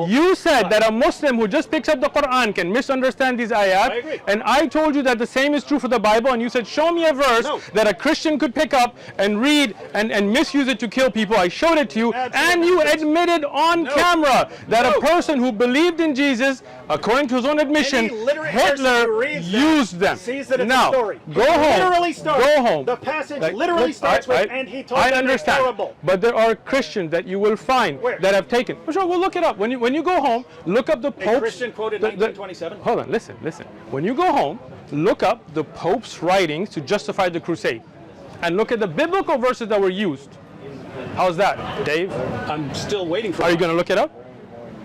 You said that a Muslim who just picks up the Quran can misunderstand these ayat. I agree. And I told you that the same is true for the Bible, and you said, show me a verse No. that a Christian could pick up and read and misuse it to kill people. I showed it to you, Absolutely. and you admitted on No. camera that No. a person who believed in Jesus, according to his own admission, Any literate person who Hitler reads that used them. sees that it's Now, a story. go It home. Literally starts. Go home. The passage Like, literally look, starts with, and he told I them understand, they're terrible. but there are Christians that you will find Where? that have taken. For sure, we'll look it up. When you go home, look up the Pope's. Christian quoted the- 1927. Hold on, listen. When you go home, look up the Pope's writings to justify the crusade, and look at the biblical verses that were used. How's that, Dave? I'm still waiting for Are you going to look it up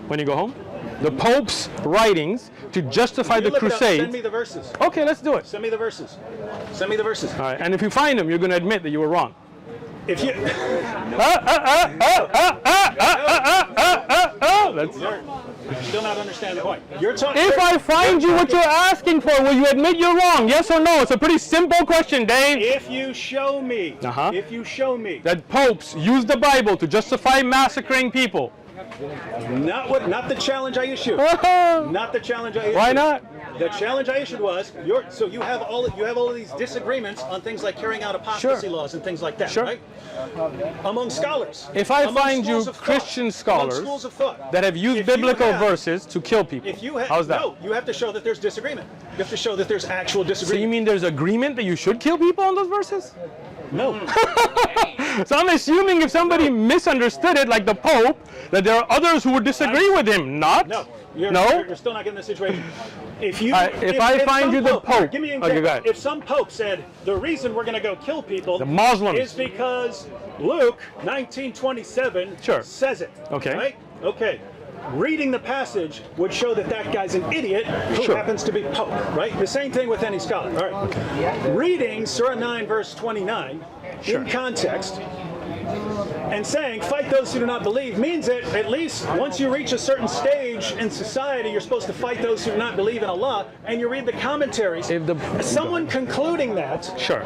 when you go home? The Pope's writings to justify You the look it up. crusade. Send me the verses. Okay, let's do it. Send me the verses. Send me the verses. All right, and if you find them, you're going to admit that you were wrong. If you. That's, You're still not understanding the point. You're talking. if I find you what you're asking for, will you admit you're wrong? Yes or no? It's a pretty simple question, Dave. If you show me. Uh-huh. If you show me. That popes use the Bible to justify massacring people. Not the challenge I issued. Not the challenge I issued. Why not? The challenge I issued was you have all of these disagreements on things like carrying out apostasy laws and things like that, Sure. right? Among scholars. If I Among find you schools of thought. Christian scholars Among schools of thought. that have used If you biblical have- verses to kill people, If you have, how's that? No, you have to show that there's disagreement. You have to show that there's actual So disagreement. you mean there's agreement that you should kill people on those verses? No. So I'm assuming if somebody misunderstood it, like the Pope, that there are others who would disagree with him. Not? No. No? You're still not getting the situation. If you, if I find some you the Pope- give me an Okay, example. go ahead. If some Pope said the reason we're going to go kill people The Muslims. is because Luke 19:27 Sure. says it. Okay. Right? Okay. Reading the passage would show that that guy's an idiot who Sure. happens to be Pope, right? The same thing with any scholar. All right. Okay. Reading Surah 9 verse 29 in context and saying fight those who do not believe means that at least once you reach a certain stage in society, you're supposed to fight those who do not believe in Allah, and you read the commentaries. Someone concluding that Sure.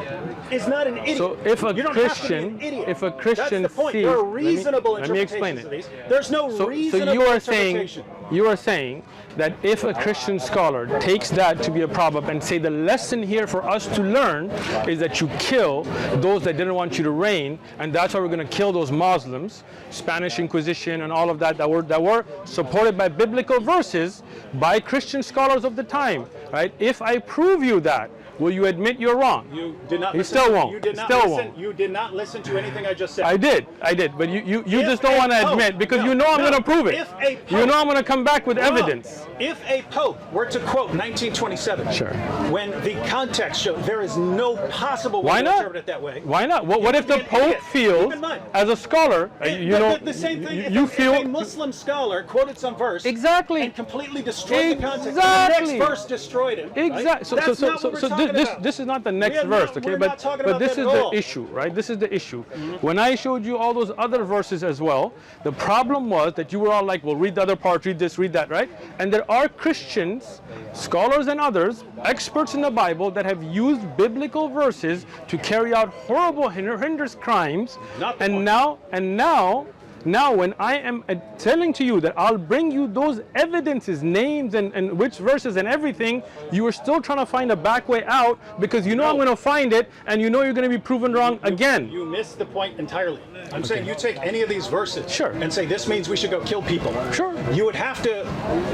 is not an idiot. So if a you don't have to be Christian- an idiot. if a Christian that's the point. sees- There are let me- reasonable let me explain interpretations it. of these. There's no So reasonable you are saying interpretation. that if a Christian scholar takes that to be a problem and say the lesson here for us to learn is that you kill those that didn't want you to reign, and that's why we're going to kill those Muslims, Spanish Inquisition and all of that were supported by biblical verses by Christian scholars of the time, right? If I prove you that, will you admit you're wrong? You did not. He listen still to, won't. You did not Still listen. won't. You did not listen to anything I just said. I did. But you just don't want to admit because you know I'm going to prove it. If a pope, you know I'm going to come back with evidence. If a pope were to quote 1927, Sure. when the context showed there is no possible way Why to not? interpret it that way. Why not? What if the would be an Pope idiot. feels, Keep in mind. as a scholar, The same thing. you if feel a Muslim scholar quoted some verse exactly and completely destroyed the context, and the Exactly. next verse destroyed him. Exactly. Right? That's not what we're talking about. This is not the next We are verse, not- okay? we're But not talking but about this that is at the all. issue, right? This is the issue. When I showed you all those other verses as well, the problem was that you were all like, well, read the other part, read this, read that, right? And there are Christians, scholars and others, experts in the Bible that have used biblical verses to carry out horrible, horrendous crimes. Not the And point. now when I am telling to you that I'll bring you those evidences, names and which verses and everything, you are still trying to find a back way out because you know I'm going to find it and you know you're going to be proven wrong again. You missed the point entirely. I'm saying you take any of these verses Sure. and say this means we should go kill people. Sure. You would have to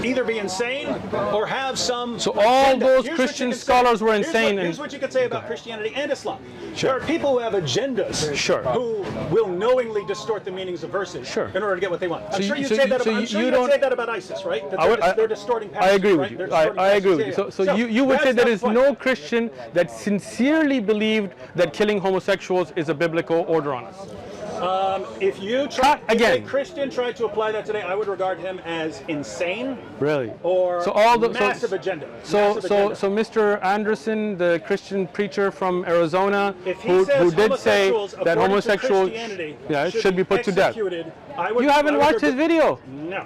either be insane or have some. So all agenda. those Here's what Christian you can scholars say. were Here's insane Here's what you could say about Christianity and Islam. There are people who have agendas. Sure. Who will knowingly distort the meanings of verses. Sure. In order to get what they want. I'm So sure you- you'd so say you- that. so I'm you- sure you you'd don't- say that about ISIS, right? That they're distorting I passages. agree with right? you. They're distorting I agree with passages. you. Yeah, So yeah. you would That's say there not is the point. no Christian that sincerely believed that killing homosexuals is a biblical order on us. If a Christian tried to apply that today, I would regard him as insane. Really? Or massive agenda. So Massive agenda. Mr. Anderson, the Christian preacher from Arizona, If he who says did say homosexuals, that according to homosexuals Christianity, should be put to death. executed, I would- You haven't I would watched his agree- video. No.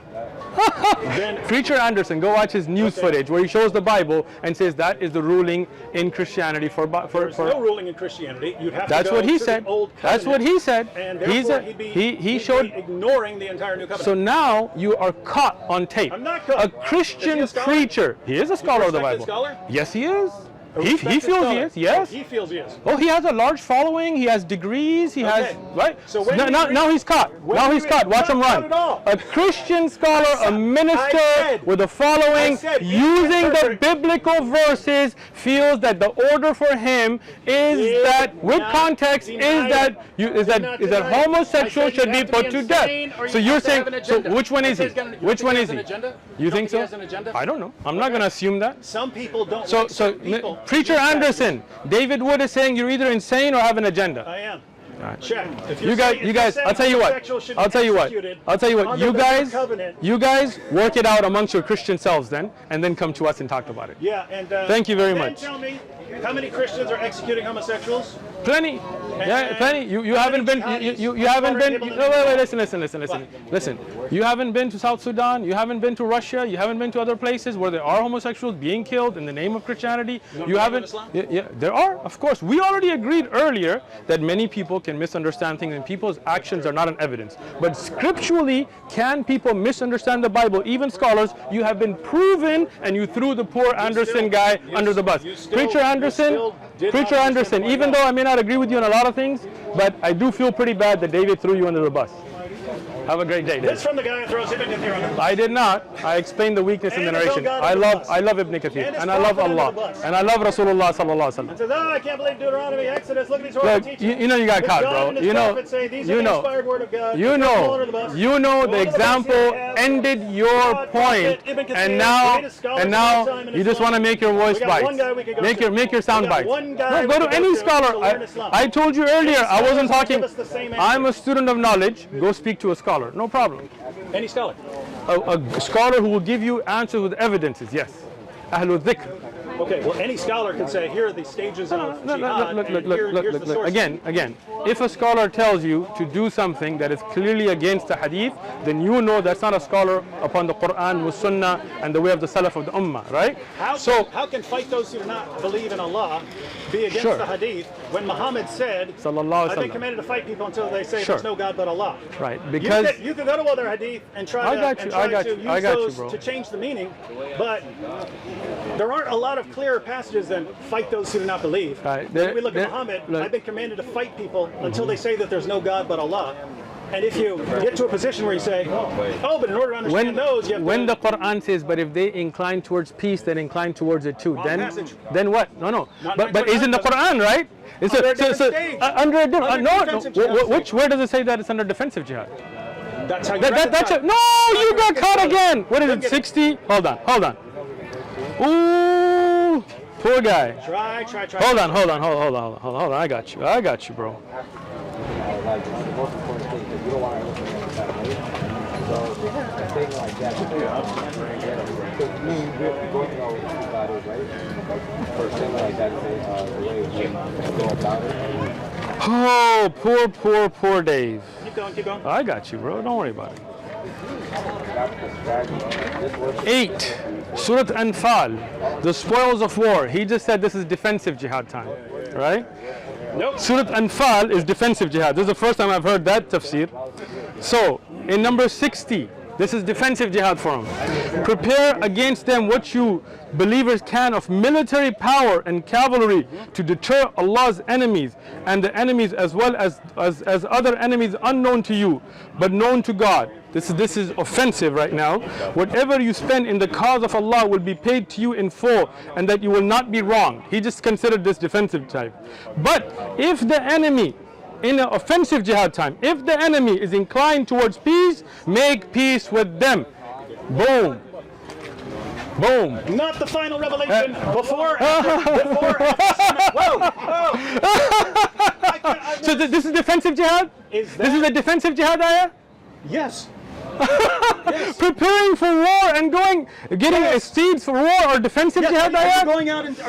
Then Preacher Anderson, go watch his news footage where he shows the Bible and says that is the ruling in Christianity there's no ruling in Christianity. You'd have That's to go what he to said. the Old That's what Covenant, he said. And He's therefore a, he'd be, he he'd showed. be ignoring the entire New Covenant. So now you are caught on tape. I'm not caught. A Is he Christian a scholar? preacher. He is a scholar of the respected Bible. scholar? Yes, he is. A He respected feels scholar. he is. Yes. He feels he is. Oh, he has a large following. He has degrees. He has Okay. right. So when now he's caught. when Now do he's you- caught. Watch not him caught run. at all. A Christian scholar, a minister said- with a following, I said he using the interpret- biblical verses, feels that the order for him is Did that, with not context, deny is that it. you, is Did that not is that deny it. homosexuals I said should you be have to put be to death. insane or So you you're have to saying. have an So agenda. which one is he? You think Which one he is has he? an agenda? You think He so? has an agenda? I don't know. I'm not going to assume that. Some people don't So, like certain people. Preacher Use that. Anderson, David Wood is saying you're either insane or have an agenda. I am. right. Check. If you're You guys, saying- you if you're guys. saying I'll tell you what. homosexuals should be I'll tell you what. executed I'll tell you what. under You the New guys, Covenant. you guys, work it out amongst your Christian selves then, and then come to us and talk about it. Yeah, and Thank you very then much. Tell me how many Christians are executing homosexuals? Plenty. Yeah, And plenty. You how haven't been. many You haven't jihadis been. are able to No, do wait. that? Listen. You haven't been to South Sudan. You haven't been to Russia. You haven't been to other places where there are homosexuals being killed in the name of Christianity. You haven't. Islam? Yeah, there are. Of course, we already agreed earlier that many people can misunderstand things, and people's actions are not an evidence. But scripturally, can people misunderstand the Bible? Even scholars, you have been proven, and you threw the poor Anderson guy under the bus. Preacher Anderson. Preacher Anderson, even though I may not agree with you on a lot of things, but I do feel pretty bad that David threw you under the bus. Have a great day, That's David. from the guy who throws Ibn Kathir on the bus. I did not. I explained the weakness in the And his own narration. God I under the love bus. Ibn Kathir, And his and I love prophet under Allah, the bus. and I love Rasulullah sallallahu alaihi wasallam. Says, oh, I can't believe Deuteronomy, Exodus. Look at these horrible Look, teachings. you know you got But caught, God bro. and his You know, prophets say, these are you the know, inspired word of God. you Throw know, under the bus. you know Throw the under the bus, example here we have ended your God, point, prophet, Ibn Kathir, and now greatest scholar of all time in you just Islam. want to make your voice We got one bites. guy we could go Make your to. sound We got bites. one guy No, we go to could go any to scholar. learn Islam. I told you earlier, I scholars wasn't will talking. give us the same answer. I'm a student of knowledge. Go speak to a scholar. No problem. Any scholar. A scholar who will give you answers with evidences. Yes. Ahlul dhikr. Okay, well, any scholar can say, here are the stages of jihad, and here's the source. Again, if a scholar tells you to do something that is clearly against the hadith, then you know that's not a scholar upon the Quran, wa Sunnah, and the way of the Salaf of the Ummah, right? How can fight those who do not believe in Allah be against Sure. the hadith when Muhammad said, Sallallahu I've been Alaihi Wasallam. commanded to fight people until they say Sure. there's no God but Allah. Right, because you could go to other hadith and try I got to, you, and try I got to you, use I got you, those bro. to change the meaning, but there aren't a lot of clearer passages than fight those who do not believe. Right, When we look there- at Muhammad, look. I've been commanded to fight people until they say that there's no God but Allah. And if you get to a position where you say, oh, but in order to understand those, you have when to... the Quran says, but if they incline towards peace, then incline towards it too. Wrong Then passage. then what? No. Not But it's in the Quran, right? It's Under a different stage. under a different. Under No. defensive jihad Which where does it say that it's under defensive jihad? That's how you That's it. No, you got caught again. What is it? 60? Hold on. Ooh, poor guy. Try. Hold on. I got you, bro. Like, the most important thing, because you don't want to look at that way. So, a statement like that, because me, we're going to know what God is, right? For a statement like that, say, the way we go about it. Oh, poor Dave. Keep going. I got you, bro. Don't worry about it. That's the strategy. 8, Surah Anfal, the spoils of war. He just said this is defensive jihad time, right? Nope. Surah Anfal is defensive jihad. This is the first time I've heard that tafsir. So, in number 60, this is defensive jihad for them. Prepare against them what you believers can of military power and cavalry to deter Allah's enemies and the enemies as well as other enemies unknown to you but known to God. This is offensive right now. Whatever you spend in the cause of Allah will be paid to you in full and that you will not be wrong. He just considered this defensive type. But if the enemy in an offensive jihad time, if the enemy is inclined towards peace, make peace with them. Boom. Not the final revelation. Before. Whoa. So this is defensive jihad? This is a defensive jihad ayah? Yes. Preparing for war and getting a seeds for war or defensive jihad ayah? Are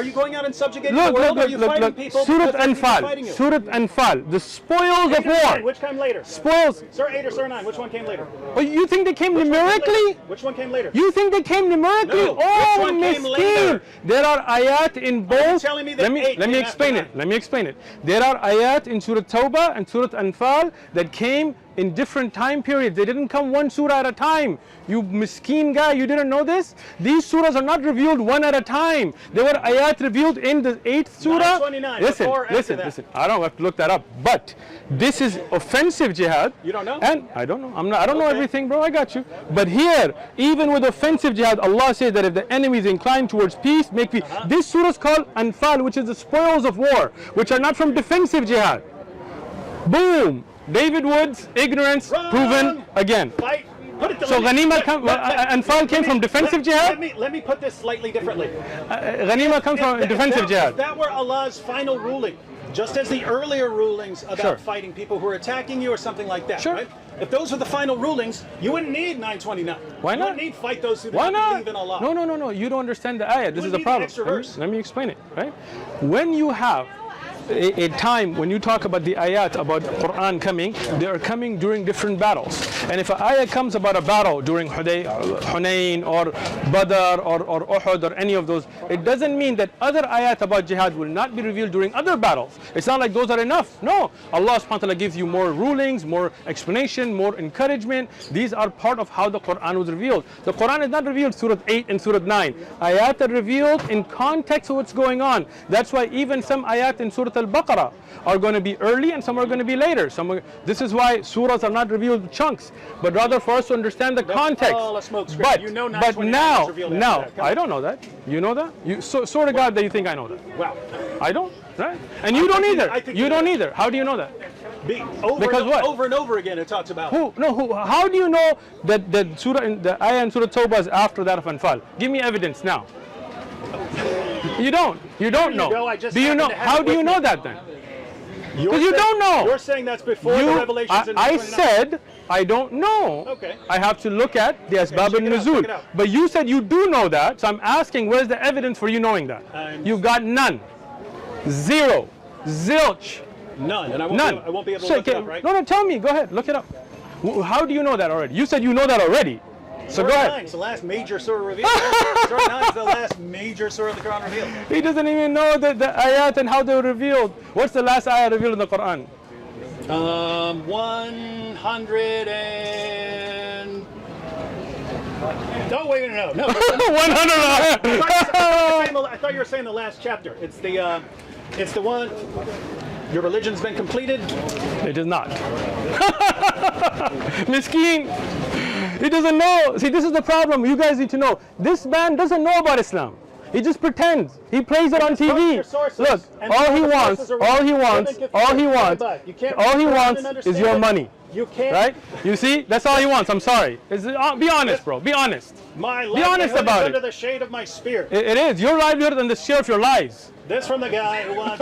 you going out and subjugating the world? Are you fighting people? Surah Anfal, the spoils of war. Which came later? Spoils. Surah 8 or Surah 9, which one came later? Oh, you think they came numerically? Which one came later? You think they came numerically? No. Oh, Which one came miskin. later? There are ayat in both. telling me that let eight me came explain after it. Let me explain it. There are ayat in Surah Tawbah and Surah Anfal that came in different time periods. They didn't come one surah at a time. You miskin guy, you didn't know this? These surahs are not revealed one at a time. There were ayat revealed in the 8th surah. 29, listen. I don't have to look that up. But this is offensive jihad. You don't know? And I don't know. I don't know everything, bro. I got you. But here, even with offensive jihad, Allah says that if the enemy is inclined towards peace, make peace. This surah is called Anfal, which is the spoils of war, which are not from defensive jihad. Boom. David Woods, ignorance proven again. Fight. So Ghanima Anfal came from defensive jihad? Let me put this slightly differently. Ghanima comes from defensive jihad. If that were Allah's final ruling, just as the earlier rulings about fighting people who are attacking you or something like that, right? If those were the final rulings, you wouldn't need 929. Why not? You wouldn't need fight those who Why don't not? believe in Allah. No. You don't understand the ayah. This is the problem. Let me explain it, right? When you have a time when you talk about the ayat about Quran coming, they are coming during different battles. And if an ayah comes about a battle during Hunayn or Badr or Uhud or any of those, it doesn't mean that other ayat about jihad will not be revealed during other battles. It's not like those are enough. No, Allah subhanahu wa ta'ala gives you more rulings, more explanation, more encouragement. These are part of how the Quran was revealed. The Quran is not revealed Surah 8 and Surah 9. Ayat are revealed in context of what's going on. That's why even some ayat in Surah Al-Baqarah are going to be early and some are going to be later. This is why surahs are not revealed chunks, but rather for us to understand the context. But now, I don't know that. You know that? Swear to God that you think I know that. Wow. I don't, right? And you don't either. You don't either. How do you know that? Over and over again it talks about. How do you know that the ayah in Surah Tawbah is after that of Anfal? Give me evidence now. You don't know. Do you know? How do you know that then? Because you don't know. You're saying that's before the revelations. I said I don't know. Okay. I have to look at the Asbab al-Nuzul. But you said you do know that, so I'm asking where's the evidence for you knowing that? You've got none. Zero. Zilch. None. And I won't be able to look it up, right? No, tell me. Go ahead. Look it up. How do you know that already? You said you know that already. So go ahead. 9 is the last major surah revealed. Surah 9 is the last major surah of the Quran revealed. He doesn't even know the ayat and how they were revealed. What's the last ayat revealed in the Quran? 100 and... No, wait, no. 100. I thought you were saying the last chapter. It's the one... Your religion's been completed? It is not. Miskeen. He doesn't know. See, this is the problem. You guys need to know. This man doesn't know about Islam. He just pretends. He plays it on TV. Look, all he wants is your money. You can't. Right? You see? That's all he wants. I'm sorry. Be honest, bro. Be honest. My Be honest livelihood about is it. under the shade of my spear. It is. Your livelihood and the share of your lies. This from the guy who wants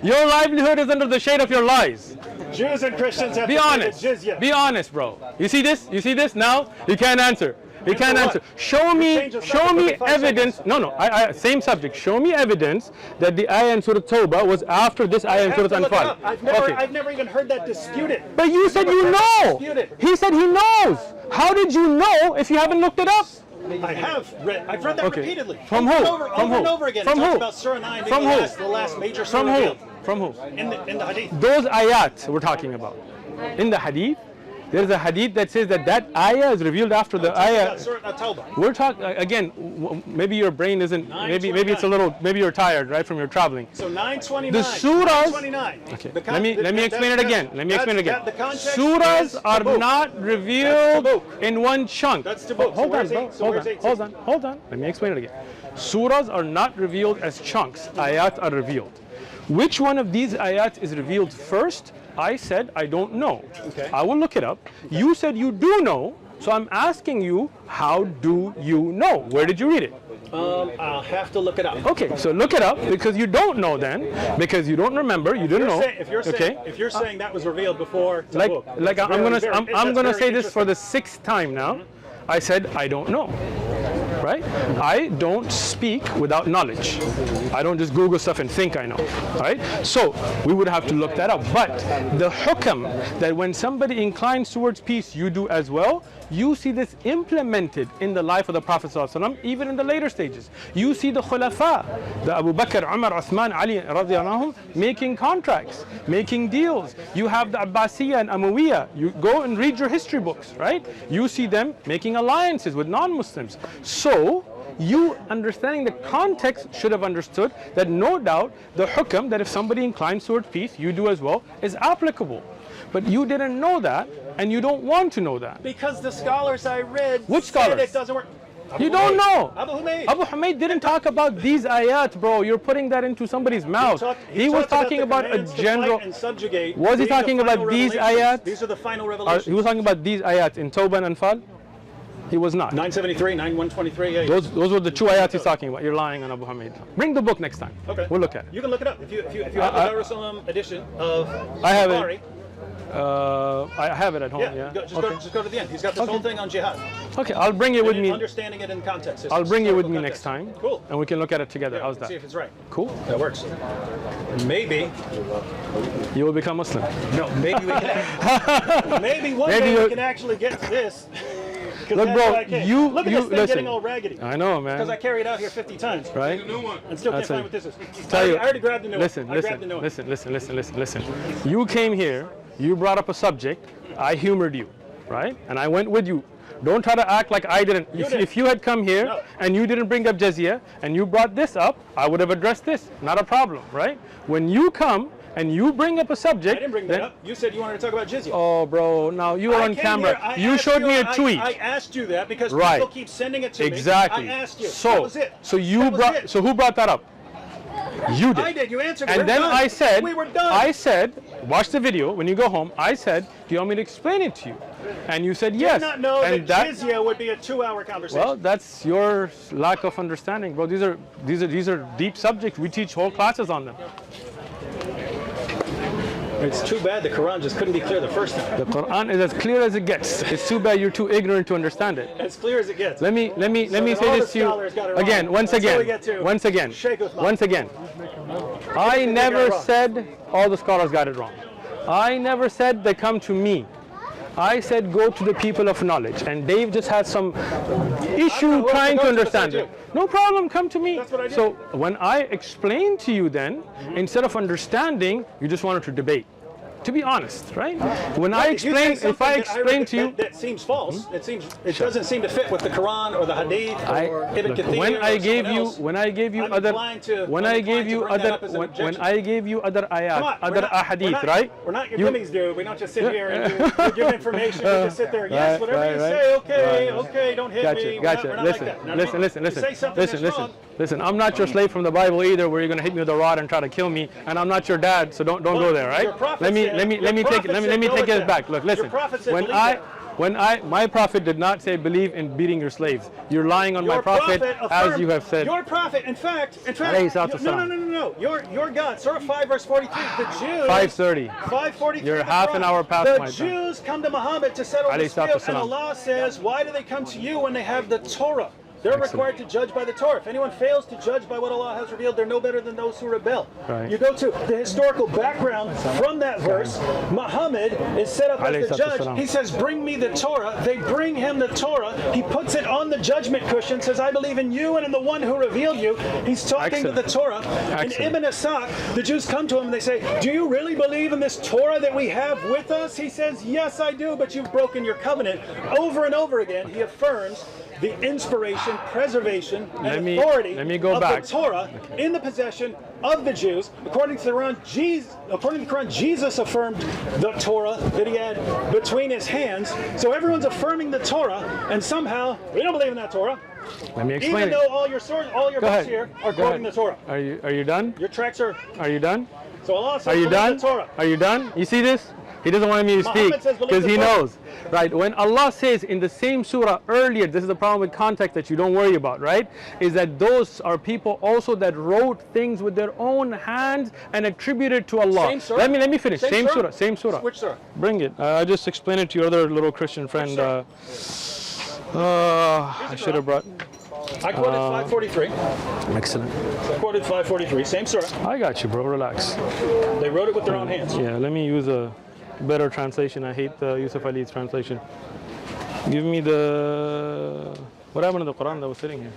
Your livelihood is under the shade of your lies. Jews and Christians have Be to pay honest. the jizya. Be honest, bro. You see this? You see this now? He can't answer. He can't answer. Show me evidence. No. Same subject. Show me evidence that the ayah in Surah Tawbah was after this ayah in Surah Anfal. I've never even heard that disputed. But you said you know. He said he knows. How did you know if you haven't looked it up? I've read that repeatedly. From who? Over and over again. From it talks who? about Surah 9 From being who? the last major From surah who? revealed. From who? In the hadith. Those ayat we're talking about. In the hadith, there's a hadith that says that ayah is revealed after the ayah. We're talking again. Maybe your brain isn't. Maybe it's a little. Maybe you're tired, right, from your traveling. So 929. The surahs. 929. Okay. Let me explain it again. Surahs are not revealed in one chunk. That's Tabuk. Hold on, bro. Hold on. Let me explain it again. Surahs are not revealed as chunks. Ayat are revealed. Which one of these ayat is revealed first? I said I don't know. Okay. I will look it up. You said you do know, so I'm asking you, how do you know? Where did you read it? I'll have to look it up. Okay, so look it up because you don't know then, because you don't remember, you didn't know. If you're saying that was revealed before Tabuk, I'm gonna say this for the 6th time now. I said I don't know. Right? I don't speak without knowledge. I don't just Google stuff and think I know. Right? So we would have to look that up. But the hukam that when somebody inclines towards peace, you do as well. You see this implemented in the life of the Prophet ﷺ, even in the later stages. You see the Khulafa, the Abu Bakr, Umar, Uthman, Ali radiallahu anhum, making contracts, making deals. You have the Abbasiyya and Umayyah. You go and read your history books, right? You see them making alliances with non-Muslims. So you understanding the context should have understood that no doubt the hukam that if somebody inclines towards peace, you do as well, is applicable. But you didn't know that, and you don't want to know that. Because the scholars I read Which said scholars? it doesn't work. You don't know. Abu Humayd. Abu Humayd didn't talk about these ayat, bro. You're putting that into somebody's mouth. He was talking about a general. Was he talking about these ayat? These are the final revelations. He was talking about these ayat in Tawbah and Anfal? He was not. 973, 9123. Yeah. Those were the 2 ayat he's talking about. You're lying on Abu Humayd. Bring the book next time. Okay. We'll look at it. You can look it up. If you have the Jerusalem edition of I have it. Bukhari. I have it at home. Yeah. Just go to the end. He's got this whole thing on jihad. Okay, I'll bring it with me. Understanding it in context. I'll bring it with me next time. Cool. And we can look at it together. How's that? See if it's right. Cool. That works. Maybe you will become Muslim. No, maybe we can. Maybe one day we can actually get to this. Look, bro, look at this thing listen. getting all raggedy. I know, man. Because I carried it out here 50 times. Right? And still can't find what this is. I already grabbed the new one. Listen. You came here, you brought up a subject, I humored you, right? And I went with you. Don't try to act like I didn't. If you had come here and you didn't bring up jizya and you brought this up, I would have addressed this. Not a problem, right? When you come and you bring up a subject. I didn't bring that up. You said you wanted to talk about jizya. Oh, bro, now you were on camera. You showed me a tweet. I asked you that because people keep sending it to me. Exactly. I asked you. So, that was it. So who brought that up? You did. I did. You answered. And then I said, we were done. I said, watch the video when you go home. I said, do you want me to explain it to you? And you said yes. I did not know that jizya would be a 2-hour conversation. Well, that's your lack of understanding, bro. These are deep subjects. We teach whole classes on them. It's too bad the Quran just couldn't be clear the first time. The Quran is as clear as it gets. It's too bad you're too ignorant to understand it. As clear as it gets. Let me say this to you again. Once again. I never said all the scholars got it wrong. I never said they come to me. I said go to the people of knowledge, and Dave just has some issue trying to understand it. No problem, come to me. That's what I did. So when I explained to you then, instead of understanding, you just wanted to debate. to be honest, right? When I If you say explain, if something I that explain to you, that seems false. It doesn't seem to fit with the Quran or the Hadith or Ibn Kathir when or I gave someone you, else, when I gave you I'm other, inclined to- when I'm I inclined gave to you bring that other, up as an when objection. I gave you other Come ayat, on, other ahadith, right? We're not your You- dummies, dude. We don't just sit here and you give information. We just sit there. Yes, Right, whatever right, you right. say. Okay, Right. okay. Don't hit Gotcha, me. gotcha. We're not Listen, like that. No, listen, no. listen, You listen, say something listen, that's listen, wrong. listen. I'm not your slave from the Bible either, where you're going to hit me with a rod and try to kill me, and I'm not your dad, so don't go there, right? Your prophet Let me said- let me your let me take prophet let me said let me go take with it that. back. Look, listen. Your prophet said When believe I that. when my prophet did not say believe in beating your slaves. You're lying on my prophet, as affirmed- you have said. Your prophet, in fact, Alayhi salatu no. Your God, Surah 5, verse 43. The Jews. 5:30. 5:43. You're the half an Quran. hour past the my time. Jews come to Muhammad to settle Alayhi salatu dispute, and wassalam. Allah says, why do they come to you when they have the Torah? They're Excellent. required to judge by the Torah. If anyone fails to judge by what Allah has revealed, they're no better than those who rebel. Right. You go to the historical background from that verse. Muhammad is set up as the Alayhi judge. salatu He says, bring me the Torah. They bring him the Torah. He puts it on the judgment cushion, says, I believe in you and in the one who revealed you. He's talking to the Torah. And Excellent. Ibn Asaq, the Jews come to him and they say, do you really believe in this Torah that we have with us? He says, yes, I do, but you've broken your covenant. Over and over again, he affirms the inspiration, preservation, and authority let me go of back. the Torah in the possession of the Jews. According to the Quran, Jesus affirmed the Torah that he had between his hands. So everyone's affirming the Torah, and somehow we don't believe in that Torah. Let me explain Even it. though all your Go books ahead. here are Go quoting ahead. the Torah. Are you done? Your tracks are. Are you done? So Allah says, Are you believe done? the Torah. Are you done? You see this? He doesn't want me to speak Muhammad says, believe because the he Torah. knows. Right? When Allah says in the same surah earlier, this is the problem with context that you don't worry about, right? Is that those are people also that wrote things with their own hands and attributed to Allah. Same surah? Let me finish. Same surah. Same surah. Which surah? Bring it. I just explained it to your other little Christian friend. I should have brought. I quoted 543. Excellent. I quoted 543. Same surah. I got you, bro. Relax. They wrote it with their own hands. Yeah, let me use a better translation. I hate Yusuf Ali's translation. Give me the... What happened to the Quran that was sitting here?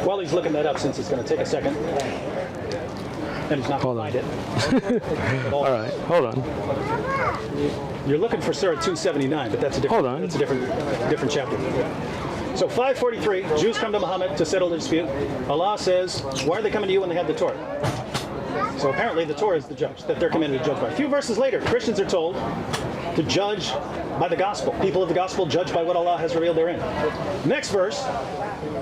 While he's looking that up, since it's going to take a second, and he's not Hold going to on. find it. All right, hold on. You're looking for Surah 279, but that's a different. Hold on. That's a different chapter. So 543, Jews come to Muhammad to settle the dispute. Allah says, why are they coming to you when they have the Torah? So apparently the Torah is the judge that they're commanded to judge by. A few verses later, Christians are told to judge by the gospel. People of the gospel judge by what Allah has revealed therein. Next verse,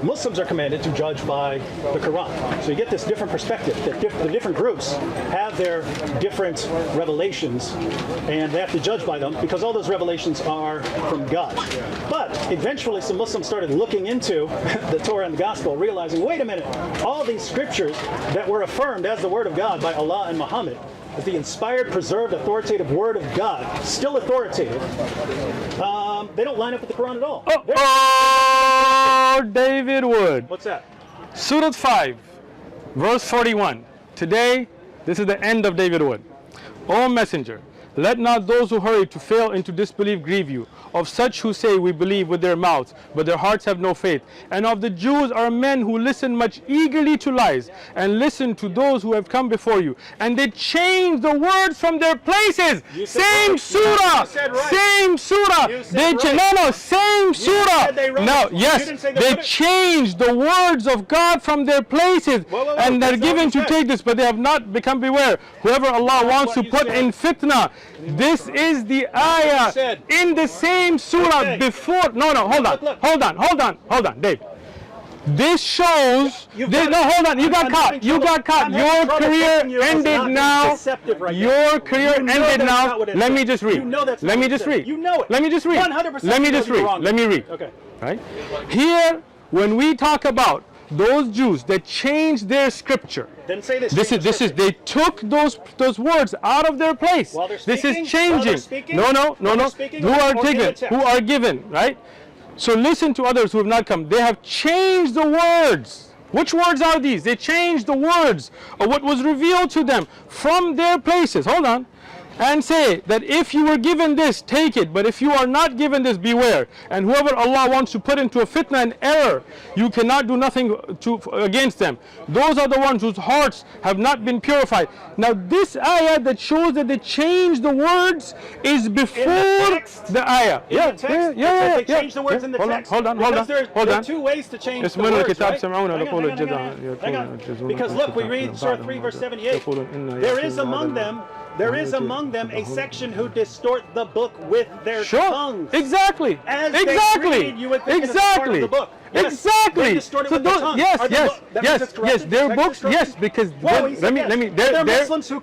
Muslims are commanded to judge by the Quran. So you get this different perspective that the different groups have their different revelations and they have to judge by them because all those revelations are from God. But eventually some Muslims started looking into the Torah and the gospel, realizing, wait a minute, all these scriptures that were affirmed as the word of God by Allah and Muhammad, as the inspired, preserved, authoritative word of God, still authoritative, they don't line up with the Quran at all. Oh, David Wood. What's that? Surah 5, verse 41. Today, this is the end of David Wood. O Messenger, let not those who hurry to fail into disbelief grieve you. Of such who say we believe with their mouths, but their hearts have no faith. And of the Jews are men who listen much eagerly to lies, and listen to those who have come before you. And they change the words from their places. Same surah. Same surah. They same surah. No, yes, they changed the words of God from their places, and they're given to take this, but they have not become beware. Whoever Allah wants to put in fitna, this is the ayah in the same surah before. No, hold on, Dave. This shows. Hold on. You got caught. Your career ended now. Your career ended now. Let me just read. Let me just read. You know it. Let me just read. 100% Let me just read. Let me read. Okay. Right here, when we talk about those Jews that changed their scripture. Didn't say this. They took those words out of their place. While they're This speaking? is changing. While they're speaking? No. While they're speaking Who or are in the given? text? Who are given? Right. So listen to others who have not come. They have changed the words. Which words are these? They changed the words of what was revealed to them from their places. Hold on. And say that if you were given this, take it. But if you are not given this, beware. And whoever Allah wants to put into a fitna and error, you cannot do nothing against them. Those are the ones whose hearts have not been purified. Now this ayah that shows that they changed the words is before the ayah. Yeah. They changed the words in the text. Hold on. There are two ways to change the words, right? Hang on. Because look, we read Surah 3 verse 78. There is among them a section who distort the book with their tongues. Exactly. As they read, you would think it is part of the book. Yes. Exactly. They distort it with their tongues. Yes. Their books. Yes, because there are Muslims who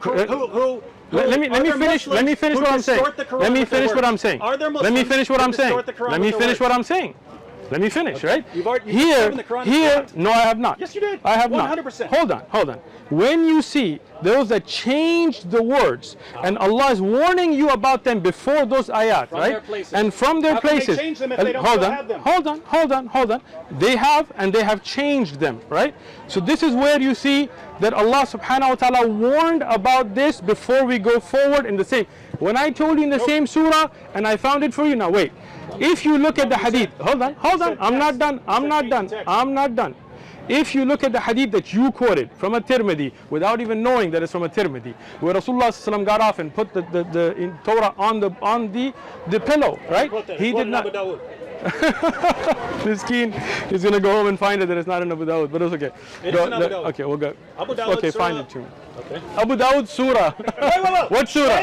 let me finish what I'm saying. Let me finish what I'm saying. Are there Muslims Let me finish what I'm saying. Let me finish what I'm saying. Let me finish, right? You've proven the Quran is correct. No, I have not. Yes, you did. I have 100%. not. Hold on. When you see those that changed the words, and Allah is warning you about them before those ayat, From right? their places. And from their How can they places. change them if they don't still have them? Hold on. They have, and they have changed them, right? So this is where you see that Allah subhanahu wa ta'ala warned about this before we go forward in the same. When I told you in the same surah, and I found it for you, now wait. If you look at the hadith, hold on, I'm not done. If you look at the hadith that you quoted from a Tirmidhi, without even knowing that it's from a Tirmidhi, where Rasulullah ﷺ got off and put the Torah on the pillow, right? He did not. Miskeen, he's going to go home and find it that it's not in Abu Dawud, but it's okay. It is in Abu Dawud. Okay, we'll go. Abu Dawud okay, surah. find it to me. Okay. Abu Dawud surah. Wait. What surah?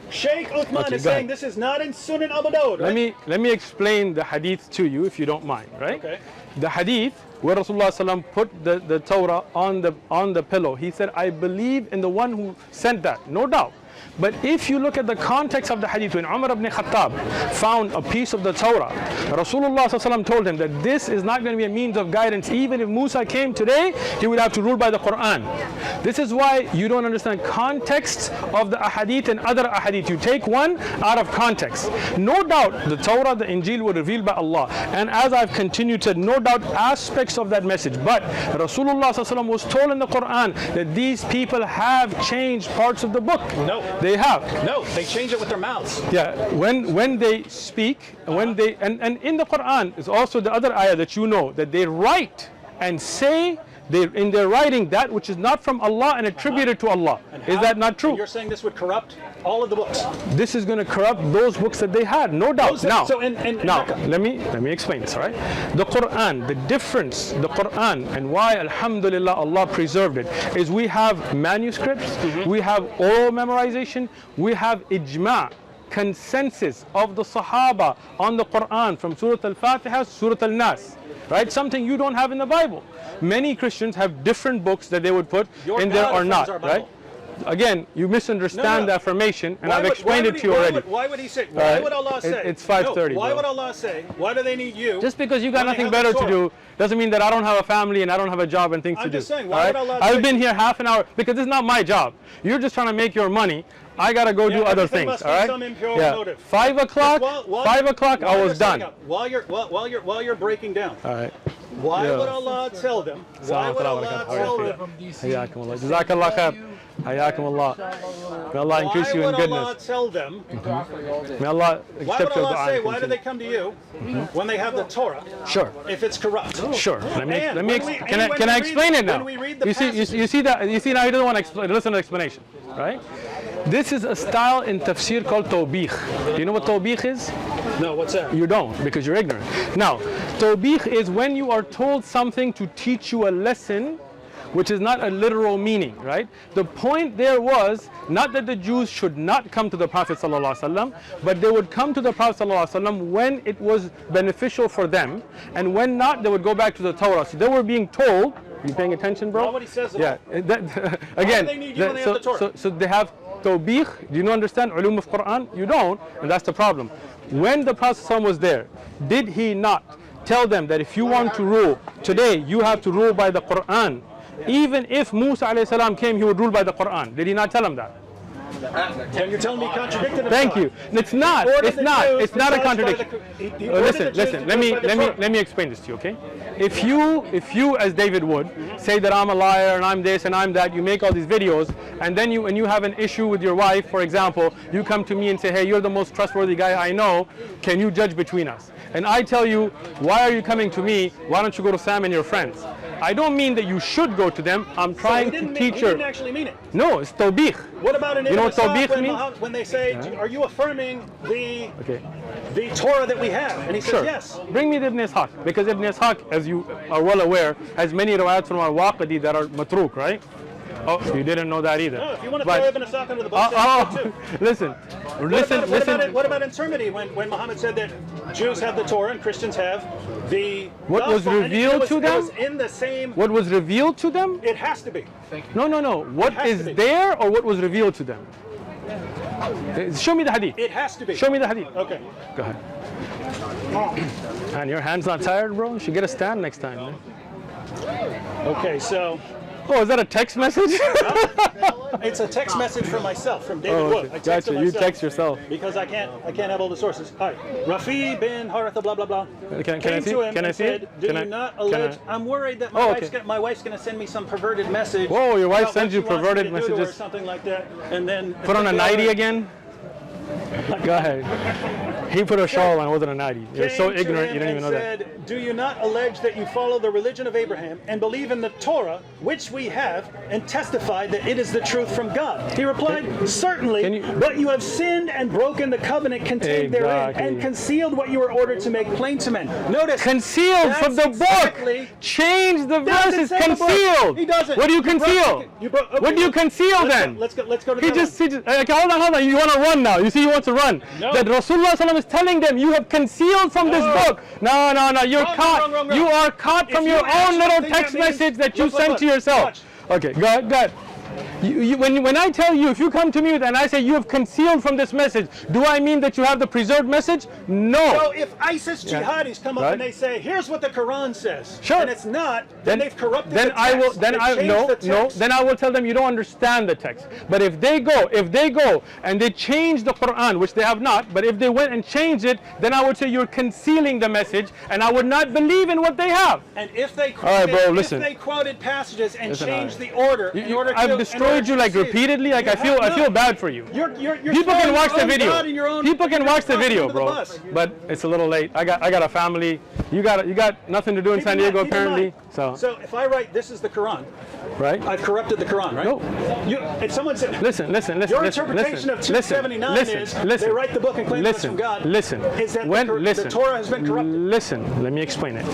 Sheikh Uthman is saying this is not in Sunan Abu Dawud, right? Let me explain the hadith to you if you don't mind, right? Okay. The hadith where Rasulullah ﷺ put the Torah on the pillow, he said, I believe in the one who sent that, no doubt. But if you look at the context of the hadith, when Umar ibn Khattab found a piece of the Torah, Rasulullah ﷺ told him that this is not going to be a means of guidance. Even if Musa came today, he would have to rule by the Quran. This is why you don't understand context of the ahadith and other ahadith. You take one out of context. No doubt the Torah, the Injil were revealed by Allah. And as I've continued to, no doubt aspects of that message. But Rasulullah ﷺ was told in the Quran that these people have changed parts of the book. No. They have. No, they change it with their mouths. Yeah, when they speak, when they and in the Quran is also the other ayah that you know that they write and say in their writing that which is not from Allah and attributed to Allah. Is that not true? And you're saying this would corrupt all of the books. This is going to corrupt those books that they had, no doubt. Now, now let me explain this, all right? The Quran, the difference, the Quran and why alhamdulillah Allah preserved it is we have manuscripts, we have oral memorization, we have ijma', consensus of the Sahaba on the Quran from Surah Al-Fatiha to Surah Al-Nas, right? Something you don't have in the Bible. Many Christians have different books that they would put in there or not, right? Again, you misunderstand the affirmation, and I've explained it to you already. Why would he say? Why would Allah say? It's 5:30. Why would Allah say? Why do they need you? Just because you got nothing better to do doesn't mean that I don't have a family and I don't have a job and things to do. I'm just saying, why would Allah say? I've been here half an hour because this is not my job. You're just trying to make your money. I gotta go do other things. Must all right? be some impure motive. 5 o'clock. 5 o'clock. I was done. While you're breaking down. All right. Why would Allah tell them? Why would Allah tell them? Hayakum Allah. Jazakallah khair. Hayakum Allah. May Allah increase you in goodness. Why would Allah tell them? May Allah accept your dua. Why would Allah say? Why do they come to you when they have the Torah? Sure. If it's corrupt. Sure. Can I explain it now? You see now he doesn't want to listen to the explanation, right? This is a style in tafsir called tawbih. Do you know what tawbih is? No, what's that? You don't, because you're ignorant. Now, tawbih is when you are told something to teach you a lesson which is not a literal meaning, right? The point there was not that the Jews should not come to the Prophet ﷺ, but they would come to the Prophet ﷺ when it was beneficial for them, and when not, they would go back to the Torah. So they were being told, you paying attention, bro? Nobody says it. Yeah. Again, they need you when they have the Torah? So they have tawbih. Do you understand ulum of Quran? You don't, and that's the problem. When the Prophet ﷺ was there, did he not tell them that if you want to rule today, you have to rule by the Quran? Even if Musa alayhi salam came, he would rule by the Quran. Did he not tell him that? Then you're telling me he contradicted himself. Thank you. It's not. Ordered It's the not. Jews It's not a to judge by contradiction. he ordered the Listen, Jews listen. to Let me judge by the Torah. let me explain this to you, okay? If you as David Wood say that I'm a liar and I'm this and I'm that, you make all these videos, and then when you have an issue with your wife, for example, you come to me and say, hey, you're the most trustworthy guy I know. Can you judge between us? And I tell you, why are you coming to me? Why don't you go to Sam and your friends? I don't mean that you should go to them. I'm trying to teach He her. didn't actually mean it. No, it's tawbih. What about an You know what tawbih when, means? when they say, are you affirming the Okay. the Torah that we have? And he says, Sure. yes. Bring me the Ibn Ishaq, because Ibn Ishaq, as you are well aware, has many riwayats from al-Waqidi that are matruk, right? Oh, you didn't know that either. No, if you want to But- throw Ibn Ishaq under the bus, that's good too. listen, What about in Termity when Muhammad said that Jews have the Torah and Christians have the What was gospel, and revealed to them? It was in the same. What was revealed to them? It has to be. No. What has is to be. there or what was revealed to them? Show me the hadith. It has to be. Show me the hadith. Okay. Go ahead. And your hand's not tired, bro? You should get a stand next time. Man. Okay, so Oh, is that a text message? it's a text message from myself, from David Oh, Wood. okay. I texted Gotcha. You myself text yourself. because I can't have all the sources. All right, Rafi bin Haratha, blah blah blah. Can I came see to it? him Can I and see said, it? "Do Can you I- not can I- allege?" I'm worried that Oh, okay. my wife's going to send me some perverted message. Whoa, your wife about sends what you she wants me perverted to do to her or messages? something like that, and then Put on a nightie again? Go ahead. He put a shawl on, it wasn't a nightie. You're so came to ignorant, him you don't and even know that. said, "Do you not allege that you follow the religion of Abraham and believe in the Torah, which we have, and testify that it is the truth from God?" He replied, "Certainly, but you have sinned and broken the covenant contained therein, Exactly. and concealed what you were ordered to make plain to men." Notice, Concealed from the that's exactly- book. Change the Doesn't verses. say the book. Concealed. He doesn't. What do you broke conceal? it. You broke- okay, What do you conceal then? Let's go to the He other just, one. okay, hold on. You want to run now. You see, he wants to run. No. That Rasulullah ﷺ is telling them, you have concealed from this book. No. You're Wrong, caught. wrong. You are caught from If your you own actually little think text that means- message that you Look, sent to yourself. watch. Okay, go ahead. When I tell you, if you come to me and I say you have concealed from this message, do I mean that you have the preserved message? No. So if ISIS jihadis come up Right. and they say, "Here's what the Quran says," Sure. and it's not, then they've corrupted then the text. I will then They've I changed no the text. then I will tell them you don't understand the text. But if they go and they change the Quran, which they have not, but if they went and changed it, then I would say you're concealing the message, and I would not believe in what they have. And if they All right, quoted, bro, listen. if they quoted passages and Listen, changed all right. the order in order to, I've destroyed you like repeatedly. Like You I feel have not. bad for you. You're People can throwing watch your the own video. God and your own- People can you're watch the throwing video, under the bro. bus. But it's a little late. I got a family. You got nothing to do in Keep San in mind- Diego keep in apparently. mind. So So if I write, "This is the Quran," right. I've corrupted the Quran, right? No. If someone said, Listen. Your interpretation of 279 is they write the book and claim it's from God. Listen. Is that Listen. the Torah has been corrupted? Listen. Let me explain it.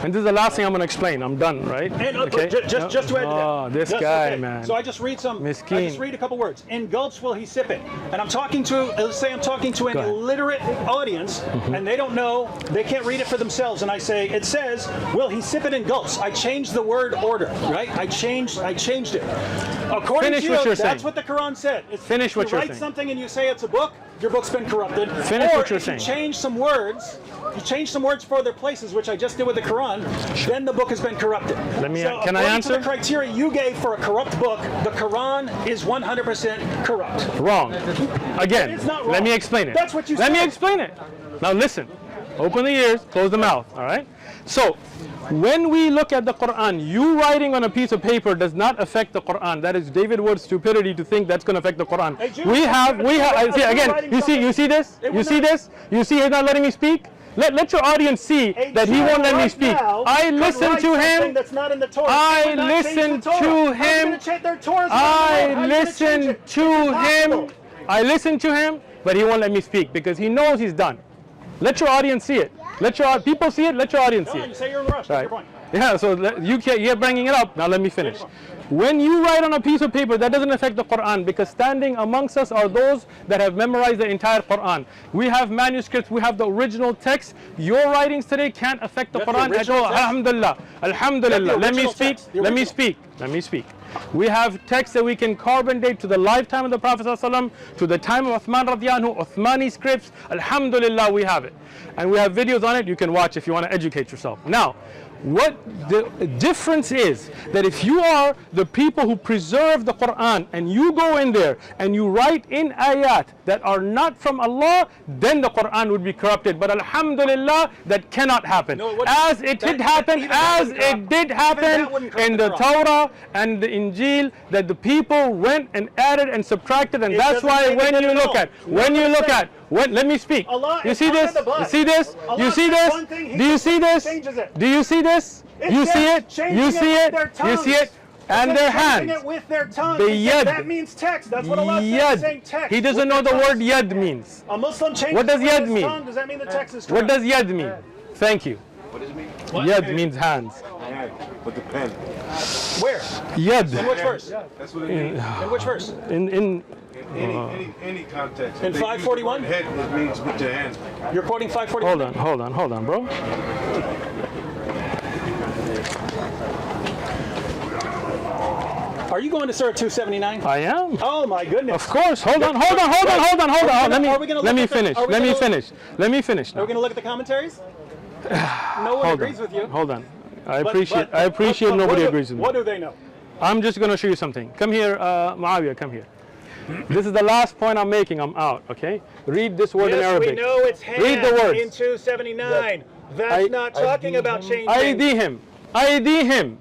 And this is the last thing I'm going to explain. I'm done, right? And okay. just to add to that. Oh, this Just- guy, okay. man. So I just read some. I Miskeen. just read a couple words. "In gulps will he sip it," and I'm talking to. Let's say I'm talking to an Go ahead. Mm-hmm. illiterate audience, and they don't know. They can't read it for themselves. And I say, it says, "Will he sip it in gulps?" I changed the word order, right? I changed it. According Finish to what you, you're that's saying. what the Quran said. It's, Finish what you you're write saying. something and you say it's a book, your book's been corrupted. Finish or what you're if you saying. change some words. You change some words for other places, which I just did with the Quran, then the book has been corrupted. Let me- So can I according answer? to the criteria you gave for a corrupt book, the Quran is 100% corrupt. Wrong. Again, It's not wrong. let me explain it. That's what you Let me said. explain it. Now listen. Open the ears, close the mouth, all right? So, when we look at the Quran, you writing on a piece of paper does not affect the Quran. That is David Wood's stupidity to think that's going to affect the Quran. Hey, Jude, we have, if see you're again, writing you see this? It You would see not- this? You see he's not letting me speak? Let your audience see that he Jew won't let me right speak. now I could listen write to something him. That's not in the Torah. I They would not change the listen Torah. to How are you him. gonna change their Torah's not in the Torah? How I are you gonna change listen it? to It's him. impossible. I listen to him, but he won't let me speak because he knows he's done. Let your audience see it. People see it. Let your audience see Come on, you it. say you're in a rush. That's Right. your point. Yeah. So you're bringing it up. Now let me finish. When you write on a piece of paper, that doesn't affect the Quran because standing amongst us are those that have memorized the entire Quran. We have manuscripts. We have the original text. Your writings today can't affect the You have the Quran at original all. text? Alhamdulillah. Alhamdulillah. You have the Let me original speak. text, the Let me original. speak. Let me speak. We have texts that we can carbon date to the lifetime of the Prophet ﷺ, to the time of Uthman radiallahu anhu, Uthmani scripts. Alhamdulillah, we have it. And we have videos on it you can watch if you want to educate yourself. Now, what the difference is, that if you are the people who preserve the Quran and you go in there and you write in ayat that are not from Allah, then the Quran would be corrupted. But alhamdulillah, that cannot happen. No, it as it did happen in the Torah and the Injil, that the people went and added and subtracted, and that's why when you look at, let me speak. You see this? You see this? You see this? Do you see this? Do you see this? You see it? You see it? You see it? And their hands. It with their tongue. The yad. That means text. That's what Allah says, saying text. He doesn't know the word yad means. A Muslim changes what does yad mean? tongue. Does that mean the text is correct? What does yad mean? Thank you. What does it mean? Yad means hands. With the pen. Where? Yad. In which verse? That's what it means. In which verse? In Any context. In 541? Head, it means with your hand. You're quoting 541? Hold on, bro. Are you going to Surah 279? I am. Oh my goodness. Of course. Hold on. Let me finish. Are we going to look at the commentaries? No one agrees with you. Hold on. I appreciate nobody agrees with me. What do they know? I'm just going to show you something. Come here, Muawiyah, come here. This is the last point I'm making. I'm out, okay? Read this word in Arabic. We know it's hand. Read the words. In 279. That's not talking about changing. ID him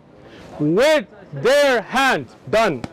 with their hands. Done.